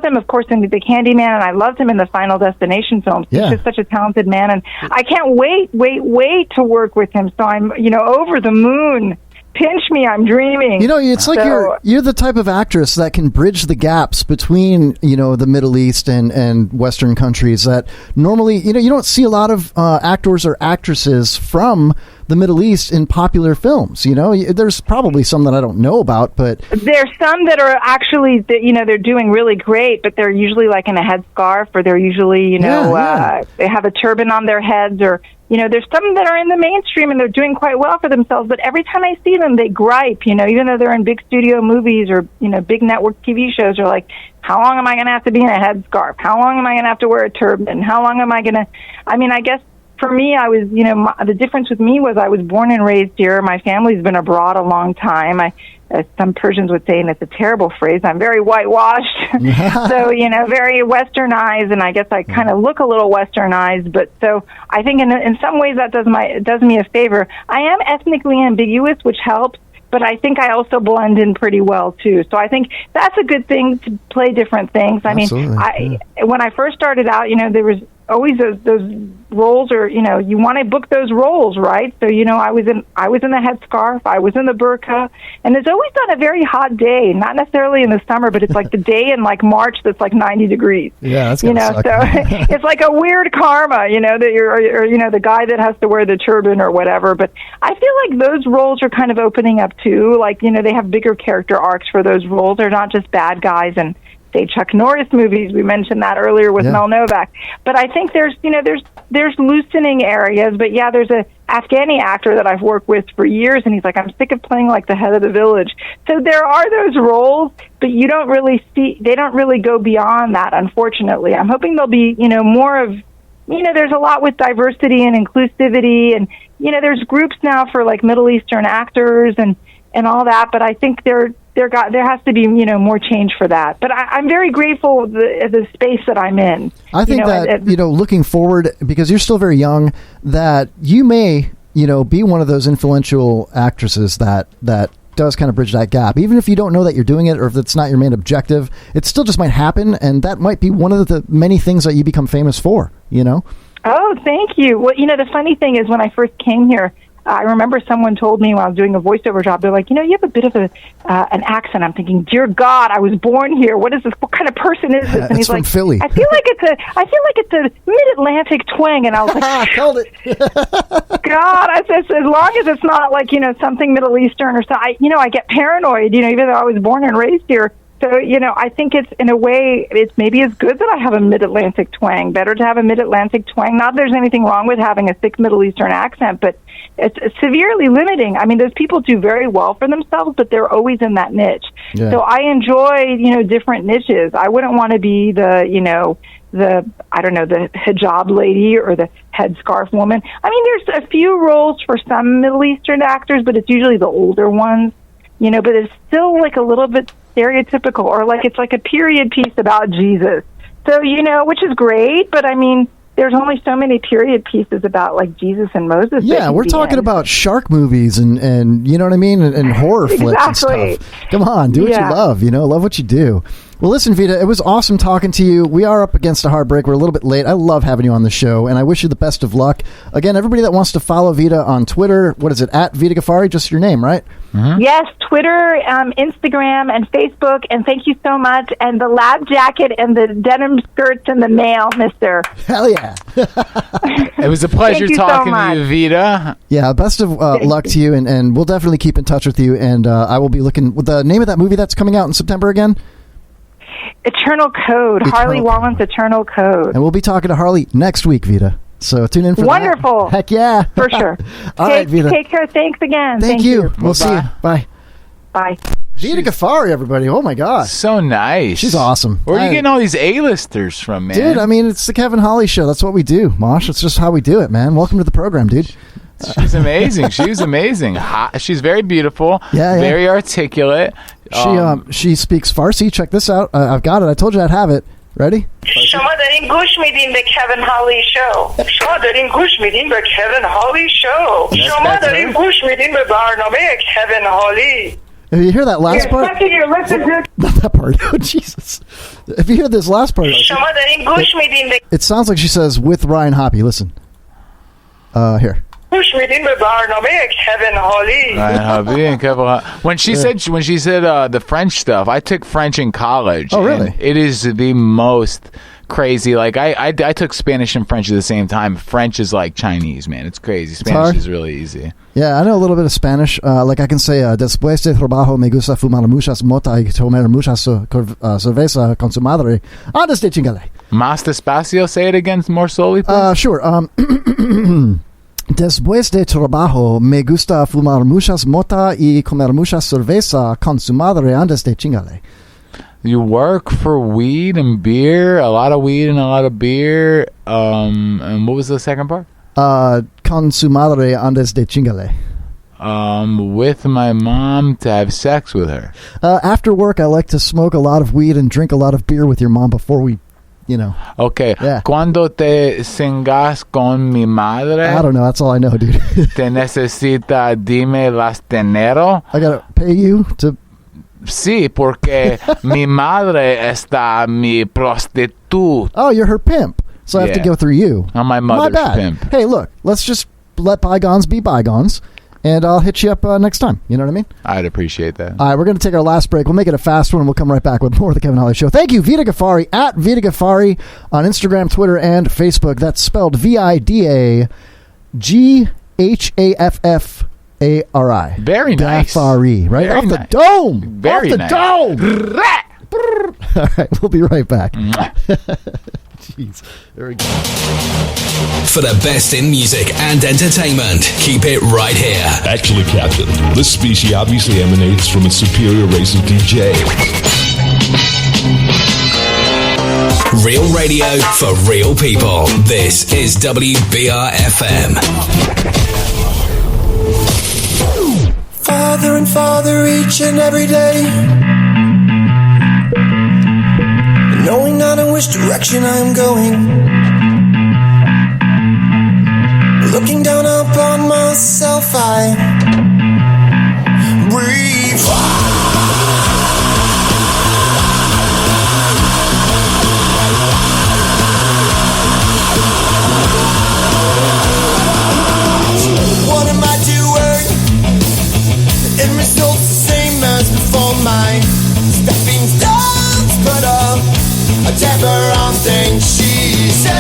him, of course, in The Candyman, and I loved him in the Final Destination films. Yeah. He's just such a talented man, and I can't wait to work with him. So I'm, over the moon. Pinch me, I'm dreaming. It's like you're the type of actress that can bridge the gaps between, the Middle East and Western countries that normally, you don't see a lot of actors or actresses from the Middle East in popular films. You know, there's probably some that I don't know about, but there's some that are actually, they're doing really great, but they're usually like in a headscarf, or they're usually, they have a turban on their heads, or, there's some that are in the mainstream and they're doing quite well for themselves, but every time I see them, they gripe, even though they're in big studio movies or, big network TV shows, are like, how long am I going to have to be in a headscarf? How long am I going to have to wear a turban? How long am I going to, I guess for me, I was, the difference with me was I was born and raised here. My family's been abroad a long time. Some Persians would say, and it's a terrible phrase, I'm very whitewashed. So, very westernized, and I guess I kind of look a little westernized. But so I think in some ways that does me a favor. I am ethnically ambiguous, which helps, but I think I also blend in pretty well, too. So I think that's a good thing to play different things. Absolutely. When I first started out, there was always those roles, or you want to book those roles, right? So I was in the headscarf, I was in the burqa, and it's always on a very hot day, not necessarily in the summer, but it's like the day in like March that's like 90 degrees. Yeah, that's so it's like a weird karma, that you're, or the guy that has to wear the turban or whatever. But I feel like those roles are kind of opening up too. Like they have bigger character arcs for those roles. They're not just bad guys and say Chuck Norris movies. We mentioned that earlier with Mel Novak. But I think there's loosening areas. But yeah, there's a Afghani actor that I've worked with for years, and he's like, I'm sick of playing like the head of the village. So there are those roles, but they don't really go beyond that, unfortunately. I'm hoping there'll be, more of, there's a lot with diversity and inclusivity, and, there's groups now for like Middle Eastern actors and all that, but I think there has to be, more change for that. But I'm very grateful the space that I'm in. I think looking forward, because you're still very young, that you may, be one of those influential actresses that does kind of bridge that gap. Even if you don't know that you're doing it, or if it's not your main objective, it still just might happen, and that might be one of the many things that you become famous for, Oh, thank you. Well, the funny thing is, when I first came here, I remember someone told me when I was doing a voiceover job, they're like, you have a bit of an accent. I'm thinking, dear God, I was born here. What is this? What kind of person is this? And he's like, Philly. I feel like it's a mid-Atlantic twang. And I was like, called it. God, I said, as long as it's not like, something Middle Eastern or something, I get paranoid, even though I was born and raised here. So, I think it's, in a way, it's maybe as good that I have a mid-Atlantic twang. Better to have a mid-Atlantic twang. Not that there's anything wrong with having a thick Middle Eastern accent, but it's severely limiting. Those people do very well for themselves, but they're always in that niche. Yeah. So I enjoy, different niches. I wouldn't want to be the hijab lady or the headscarf woman. There's a few roles for some Middle Eastern actors, but it's usually the older ones, but it's still like a little bit stereotypical, or like it's like a period piece about Jesus. So, which is great, but there's only so many period pieces about like Jesus and Moses. Yeah, we're talking about shark movies and you know what I mean, and horror flicks and stuff. Come on, do what you love. Love what you do. Well, listen, Vida, it was awesome talking to you. We are up against a hard break. We're a little bit late. I love having you on the show, and I wish you the best of luck. Again, everybody that wants to follow Vida on Twitter, what is it, at Vida Ghaffari? Just your name, right? Mm-hmm. Yes, Twitter, Instagram, and Facebook, and thank you so much. And the lab jacket and the denim skirts in the mail, mister. Hell yeah. It was a pleasure talking to you, Vida. Yeah, best of luck to you, and we'll definitely keep in touch with you, and I will be looking with the name of that movie that's coming out in September again. Eternal Code. Harley Wallen's Eternal Code. And we'll be talking to Harley next week, Vida. So tune in for Wonderful. that. Heck yeah. For sure. All right, Vida. Take care. Thanks again. Thank you. We'll see you. Bye. Bye. Vida Ghaffari, everybody. Oh, my God. So nice. She's awesome. Where are you getting all these A-listers from, man? Dude, it's the Kevin Holly Show. That's what we do, Mosh. It's just how we do it, man. Welcome to the program, dude. She's amazing. She's amazing. She's very beautiful. Yeah. Very articulate. She speaks Farsi. Check this out. I've got it. I told you I'd have it. Ready? شما دارین گوش میدین به Kevin Holly Show. شما دارین گوش میدین به Kevin Holly Show. شما دارین گوش میدین به برنامه Kevin Holly. If you hear that last part, not that part. Oh, Jesus! If you hear this last part, it sounds like she says with Ryan Hoppy. Listen, here. Kevin Holly. When she said the French stuff, I took French in college. Oh, really? It is the most crazy. Like I took Spanish and French at the same time. French is like Chinese, man. It's crazy. Spanish is really easy. Yeah, I know a little bit of Spanish. Like I can say, después de trabajo me gusta fumar muchas mota y tomar muchas cerveza con su madre. Antes de chingale. Más despacio. Say it again more slowly, please. Sure. Después de trabajo me gusta fumar muchas mota y comer muchas cerveza con su madre antes de chingale. You work for weed and beer, a lot of weed and a lot of beer. And what was the second part? Con su madre antes de chingale. With my mom to have sex with her. After work, I like to smoke a lot of weed and drink a lot of beer with your mom before we, Okay. Yeah. Cuando te cingas con mi madre. I don't know. That's all I know, dude. Te necesita dime las dinero. I gotta pay you to. Sí, porque mi madre está mi prostituta. Oh, you're her pimp. So I have to go through you. I'm my mother's pimp. Hey, look, let's just let bygones be bygones, and I'll hit you up next time. You know what I mean? I'd appreciate that. All right, we're going to take our last break. We'll make it a fast one, and we'll come right back with more of the Kevin Holly Show. Thank you, Vida Ghaffari, at Vida Ghaffari on Instagram, Twitter, and Facebook. That's spelled VIDAGHAFFARI. Very nice. Ghaffari, right? Very Off the nice. dome. Very Off the nice. dome. All right, we'll be right back. Jeez. There we go. For the best in music and entertainment, keep it right here. Actually, Captain, this species obviously emanates from a superior race of DJs. Real radio for real people. This is WBR-FM. Farther and farther each and every day, knowing not in which direction I am going, looking down upon myself, I breathe. What am I doing? It results the same as before. My stepping stones put up a damper on things she said.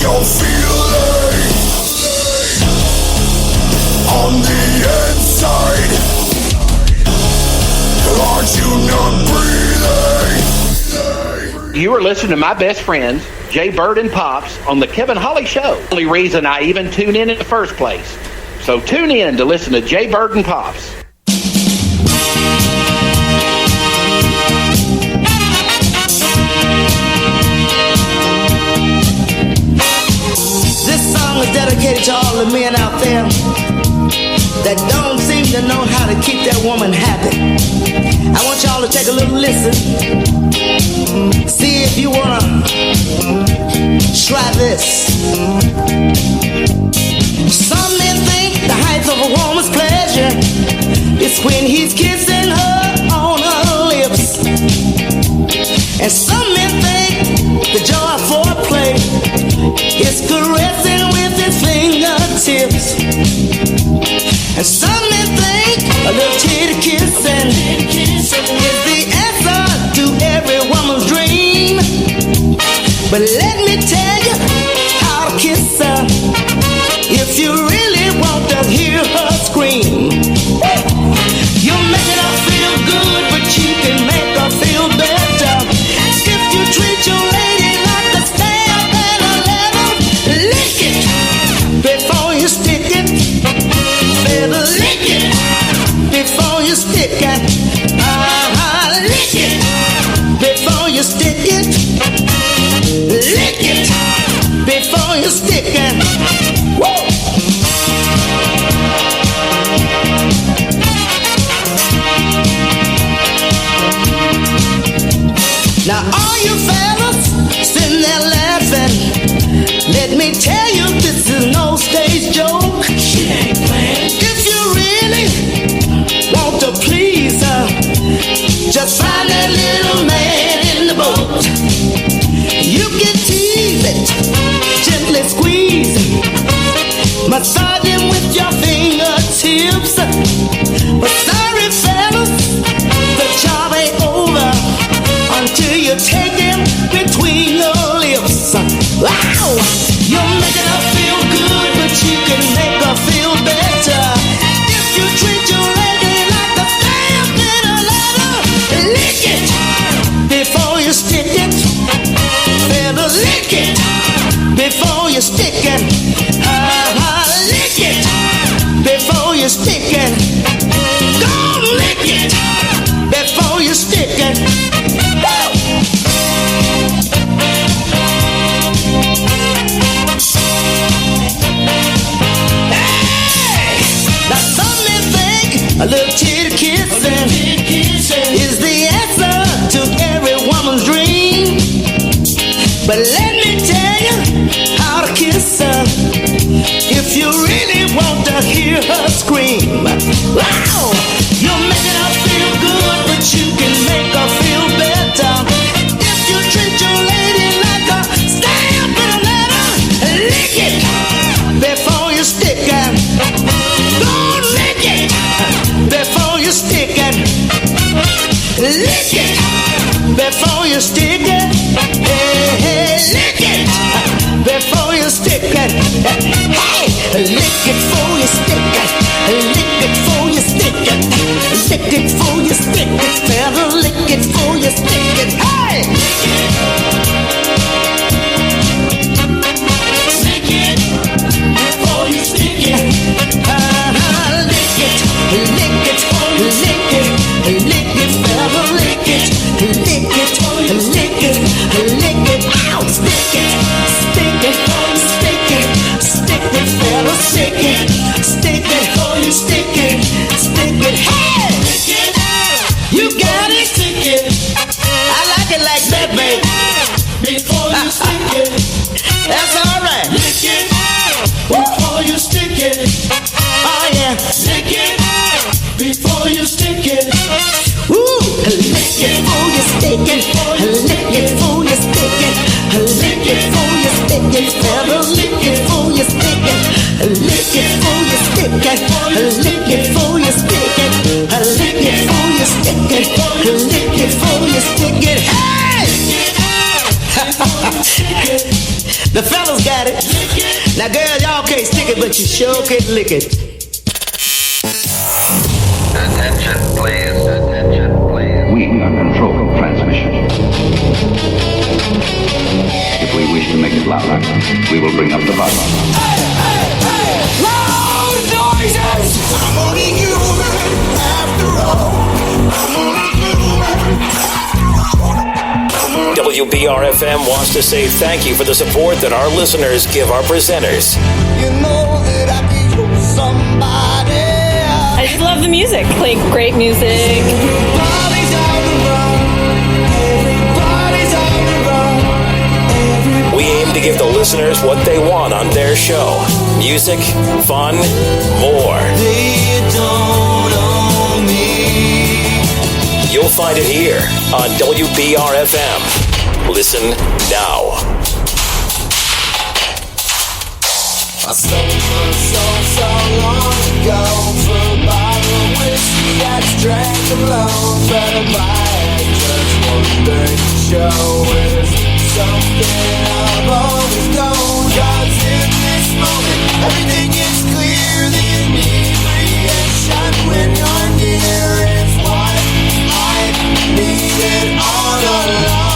your feeling on the inside? Aren't you not breathing? You are listening to my best friends, Jay Bird and Pops, on the Kevin Holly Show. The only reason I even tune in the first place. So tune in to listen to Jay Bird and Pops. This song is dedicated to all the men out there that don't seem to know how to keep their woman happy. I want y'all to take a little listen. See if you wanna try this. Some men think the height of a woman's pleasure is when he's kissing her on her lips. And some men think the joy of foreplay is caressing with his fingertips. And some men think a little titty kissing is the answer to every woman's dream. But let me tell you how to kiss her if you really want to hear her scream. You make her feel good, but you can make her feel better if you treat your lady like a stamp and a letter. Lick it before you stick it. Better lick it before you stick it. Lick it before you stick it. Lick it before you stick it. Woo! Now all you fellas sitting there laughing, let me tell you this is no stage joke. She ain't playing. If you really want to please her, just find that little man in the boat. You can tease it, gently squeeze it, massage him with your fingertips. But sorry fellas, the job ain't over until you take him between your lips. Wow! You're making her feel good, but you can make her feel better if you treat your lady like a stamp in a letter. Lick it before you stick it. Better lick it before you stick it. Lick it before you stick it. Don't lick it before you stick it. A little titty kissing is the answer to every woman's dream. But let me tell you how to kiss her if you really want to hear her scream. Wow! You're making her feel good, but you can make her feel better if you treat your lady like a stamp in a letter. Lick it before you stick it. Don't lick it before you stick it. Lick it before you stick it. Hey, lick it before you stick it. Hey, lick it before you stick it. Lick it before you stick it. Lick it before you stick it. Better lick it before you stick it. Hey! Lick it before you stick it. Lick it, lick it, lick it, lick it, better lick it, lick it, lick it, lick it, ow, stick it, stick it, stick it, stick it, better stick it, stick it, oh you stick it, hey, you got it, stick it, I like at it. Now, girl, y'all can't stick it, but you sure can lick it. Attention, please. Attention, please. We are controlling transmission. If we wish to make it louder, we will bring up the volume. Loud noises! I'm only human after all. I'm only human. WBRFM wants to say thank you for the support that our listeners give our presenters. You know that I be somebody. I just love the music. Like, great music. Everybody's on the run. Everybody's on the run. We aim to give the listeners what they want on their show. Music, fun, more. They don't own me. You'll find it here on WBRFM. Listen now. I sold my soul so long ago for a bottle of whiskey I just drank alone. But I had just one thing to show is something I've always known. 'Cause in this moment everything is clear. The inebriation when you're near is what I needed all along.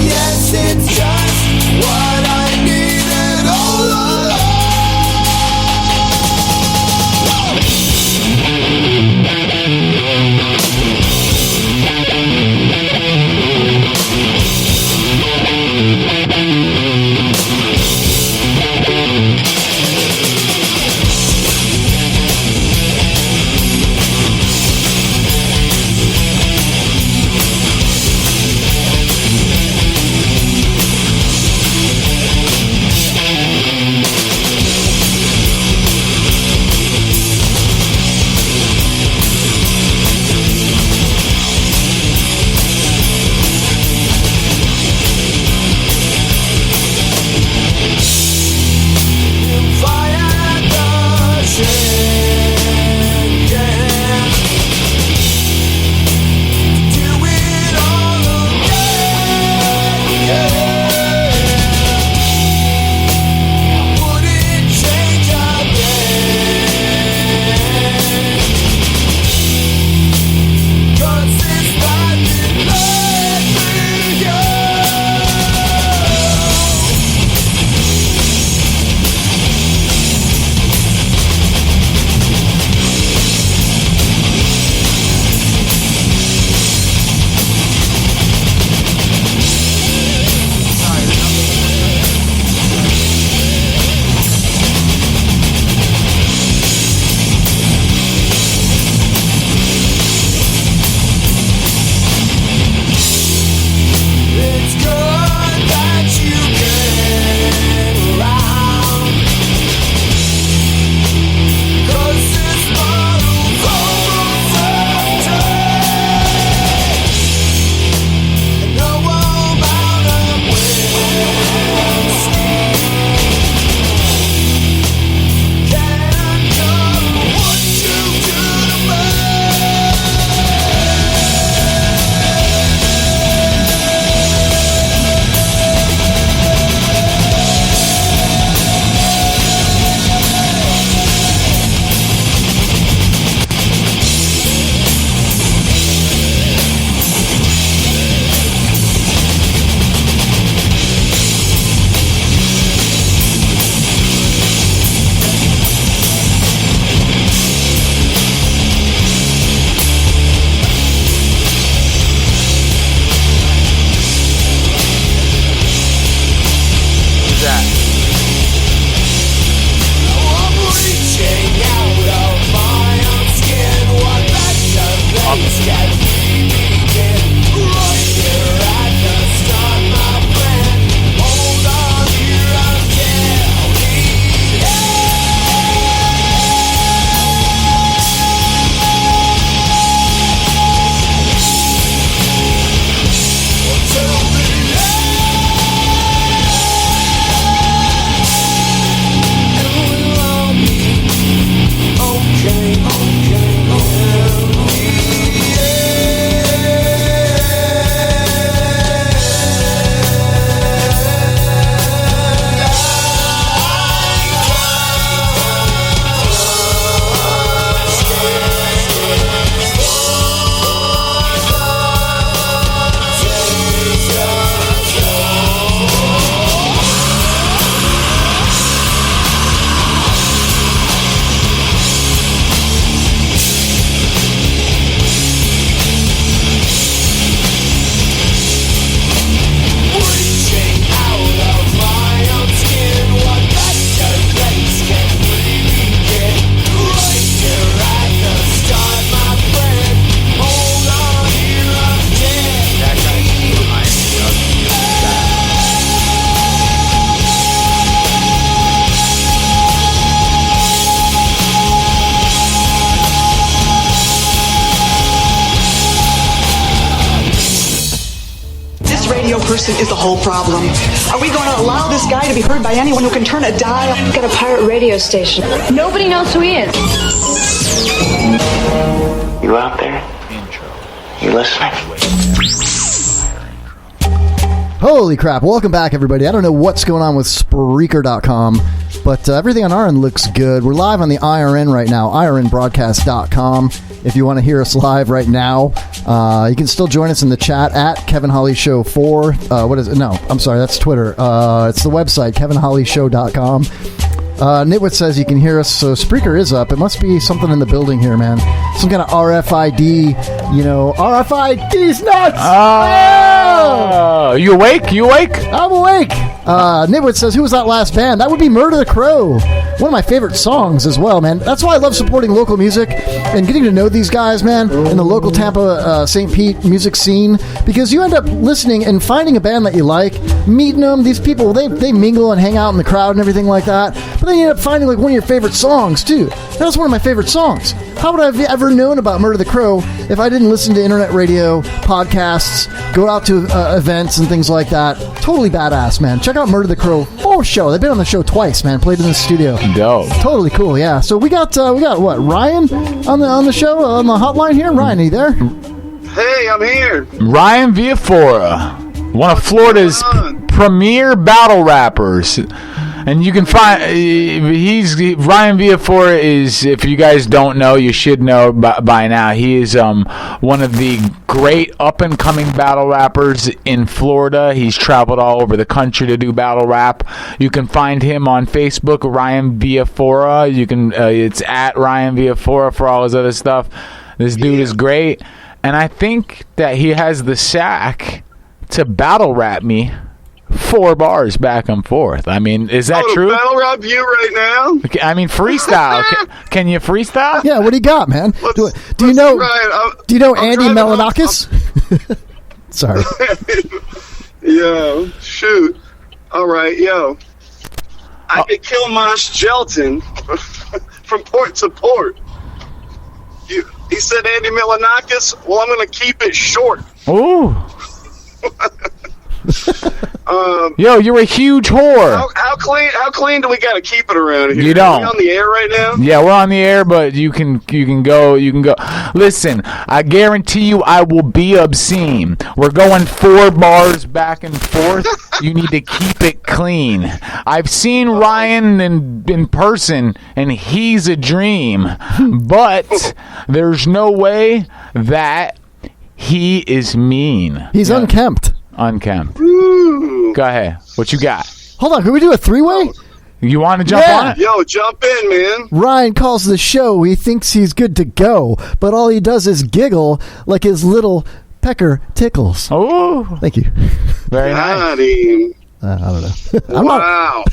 Yes, it's just what I needed all along. person is the whole problem. Are we going to allow this guy to be heard by anyone who can turn a dial? Got a pirate radio station. Nobody knows who he is. You out there? You listening? Holy crap. Welcome back, everybody. I don't know what's going on with Spreaker.com, but everything on our end looks good. We're live on the IRN right now, IRNbroadcast.com. If you want to hear us live right now, you can still join us in the chat at Kevin Holly Show 4. What is it? No, I'm sorry, that's Twitter. It's the website, kevinhollyshow.com. Nitwit says you can hear us, so Spreaker is up. It must be something in the building here, man. Some kind of RFID, RFID's nuts! Oh! You awake? You awake? I'm awake! Nitwit says, who was that last band? That would be Murder the Crow. One of my favorite songs as well, man. That's why I love supporting local music and getting to know these guys, man, in the local Tampa, St. Pete music scene, because you end up listening and finding a band that you like, meeting them. These people, they mingle and hang out in the crowd and everything like that, but then you end up finding like one of your favorite songs, too. That's one of my favorite songs. How would I have ever known about Murder the Crow if I didn't listen to internet radio, podcasts, go out to events and things like that? Totally badass, man. Check out Murder the Crow full show. They've been on the show twice, man. Played in the studio. Dope. Totally cool, yeah. So we got what, Ryan on the show, on the hotline here? Ryan, are you there? Hey, I'm here. Ryan Ghaffari, one of Florida's premier battle rappers. And you can find Ryan Ghaffari is, if you guys don't know, you should know by now. He is one of the great up and coming battle rappers in Florida. He's traveled all over the country to do battle rap. You can find him on Facebook, Ryan Ghaffari. You can it's at Ryan Ghaffari for all his other stuff. This dude is great, and I think that he has the sack to battle rap me 4 bars back and forth. I mean, is that true? Battle rap you right now? I mean, freestyle. Can you freestyle? Yeah, what do you got, man? Do you know Andy Melanakis? Sorry. Yo, shoot. All right, yo. I could kill Mosh Gelton from port to port. He said Andy Melanakis. Well, I'm going to keep it short. Ooh. Yo, you're a huge whore. How clean do we gotta keep it around here? You don't. Are we on the air right now? Yeah, we're on the air, but you can go. Listen, I guarantee you, I will be obscene. We're going 4 bars back and forth. You need to keep it clean. I've seen Ryan in person, and he's a dream. But there's no way that he is mean. He's unkempt. Unkempt. Ooh. Go ahead. What you got? Hold on. Can we do a 3-way? You want to jump on it? Yo, jump in, man. Ryan calls the show. He thinks he's good to go, but all he does is giggle like his little pecker tickles. Oh. Thank you. Very nice. I don't know. Wow.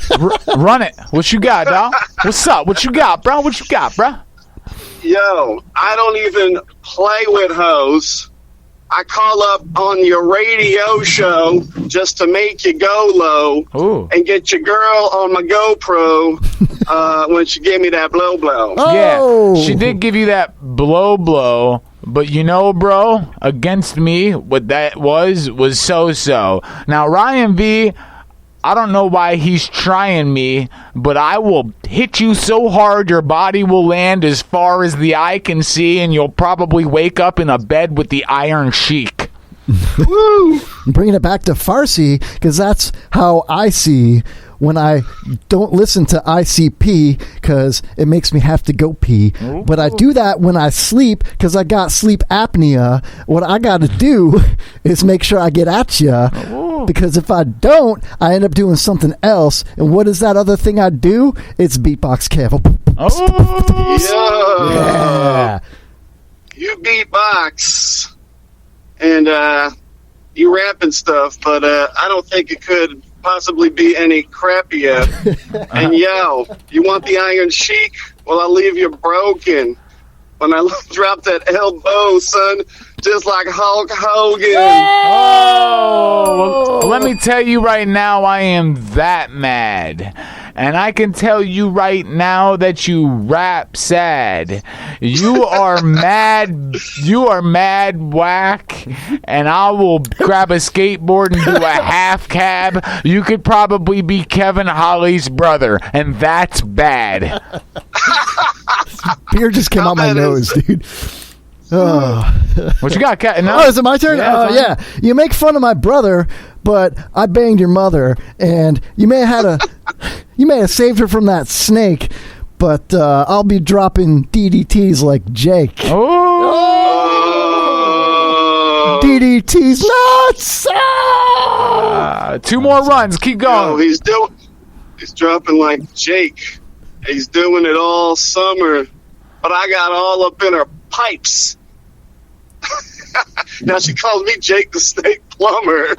Run it. What you got, dog? What's up? What you got, bro? What you got, bro? Yo, I don't even play with hoes. I call up on your radio show just to make you go low and get your girl on my GoPro when she gave me that blow. Oh. Yeah, she did give you that blow, but you know, bro, against me, what that was so-so. Now, Ryan V, I don't know why he's trying me, but I will hit you so hard your body will land as far as the eye can see, and you'll probably wake up in a bed with the Iron Sheik. Woo! I'm bringing it back to Farsi, because that's how I see when I don't listen to ICP, because it makes me have to go pee. Ooh. But I do that when I sleep, because I got sleep apnea. What I got to do is make sure I get at you, because if I don't, I end up doing something else. And what is that other thing I do? It's beatbox Kev. Yeah. You beatbox and you rap and stuff, but I don't think it could possibly be any crappier. And yo, you want the Iron Sheik? Well, I'll leave you broken when I drop that elbow, son, just like Hulk Hogan. Oh, well, let me tell you right now, I am that mad. And I can tell you right now that you rap sad. You are mad. You are mad whack. And I will grab a skateboard and do a half cab. You could probably be Kevin Holly's brother, and that's bad. Beer just came out my nose, dude. Oh. What you got, Cat? No? Oh, is it my turn? Yeah, Yeah. You make fun of my brother, but I banged your mother, and you may have saved her from that snake, but I'll be dropping DDTs like Jake. Oh! DDTs nuts! 2 more runs. Keep going. He's dropping like Jake. He's doing it all summer, but I got all up in her pipes. Now she calls me Jake the Snake Plumber.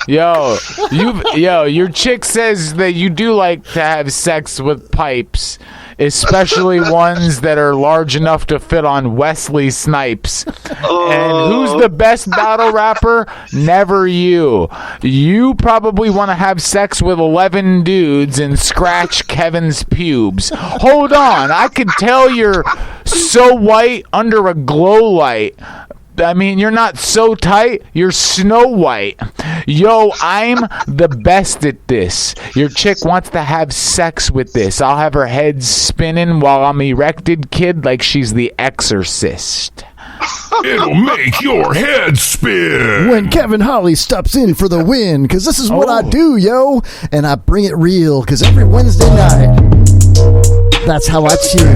Your chick says that you do like to have sex with pipes, especially ones that are large enough to fit on Wesley Snipes. And who's the best battle rapper? Never you. You probably want to have sex with 11 dudes and scratch Kevin's pubes. Hold on, I can tell you're so white under a glow light. I mean, you're not so tight, you're Snow White. Yo, I'm the best at this. Your chick wants to have sex with this. I'll have her head spinning while I'm erected, kid, like she's the Exorcist. It'll make your head spin. When Kevin Holly steps in for the win, because this is what I do, yo. And I bring it real, because every Wednesday night, that's how I chill.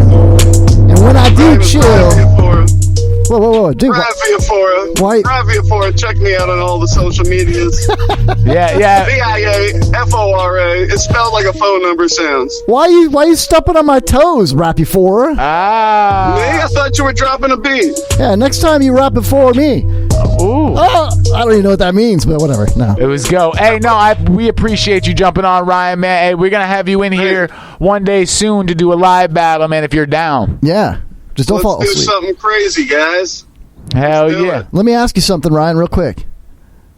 And when I do chill... Whoa, dude. Ryan Viafora, check me out on all the social medias. Yeah. VIAFORA. It's spelled like a phone number sounds. Why you stepping on my toes, Rappy4? Me? I thought you were dropping a beat. Yeah, next time you rap before me. Ooh. Oh, I don't even know what that means, but whatever. No. It was go. Hey, no, we appreciate you jumping on, Ryan, man. Hey, we're going to have you in here one day soon to do a live battle, man, if you're down. Yeah. Just don't fall asleep. Let's do something crazy, guys. Hell yeah. Let me ask you something, Ryan, real quick.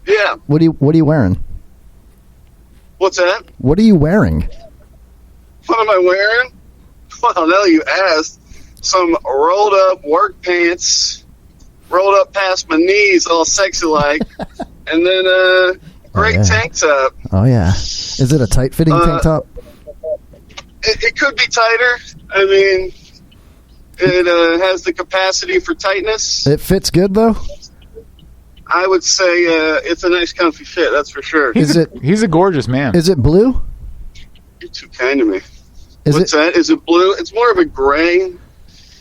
Yeah. What are you wearing? What's that? What are you wearing? What am I wearing? Well, now you asked. Some rolled up work pants, rolled up past my knees, all sexy like, and then a great tank top. Oh, yeah. Is it a tight-fitting tank top? It could be tighter. I mean... It has the capacity for tightness. It fits good, though? I would say it's a nice, comfy fit, that's for sure. He's a gorgeous man. Is it blue? You're too kind to me. What's that? Is it blue? It's more of a gray.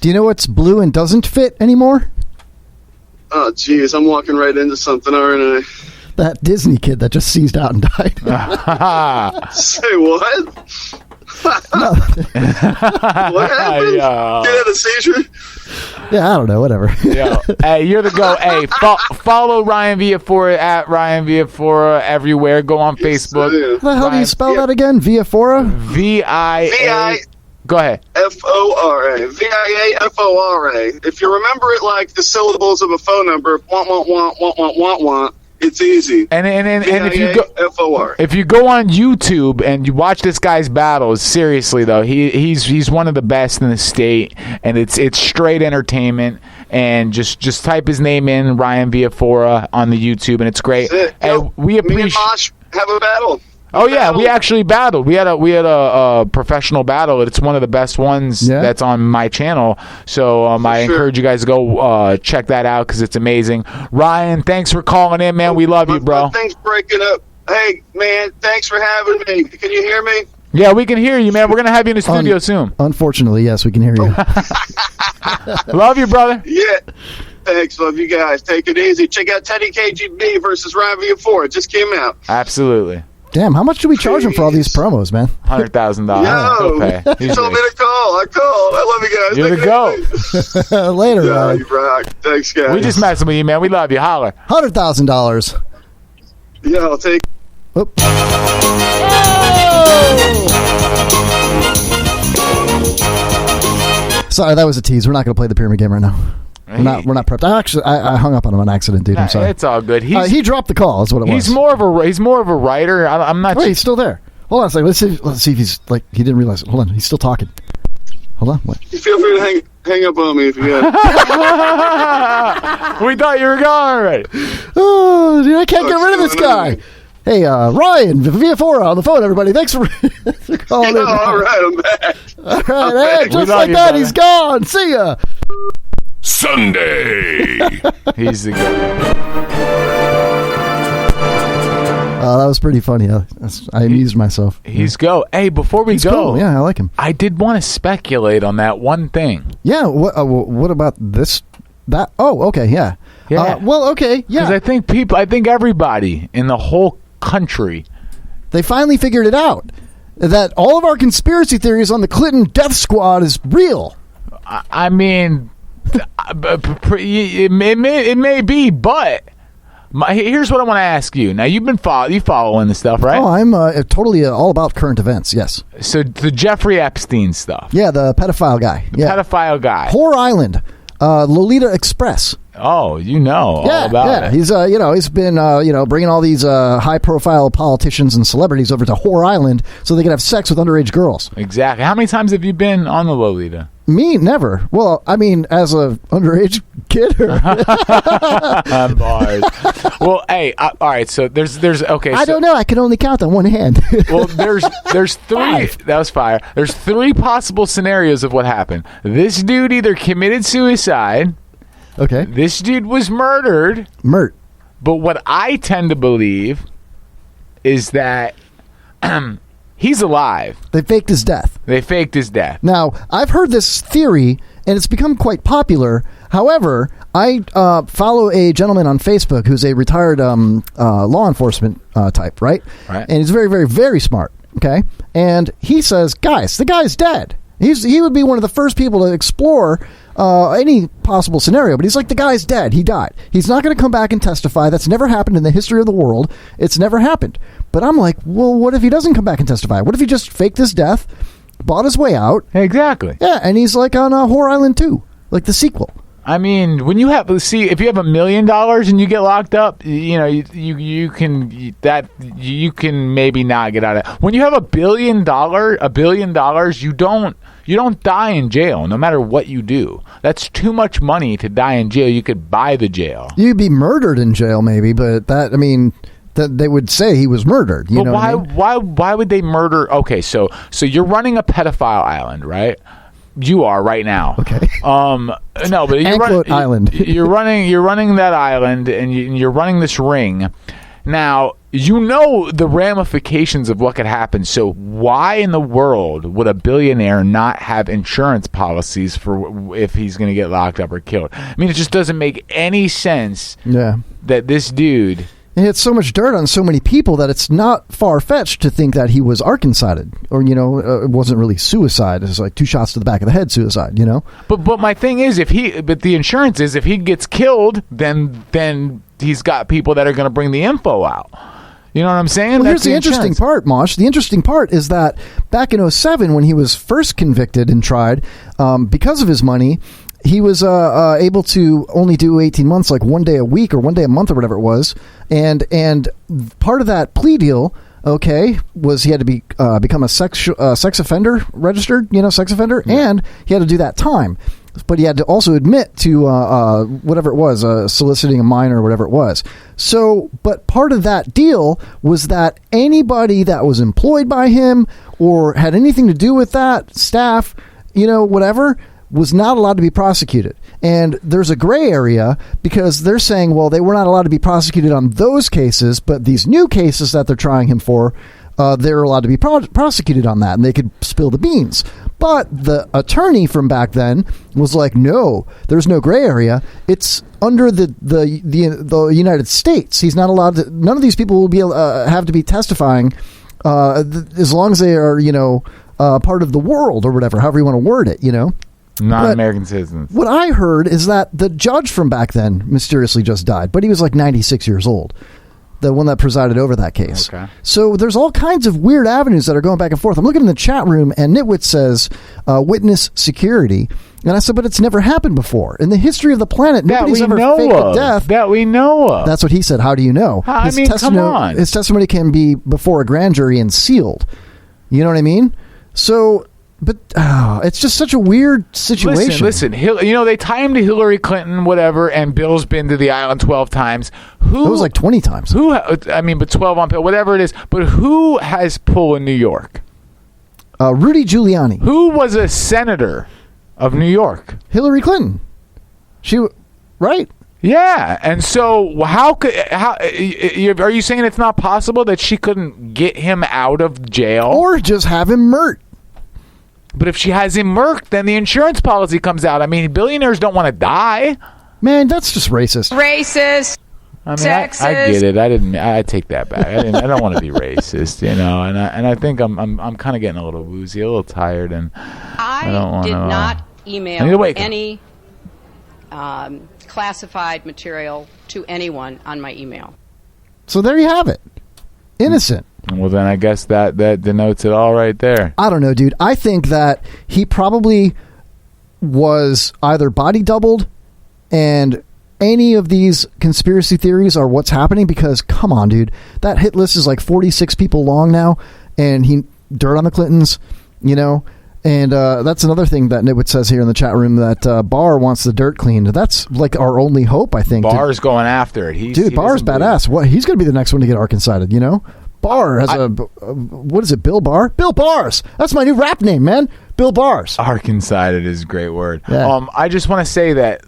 Do you know what's blue and doesn't fit anymore? Oh, geez, I'm walking right into something, aren't I? That Disney kid that just seized out and died. Say what? What happened? Did have a seizure? Yeah, I don't know. Whatever. Yeah. Hey, you're the go. Hey, follow Ryan Viafora at Ryan Viafora everywhere. Go on Facebook. How the hell do you spell that again? Viafora? V-I-A. Go ahead. F-O-R-A. V-I-A-F-O-R-A. If you remember it like the syllables of a phone number, want, it's easy. And if you go on YouTube and you watch this guy's battles, seriously though, he's one of the best in the state, and it's straight entertainment. And just type his name in, Ryan Viafora, on the YouTube, and it's great. And we appreciate. Me and Mosh have a battle. Oh yeah, we actually battled. We had a professional battle. It's one of the best ones that's on my channel. So I encourage you guys to go check that out because it's amazing. Ryan, thanks for calling in, man. We love you, bro. My thing's breaking up. Hey, man, thanks for having me. Can you hear me? Yeah, we can hear you, man. We're gonna have you in the studio soon. Unfortunately, yes, we can hear you. Love you, brother. Yeah. Thanks. Love you guys. Take it easy. Check out Teddy KGB versus Ryan Viafora. It just came out. Absolutely. Damn, how much do we charge him for all these promos, man? $100,000. Yo, you told me to call. I called. I love you guys. You're the GOAT. Later, yeah, Ryan. you rock. Thanks, guys. We just messing with you, man. We love you. Holler. $100,000. Yeah, I'll take. Oop. Sorry, that was a tease. We're not going to play the pyramid game right now. We're not prepped. I hung up on him on accident, dude. I'm sorry. It's all good. He dropped the call. Is what it was. He's more of a writer. I'm not. Wait, he's still there. Hold on a second. Let's see if he's like he didn't realize it. Hold on, he's still talking. Hold on. What? You feel free to hang up on me if you got. We thought you were gone already. Oh, dude, I can't get rid of this guy. Hey, Ryan Villafora on the phone. Everybody, thanks for calling in. All right, I'm back. All right, hey, just like that, he's gone. See ya. Sunday. He's the guy. That was pretty funny. I amused myself. He's go. Hey, before we go, cool. Yeah, I like him. I did want to speculate on that one thing. Yeah. What about this? That? Oh, okay. Yeah. Yeah. Well, okay. Yeah. Because I think everybody in the whole country, they finally figured it out that all of our conspiracy theories on the Clinton death squad is real. I mean, it may be, but. Here's what I want to ask you. Now, you've been following this stuff, right? Oh, I'm totally all about current events, yes. So, the Jeffrey Epstein stuff. Yeah, the pedophile guy. Pedophile guy. Whore Island, Lolita Express. Oh, all about it. He's he's been bringing all these high-profile politicians and celebrities over to Whore Island so they can have sex with underage girls. Exactly. How many times have you been on the Lolita? Me, never. Well, I mean, as a underage kid. Bars. Well, hey, all right. So there's okay. I don't know. I can only count on one hand. Well, there's three. That was fire. There's three possible scenarios of what happened. This dude either committed suicide. Okay. This dude was murdered. But what I tend to believe is that he's alive. They faked his death. Now, I've heard this theory, and it's become quite popular. However, I follow a gentleman on Facebook who's a retired law enforcement type, right? And he's very, very, very smart, okay? And he says, guys, the guy's dead. He would be one of the first people to explore any possible scenario, but he's like, the guy's dead. He died. He's not going to come back and testify. That's never happened in the history of the world. It's never happened. But I'm like, well, what if he doesn't come back and testify? What if he just faked his death, bought his way out? Exactly. Yeah, and he's like on Whore Island 2, like the sequel. I mean, when you have if you have $1 million and you get locked up, you can maybe not get out of it. When you have $1 billion, you don't die in jail no matter what you do. That's too much money to die in jail. You could buy the jail. You'd be murdered in jail maybe, but that they would say he was murdered. You know why would they murder? Okay, so you're running a pedophile island, right? You are right now. Okay. No, but island. you're running that island, and you're running this ring. Now, the ramifications of what could happen. So why in the world would a billionaire not have insurance policies for if he's going to get locked up or killed? I mean, it just doesn't make any sense. Yeah. That this dude. And it's so much dirt on so many people that it's not far-fetched to think that he was Arkancided, or it wasn't really suicide. It's like 2 shots to the back of the head suicide. But my thing is, if the insurance is if he gets killed, then he's got people that are going to bring the info out. You know what I'm saying? Well, here's the interesting part, Mosh. The interesting part is that back in 2007, when he was first convicted and tried, because of his money, he was able to only do 18 months, like 1 day a week or 1 day a month or whatever it was. And part of that plea deal, was he had to become a sex offender, registered, sex offender, and he had to do that time. But he had to also admit to whatever it was, soliciting a minor or whatever it was. So, but part of that deal was that anybody that was employed by him or had anything to do with that, staff, whatever, was not allowed to be prosecuted. And there's a gray area because they're saying, well, they were not allowed to be prosecuted on those cases, but these new cases that they're trying him for, they're allowed to be prosecuted on that, and they could spill the beans. But the attorney from back then was like, no, there's no gray area. It's under the United States. He's not allowed to. None of these people will be have to be testifying as long as they are, part of the world or whatever, however you want to word it, Non-American citizens. What I heard is that the judge from back then mysteriously just died, but he was like 96 years old, the one that presided over that case. Okay. So there's all kinds of weird avenues that are going back and forth. I'm looking in the chat room, and Nitwit says witness security. And I said, but it's never happened before. In the history of the planet, nobody's ever faked a death. That we know of. That's what he said. How do you know? Come on. His testimony can be before a grand jury and sealed. You know what I mean? So, but it's just such a weird situation. Listen. They tie him to Hillary Clinton, whatever, and Bill's been to the island 12 times. It was like 20 times. But 12 on Bill, whatever it is. But who has pull in New York? Rudy Giuliani. Who was a senator of New York? Hillary Clinton. Right? Yeah, and so how are you saying it's not possible that she couldn't get him out of jail, or just have him murked? But if she has him murked, then the insurance policy comes out. I mean, billionaires don't want to die. Man, that's just racist. Racist. I mean, Sexist. I get it. I take that back. I don't want to be racist, And I think I'm kind of getting a little woozy, a little tired, and I don't want to. Did not email any classified material to anyone on my email. So there you have it. Innocent. Well, then I guess that denotes it all right there. I don't know, dude. I think that he probably was either body doubled, and any of these conspiracy theories are what's happening, because come on, dude. That hit list is like 46 people long now, and dirt on the Clintons, And that's another thing that Nitwit says here in the chat room, that Barr wants the dirt cleaned. That's like our only hope, I think. Barr's going after it. Barr's badass. He's going to be the next one to get Arkancided, Barr has what is it, Bill Barr? Bill Bars. That's my new rap name, man. Bill Bars. Arkancided is a great word. Yeah. I just want to say that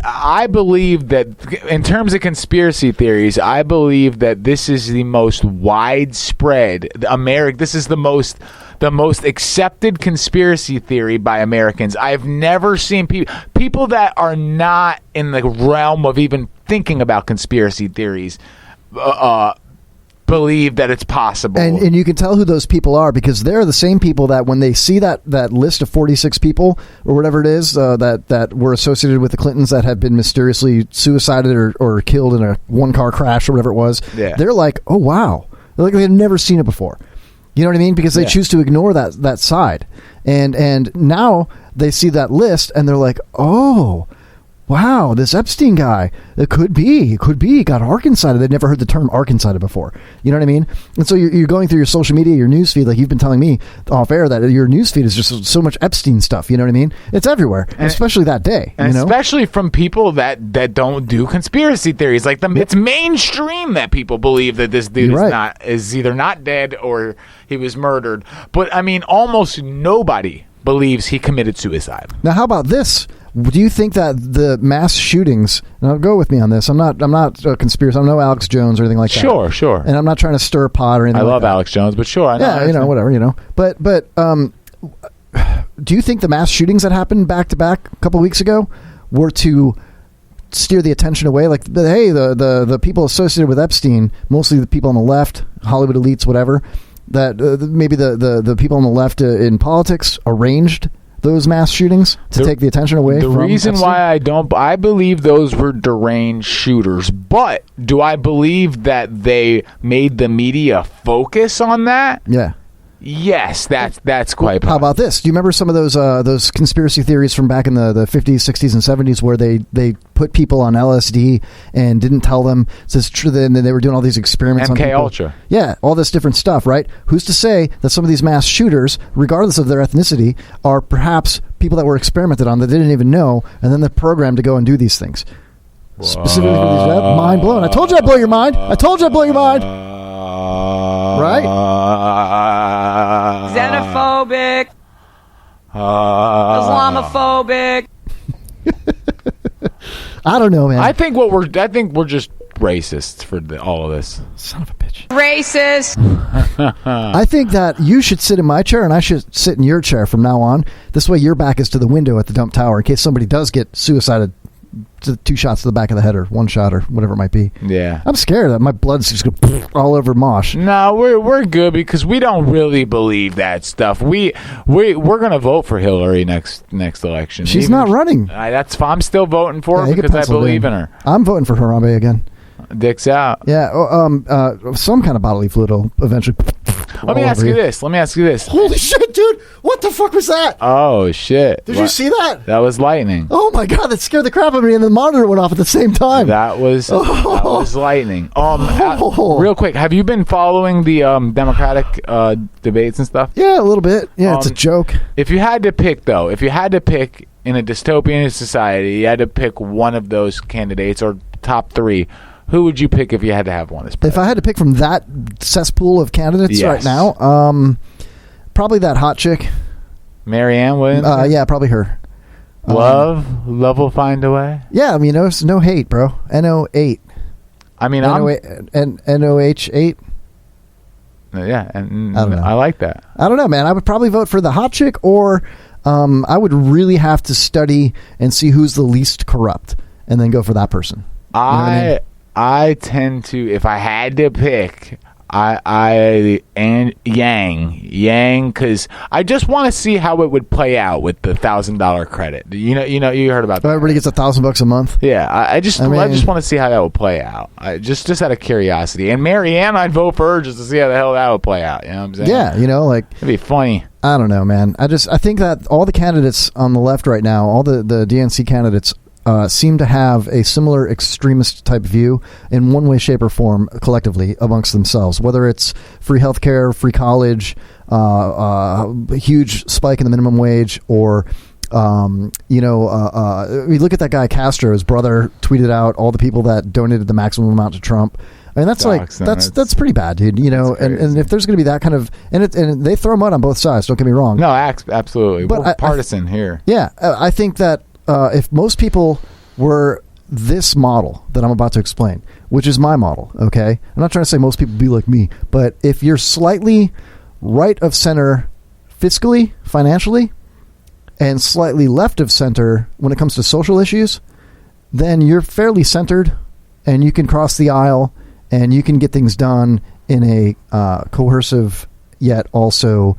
I believe that in terms of conspiracy theories, I believe that this is the most widespread this is the most accepted conspiracy theory by Americans. I've never seen people that are not in the realm of even thinking about conspiracy theories believe that it's possible. And you can tell who those people are, because they're the same people that when they see that list of 46 people or whatever it is that were associated with the Clintons that had been mysteriously suicided or killed in a one-car crash or whatever it was, they're like, oh, wow. They're like, they've never seen it before. You know what I mean? Because they choose to ignore that side. And now they see that list and they're like, oh, wow, this Epstein guy, it could be got Arkancided. They'd never heard the term Arkancided before. You know what I mean? And so you're going through your social media, your news feed, like you've been telling me off air that your news feed is just so much Epstein stuff. You know what I mean? It's everywhere, especially that day. And especially from people that don't do conspiracy theories. Like it's mainstream that people believe that this dude is either not dead or he was murdered. But I mean, almost nobody believes he committed suicide. Now, how about this? Do you think that the mass shootings, and go with me on this, I'm not a conspiracy, I'm no Alex Jones or anything like that. Sure. And I'm not trying to stir a pot or anything I like love that. Alex Jones, but sure. Whatever. But do you think the mass shootings that happened back to back a couple weeks ago were to steer the attention away? Like, hey, the people associated with Epstein, mostly the people on the left, Hollywood elites, whatever, that maybe the people on the left in politics arranged those mass shootings to take the attention away from the reason Epstein? why I believe those were deranged shooters, but do I believe that they made the media focus on that? Yeah. Yes, that's quite possible. How about this? Do you remember some of those conspiracy theories from back in the 50s, 60s, and 70s where they put people on LSD and didn't tell them? So it's true. Then they were doing all these experiments on people. MK Ultra. Yeah, all this different stuff, right? Who's to say that some of these mass shooters, regardless of their ethnicity, are perhaps people that were experimented on that they didn't even know, and then they're programmed to go and do these things? Specifically for these, mind blown. I told you I'd blow your mind. Right? Xenophobic. Islamophobic. I don't know, man. I think we're just racists for all of this. Son of a bitch. Racist. I think that you should sit in my chair and I should sit in your chair from now on. This way your back is to the window at the dump tower in case somebody does get suicided. 2 shots to the back of the head or 1 shot or whatever it might be. Yeah. I'm scared that my blood's just going to all over Mosh. No, we're good because we don't really believe that stuff. We're going to vote for Hillary next election. She's not running. That's fine. I'm still voting for her because I believe in her. I'm voting for Harambe again. Dick's out. Yeah. Some kind of bodily fluid will eventually. Let me ask you this. Holy shit, dude! What the fuck was that? Oh shit! Did you see that? That was lightning. Oh my god, that scared the crap out of me, and the monitor went off at the same time. That was lightning. Real quick, have you been following the Democratic debates and stuff? Yeah, a little bit. Yeah, it's a joke. If you had to pick in a dystopian society, you had to pick one of those candidates or top 3. Who would you pick if you had to have one? If I had to pick from that cesspool of candidates right now, probably that hot chick, Marianne Williams. Yeah, probably her. Love will find a way. Yeah, I mean, no hate, bro. NO8. I mean, NOH8. Yeah, and I like that. I don't know, man. I would probably vote for the hot chick, or I would really have to study and see who's the least corrupt, and then go for that person. I tend to, if I had to pick, Yang, because I just want to see how it would play out with the $1,000 credit. You heard about that. Everybody gets $1,000 a month. Yeah, I just want to see how that would play out. Just out of curiosity. And Marianne, I'd vote for her just to see how the hell that would play out. You know what I'm saying? Yeah, it'd be funny. I don't know, man. I think that all the candidates on the left right now, all the DNC candidates, seem to have a similar extremist type view in one way, shape, or form collectively amongst themselves. Whether it's free healthcare, free college, huge spike in the minimum wage, or we look at that guy Castro. His brother tweeted out all the people that donated the maximum amount to Trump. I mean, that's pretty bad, dude. And if there's going to be that kind of and they throw mud on both sides. Don't get me wrong. No, absolutely. But we're partisan here. Yeah, I think that. If most people were this model that I'm about to explain, which is my model, okay? I'm not trying to say most people be like me, but if you're slightly right of center fiscally, financially, and slightly left of center when it comes to social issues, then you're fairly centered, and you can cross the aisle, and you can get things done in a coercive yet also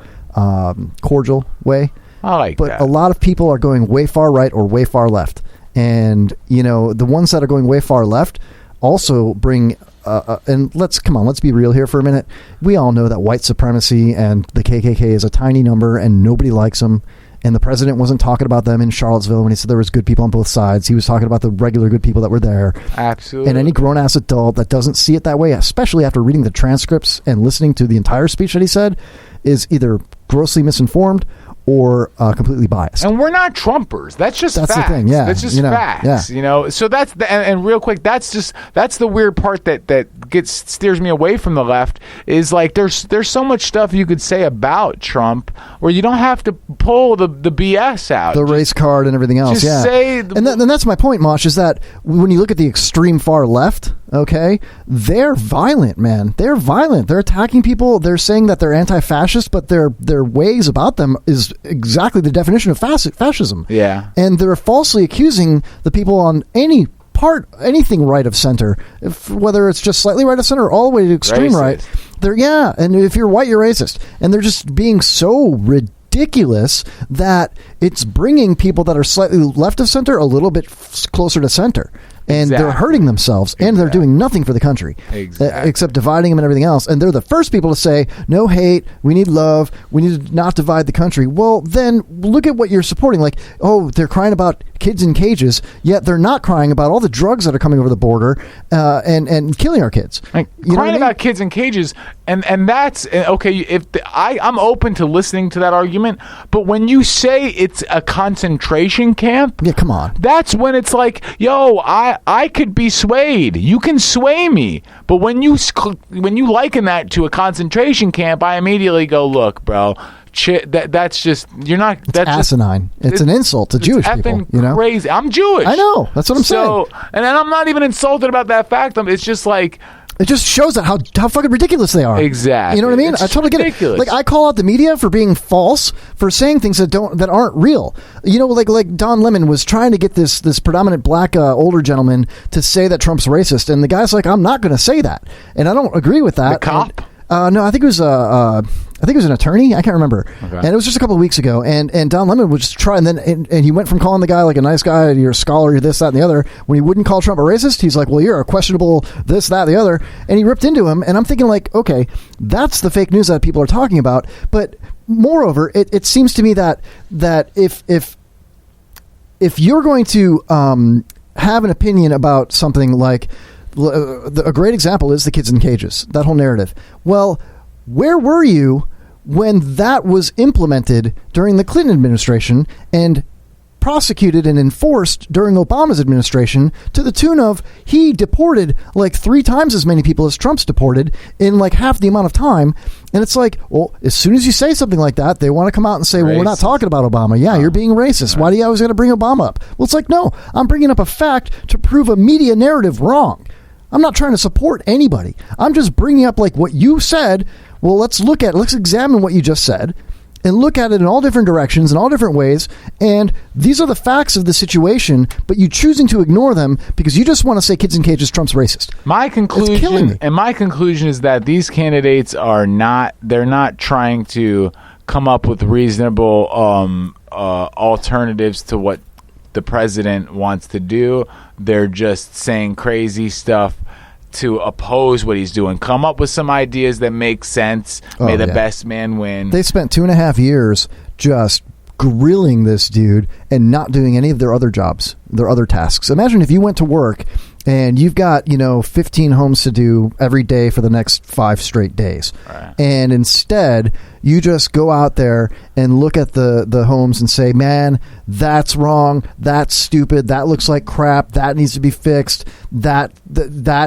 cordial way. I like but that. A lot of people are going way far right or way far left. And, the ones that are going way far left also bring, and let's be real here for a minute. We all know that white supremacy and the KKK is a tiny number and nobody likes them. And the president wasn't talking about them in Charlottesville when he said there was good people on both sides. He was talking about the regular good people that were there. Absolutely. And any grown-ass adult that doesn't see it that way, especially after reading the transcripts and listening to the entire speech that he said, is either grossly misinformed or completely biased. And we're not Trumpers. That's facts. The thing, yeah. That's just facts. Yeah. So that's and real quick, that's the weird part that steers me away from the left is like there's so much stuff you could say about Trump where you don't have to pull the BS out. The race card and everything else. Just say and that's my point, Mosh, is that when you look at the extreme far left, okay, they're violent, man. They're violent. They're attacking people. They're saying that they're anti-fascist, but their ways about them is exactly the definition of fascism. Yeah. And they're falsely accusing the people on anything right of center, whether it's just slightly right of center or all the way to extreme racist. Right. And if you're white, you're racist. And they're just being so ridiculous that it's bringing people that are slightly left of center a little bit closer to center. And they're hurting themselves, and they're doing nothing for the country except dividing them and everything else. And they're the first people to say, no hate, we need love, we need to not divide the country. Well, then look at what you're supporting. Like, oh, they're crying about kids in cages, yet they're not crying about all the drugs that are coming over the border and killing our kids. Crying about kids in cages, and that's okay. I'm open to listening to that argument, but when you say it's a concentration camp, yeah, come on, that's when it's like, yo, I could be swayed. You can sway me, but when you liken that to a concentration camp, I immediately go, look, bro. That's just you're not. That's asinine. It's an insult to Jewish people. Crazy. I'm Jewish. I know. That's what I'm saying. And then I'm not even insulted about that fact. It's just like it just shows that how fucking ridiculous they are. Exactly. You know what I mean? I totally ridiculous. Get it. Like I call out the media for being false, for saying things that aren't real. Like Don Lemon was trying to get this predominant black older gentleman to say that Trump's racist, and the guy's like, I'm not going to say that, and I don't agree with that. The cop. No, I think it was I think he was an attorney. I can't remember. Okay. And it was just a couple of weeks ago. And Don Lemon was just trying. And he went from calling the guy like a nice guy, you're a scholar, you're this, that, and the other. When he wouldn't call Trump a racist, he's like, well, you're a questionable this, that, the other. And he ripped into him. And I'm thinking like, okay, that's the fake news that people are talking about. But moreover, it seems to me that if you're going to have an opinion about something like a great example is the kids in cages, that whole narrative. Well, where were you when that was implemented during the Clinton administration and prosecuted and enforced during Obama's administration to the tune of he deported like 3 times as many people as Trump's deported in like half the amount of time? And it's like, well, as soon as you say something like that, they want to come out and say, well, we're not talking about Obama. Yeah, you're being racist. Why do you always got to bring Obama up? Well, it's like, no, I'm bringing up a fact to prove a media narrative wrong. I'm not trying to support anybody. I'm just bringing up like what you said. Well, let's examine what you just said and look at it in all different directions, in all different ways. And these are the facts of the situation, but you choosing to ignore them because you just want to say kids in cages, Trump's racist. My conclusion, it's killing me. And my conclusion is that these candidates they're not trying to come up with reasonable alternatives to what the president wants to do. They're just saying crazy stuff to oppose what he's doing. Come up with some ideas that make sense. May the best man win. They spent 2.5 years just grilling this dude and not doing any of their other jobs, their other tasks. Imagine if you went to work and you've got, 15 homes to do every day for the next 5 straight days. Right. And instead, you just go out there and look at the homes and say, man, that's wrong. That's stupid. That looks like crap. That needs to be fixed. That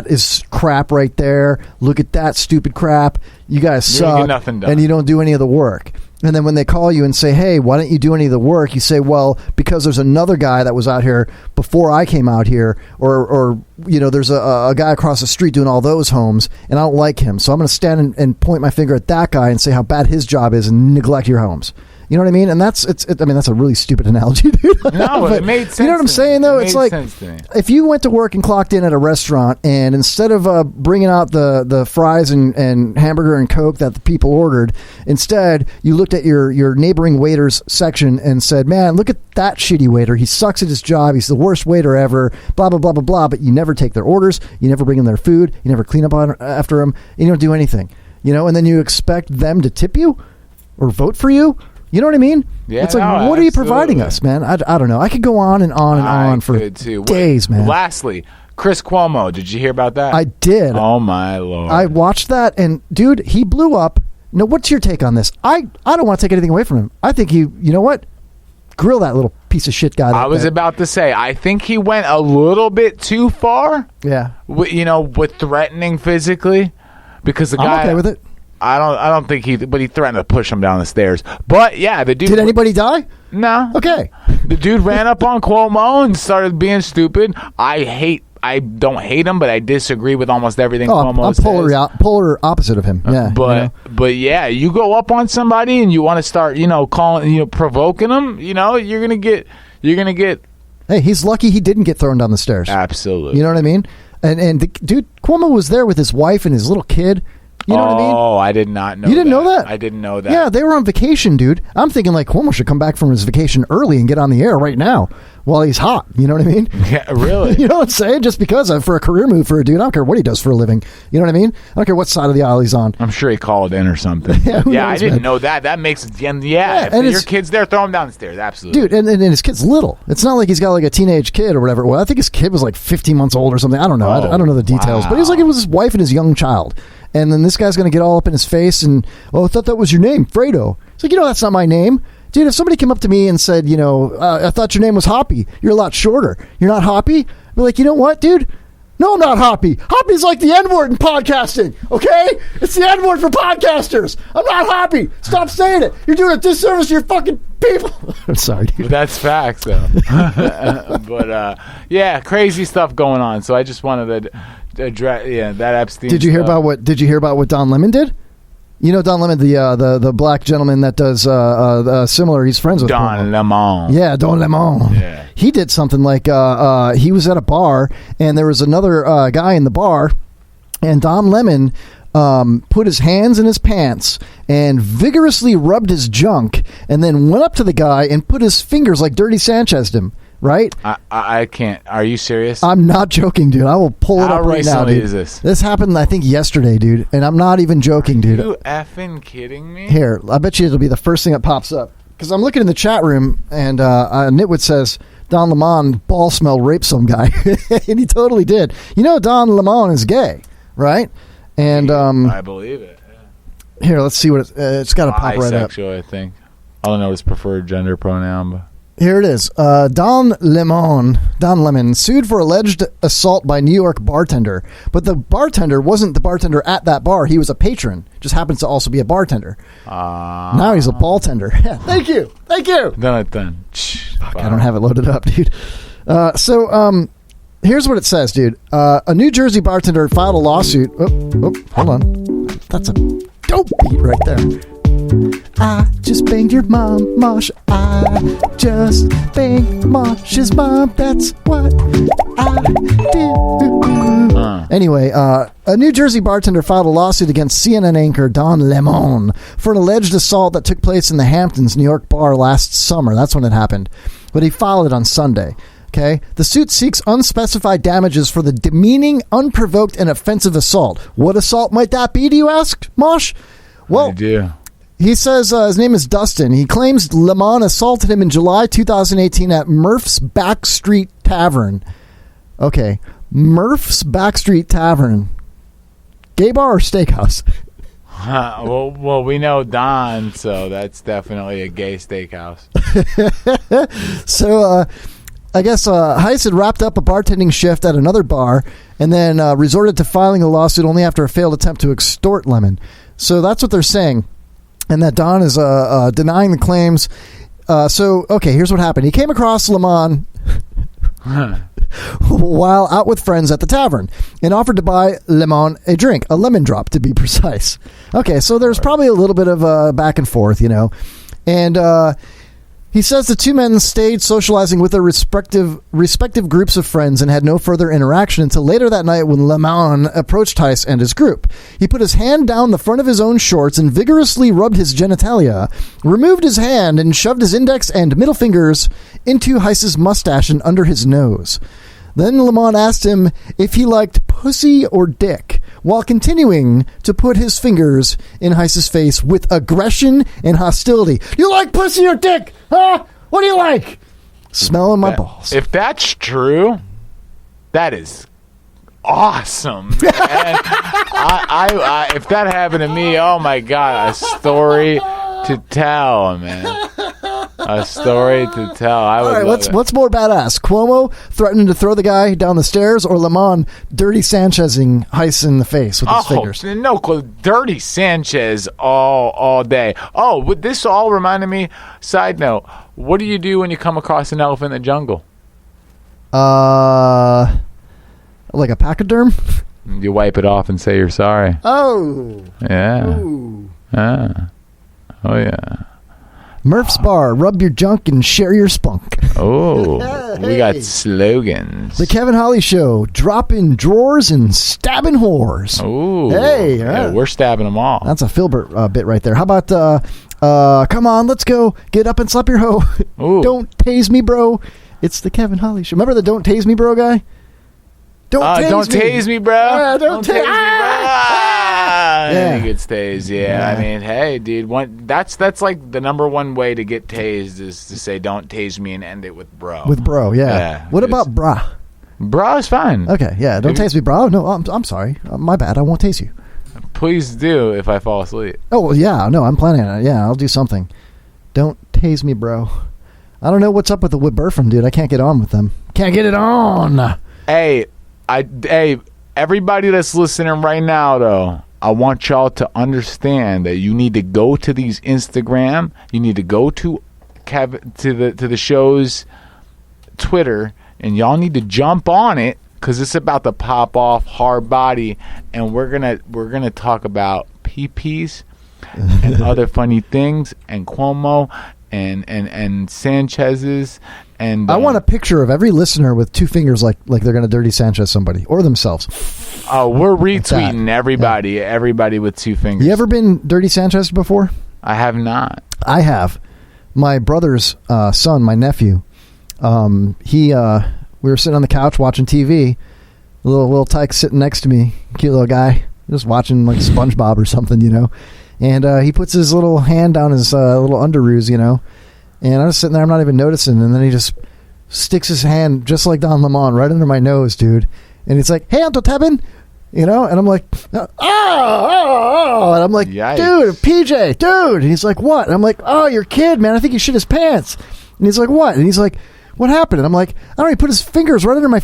is crap right there. Look at that stupid crap. You guys suck. Get nothing done. And you don't do any of the work. And then when they call you and say, hey, why don't you do any of the work? You say, well, because there's another guy that was out here before I came out here, or there's a guy across the street doing all those homes, and I don't like him. So I'm going to stand and point my finger at that guy and say how bad his job is and neglect your homes. You know what I mean? And that's a really stupid analogy, dude. No, but it made sense. You know what I'm saying, though? It's like if you went to work and clocked in at a restaurant, and instead of bringing out the fries and hamburger and Coke that the people ordered, instead you looked at your neighboring waiter's section and said, man, look at that shitty waiter. He sucks at his job. He's the worst waiter ever, blah, blah, blah, blah, blah. But you never take their orders. You never bring them their food. You never clean up after them. And you don't do anything. And then you expect them to tip you or vote for you? You know what I mean? Yeah, it's like, what are you providing us, man? I don't know. I could go on and on and on for days, man. Lastly, Chris Cuomo. Did you hear about that? I did. Oh, my Lord. I watched that, and, dude, he blew up. Now, what's your take on this? I don't want to take anything away from him. I think you know what? Grill that little piece of shit guy. I was about to say, I think he went a little bit too far. Yeah. With threatening physically. Because the guy... I'm okay with it. I don't think he threatened to push him down the stairs. But yeah, the dude. Did anybody die? No. Okay. The dude ran up on Cuomo and started being stupid. I don't hate him, but I disagree with almost everything Cuomo says. I'm polar opposite of him. Yeah. But yeah, you go up on somebody and you want to start, calling, provoking them. You're gonna get. Hey, he's lucky he didn't get thrown down the stairs. Absolutely. You know what I mean? And dude, Cuomo was there with his wife and his little kid. You know what I mean? Oh, I did not know. You didn't know that? I didn't know that. Yeah, they were on vacation, dude. I'm thinking like Cuomo should come back from his vacation early and get on the air right now while he's hot. You know what I mean? Yeah, really. You know what I'm saying? Just because for a career move for a dude, I don't care what he does for a living. You know what I mean? I don't care what side of the aisle he's on. I'm sure he called in or something. Yeah, I didn't know that. That makes it. Yeah, if your kid's there, throw him down the stairs. Absolutely, dude. And his kid's little. It's not like he's got like a teenage kid or whatever. Well, I think his kid was like 15 months old or something. I don't know. I don't know the details. Wow. But it was his wife and his young child. And then this guy's going to get all up in his face and, I thought that was your name, Fredo. It's like, that's not my name. Dude, if somebody came up to me and said, I thought your name was Hoppy. You're a lot shorter. You're not Hoppy? I'd be like, you know what, dude? No, I'm not Hoppy. Hoppy's like the N-word in podcasting, okay? It's the N-word for podcasters. I'm not Hoppy. Stop saying it. You're doing a disservice to your fucking people. I'm sorry, dude. But that's facts, though. But, yeah, crazy stuff going on. So I just wanted to... that Epstein. Did you hear about what Don Lemon did? Don Lemon, the black gentleman that does similar. He's friends with Don Lemon. Yeah, Don Lemon. Yeah. He did something like he was at a bar and there was another guy in the bar, and Don Lemon put his hands in his pants and vigorously rubbed his junk, and then went up to the guy and put his fingers like Dirty Sanchez'd him. Right? I can't. Are you serious? I'm not joking, dude. I will pull it up right now, dude. How recently is this? This happened, I think, yesterday, dude. And I'm not even joking, dude. Are you effing kidding me? Here, I bet you it'll be the first thing that pops up. Because I'm looking in the chat room, and Nitwit says, Don Lemon ball smell raped some guy. And he totally did. You know Don Lemon is gay, right? And I believe it. Yeah. Here, let's see what it's got to pop right up. Bisexual, I think. I don't know his preferred gender pronoun, but... Here it is. Don Lemon sued for alleged assault by New York bartender. But the bartender wasn't the bartender at that bar. He was a patron. Just happens to also be a bartender. Now he's a ball tender. Yeah, thank you. Done. Fuck, I don't have it loaded up, dude. So here's what it says, dude. A New Jersey bartender filed a lawsuit. Oh, hold on. That's a dope beat right there. I just banged your mom, Mosh. I just banged Mosh's mom. That's what I do. Anyway, a New Jersey bartender filed a lawsuit against CNN anchor Don Lemon for an alleged assault that took place in the Hamptons, New York bar last summer. That's when it happened. But he filed it on Sunday. Okay. The suit seeks unspecified damages for the demeaning, unprovoked, and offensive assault. What assault might that be, do you ask, Mosh? Well, he says his name is Dustin. He claims Lemon assaulted him in July 2018 at Murph's Backstreet Tavern. Okay. Murph's Backstreet Tavern. Gay bar or steakhouse? Well, we know Don, so that's definitely a gay steakhouse. So, I guess Heiss had wrapped up a bartending shift at another bar and then resorted to filing a lawsuit only after a failed attempt to extort Lemon. So that's what they're saying. And that Don is denying the claims. Okay, here's what happened. He came across Lemon while out with friends at the tavern and offered to buy Lemon a drink, a lemon drop to be precise. Okay, so there's probably a little bit of back and forth, you know. And he says the two men stayed socializing with their respective groups of friends and had no further interaction until later that night when Lemon approached Heiss and his group. He put his hand down the front of his own shorts and vigorously rubbed his genitalia, removed his hand and shoved his index and middle fingers into Heiss's mustache and under his nose. Then Lemon asked him if he liked pussy or dick, while continuing to put his fingers in Heiss's face with aggression and hostility. You like pussy or dick? Huh? What do you like? Smelling my balls. If that's true, that is awesome, man. I if that happened to me, oh my God, a story to tell, man. A story to tell. I would. All right, what's more badass? Cuomo threatening to throw the guy down the stairs, or Lemon Dirty Sanchezing Heiss in the face with his fingers? No, Dirty Sanchez all day. Oh, but this all reminded me. Side note: what do you do when you come across an elephant in the jungle? Like a pachyderm? You wipe it off and say you're sorry. Oh. Yeah. Ooh. Oh yeah. Murph's Bar, rub your junk and share your spunk. Oh, hey. We got slogans. The Kevin Holly Show, dropping drawers and stabbing whores. Oh, hey, yeah, we're stabbing them all. That's a Filbert bit right there. How about, come on, let's go, get up and slap your hoe. Don't tase me, bro. It's the Kevin Holly Show. Remember the don't tase me, bro guy? Don't tase me, bro. Don't tase me, bro. Yeah. He gets tased. Yeah, I mean, hey, dude, that's like the number one way to get tased is to say don't tase me and end it with bro. With bro, yeah. What about brah? Brah is fine. Okay, yeah. Don't tase me, bro. No, I'm sorry. My bad. I won't tase you. Please do if I fall asleep. Oh, well, yeah. No, I'm planning on it. Yeah, I'll do something. Don't tase me, bro. I don't know what's up with the Whit Burfam, dude. I can't get on with them. Can't get it on. Hey, everybody that's listening right now, though, I want y'all to understand that you need to go to these Instagram. You need to go to the show's Twitter, and y'all need to jump on it because it's about to pop off hard body, and we're gonna talk about PPs and other funny things, and Cuomo and Sanchez's. And I want a picture of every listener with two fingers like they're gonna Dirty Sanchez somebody or themselves. Oh, we're retweeting everybody with 2 fingers. You ever been Dirty Sanchez before? I have not. I have. My brother's son, my nephew, we were sitting on the couch watching TV. Little tyke sitting next to me, cute little guy, just watching like SpongeBob or something, And he puts his little hand down his little underoos, And I'm just sitting there, I'm not even noticing. And then he just sticks his hand, just like Don Lemon, right under my nose, dude. And it's like, hey, Uncle Tevin. And I'm like, oh. And I'm like, Yikes. Dude, PJ, dude. And he's like, what? And I'm like, oh, your kid, man. I think he shit his pants. And he's like, what? And he's like, what happened? And I'm like, I don't know. He put his fingers right under my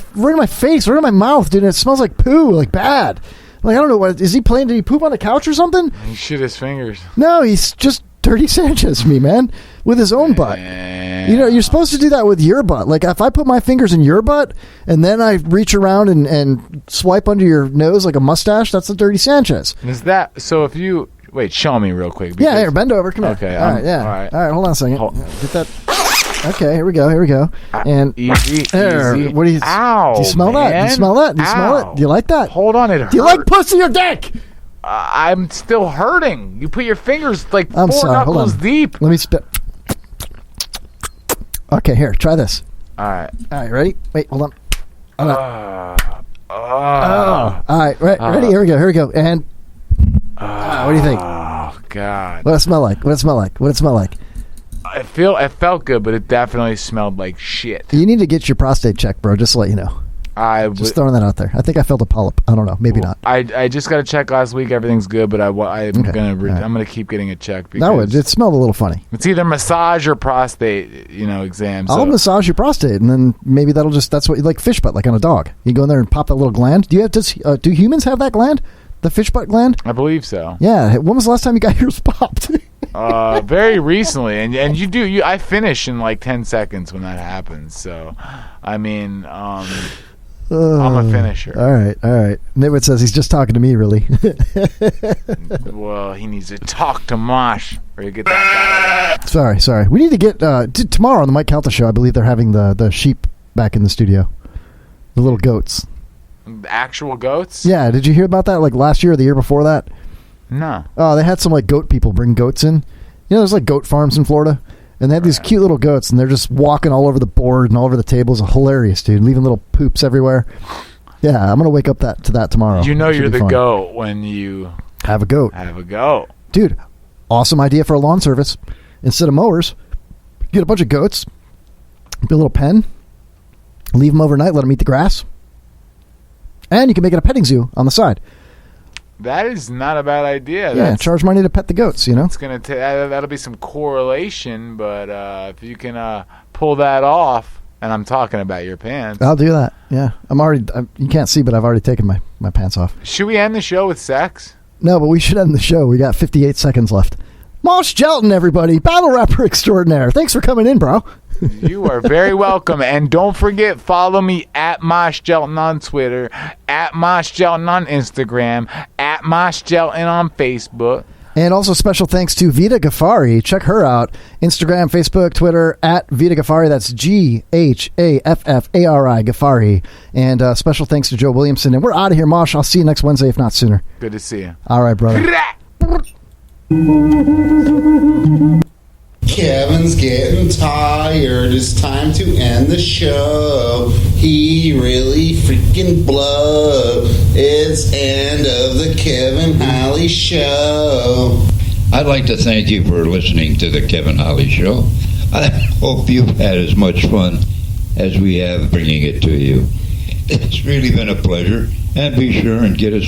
face, right in my mouth, dude. And it smells like poo, like bad. Like, I don't know what. Is he playing? Did he poop on the couch or something? He shit his fingers. No, he's just Dirty Sanchez me, man, with his own butt. You're supposed to do that with your butt. Like, if I put my fingers in your butt and then I reach around and swipe under your nose like a mustache, that's the Dirty Sanchez. Is that so? If you wait, show me real quick. Yeah, here, bend over. Come here. Okay. All right. Yeah. All right. Hold on a second. Get that. Okay. Here we go. And easy. What do you? Ow! Do you smell that? Do you smell that? Do you smell it? Do you like that? Hold on, it hurts. Do you like pussy or dick? I'm still hurting. You put your fingers like I'm 4 sorry, hold knuckles on. deep. Let me spit. Okay, here, try this. All right, ready? Wait, hold on. All right, ready? Here we go. And what do you think? Oh God! What it smell like? What it smell like? It felt good, but it definitely smelled like shit. You need to get your prostate checked, bro. Just to let you know. Just throwing that out there. I think I felt a polyp. I don't know. Maybe not. I just got a check last week. Everything's good, but I'm gonna keep getting a check because it smelled a little funny. It's either massage or prostate, exams. I'll massage your prostate, and then maybe that's what you like, fish butt, like on a dog. You go in there and pop that little gland. Do humans have that gland? The fish butt gland? I believe so. Yeah. When was the last time you got yours popped? Very recently, and I finish in like 10 seconds when that happens. So, I mean, I'm a finisher. All right. Nitwit says he's just talking to me, really. Well, he needs to talk to Mosh or you get that. Sorry. We need to get tomorrow on the Mike Calta show. I believe they're having the sheep back in the studio, the little goats. Actual goats? Yeah. Did you hear about that? Like last year or the year before that? No. Oh, they had some like goat people bring goats in. There's like goat farms in Florida. And they have these cute little goats, and they're just walking all over the board and all over the tables. Hilarious, dude. Leaving little poops everywhere. Yeah, I'm going to wake up to that tomorrow. You're the goat when you... Have a goat. Dude, awesome idea for a lawn service. Instead of mowers, get a bunch of goats, build a little pen, leave them overnight, let them eat the grass. And you can make it a petting zoo on the side. That is not a bad idea. Yeah, charge money to pet the goats, It's gonna that'll be some correlation, but if you can pull that off, and I'm talking about your pants. I'll do that. Yeah, you can't see, but I've already taken my pants off. Should we end the show with sex? No, but we should end the show. We got 58 seconds left. Mosh Gelton, everybody, battle rapper extraordinaire. Thanks for coming in, bro. You are very welcome. And don't forget, follow me at Mosh Gelton on Twitter, at Mosh Gelton on Instagram, at Mosh Gelton on Facebook. And also special thanks to Vida Ghaffari. Check her out. Instagram, Facebook, Twitter, at Vida Ghaffari. That's Ghaffari, Ghaffari. And special thanks to Joe Williamson. And we're out of here, Mosh. I'll see you next Wednesday, if not sooner. Good to see you. All right, brother. Kevin's getting tired. It's time to end the show. He really freaking blew. It's end of the Kevin Holly Show. I'd like to thank you for listening to the Kevin Holly Show. I hope you've had as much fun as we have bringing it to you. It's really been a pleasure. And be sure and get us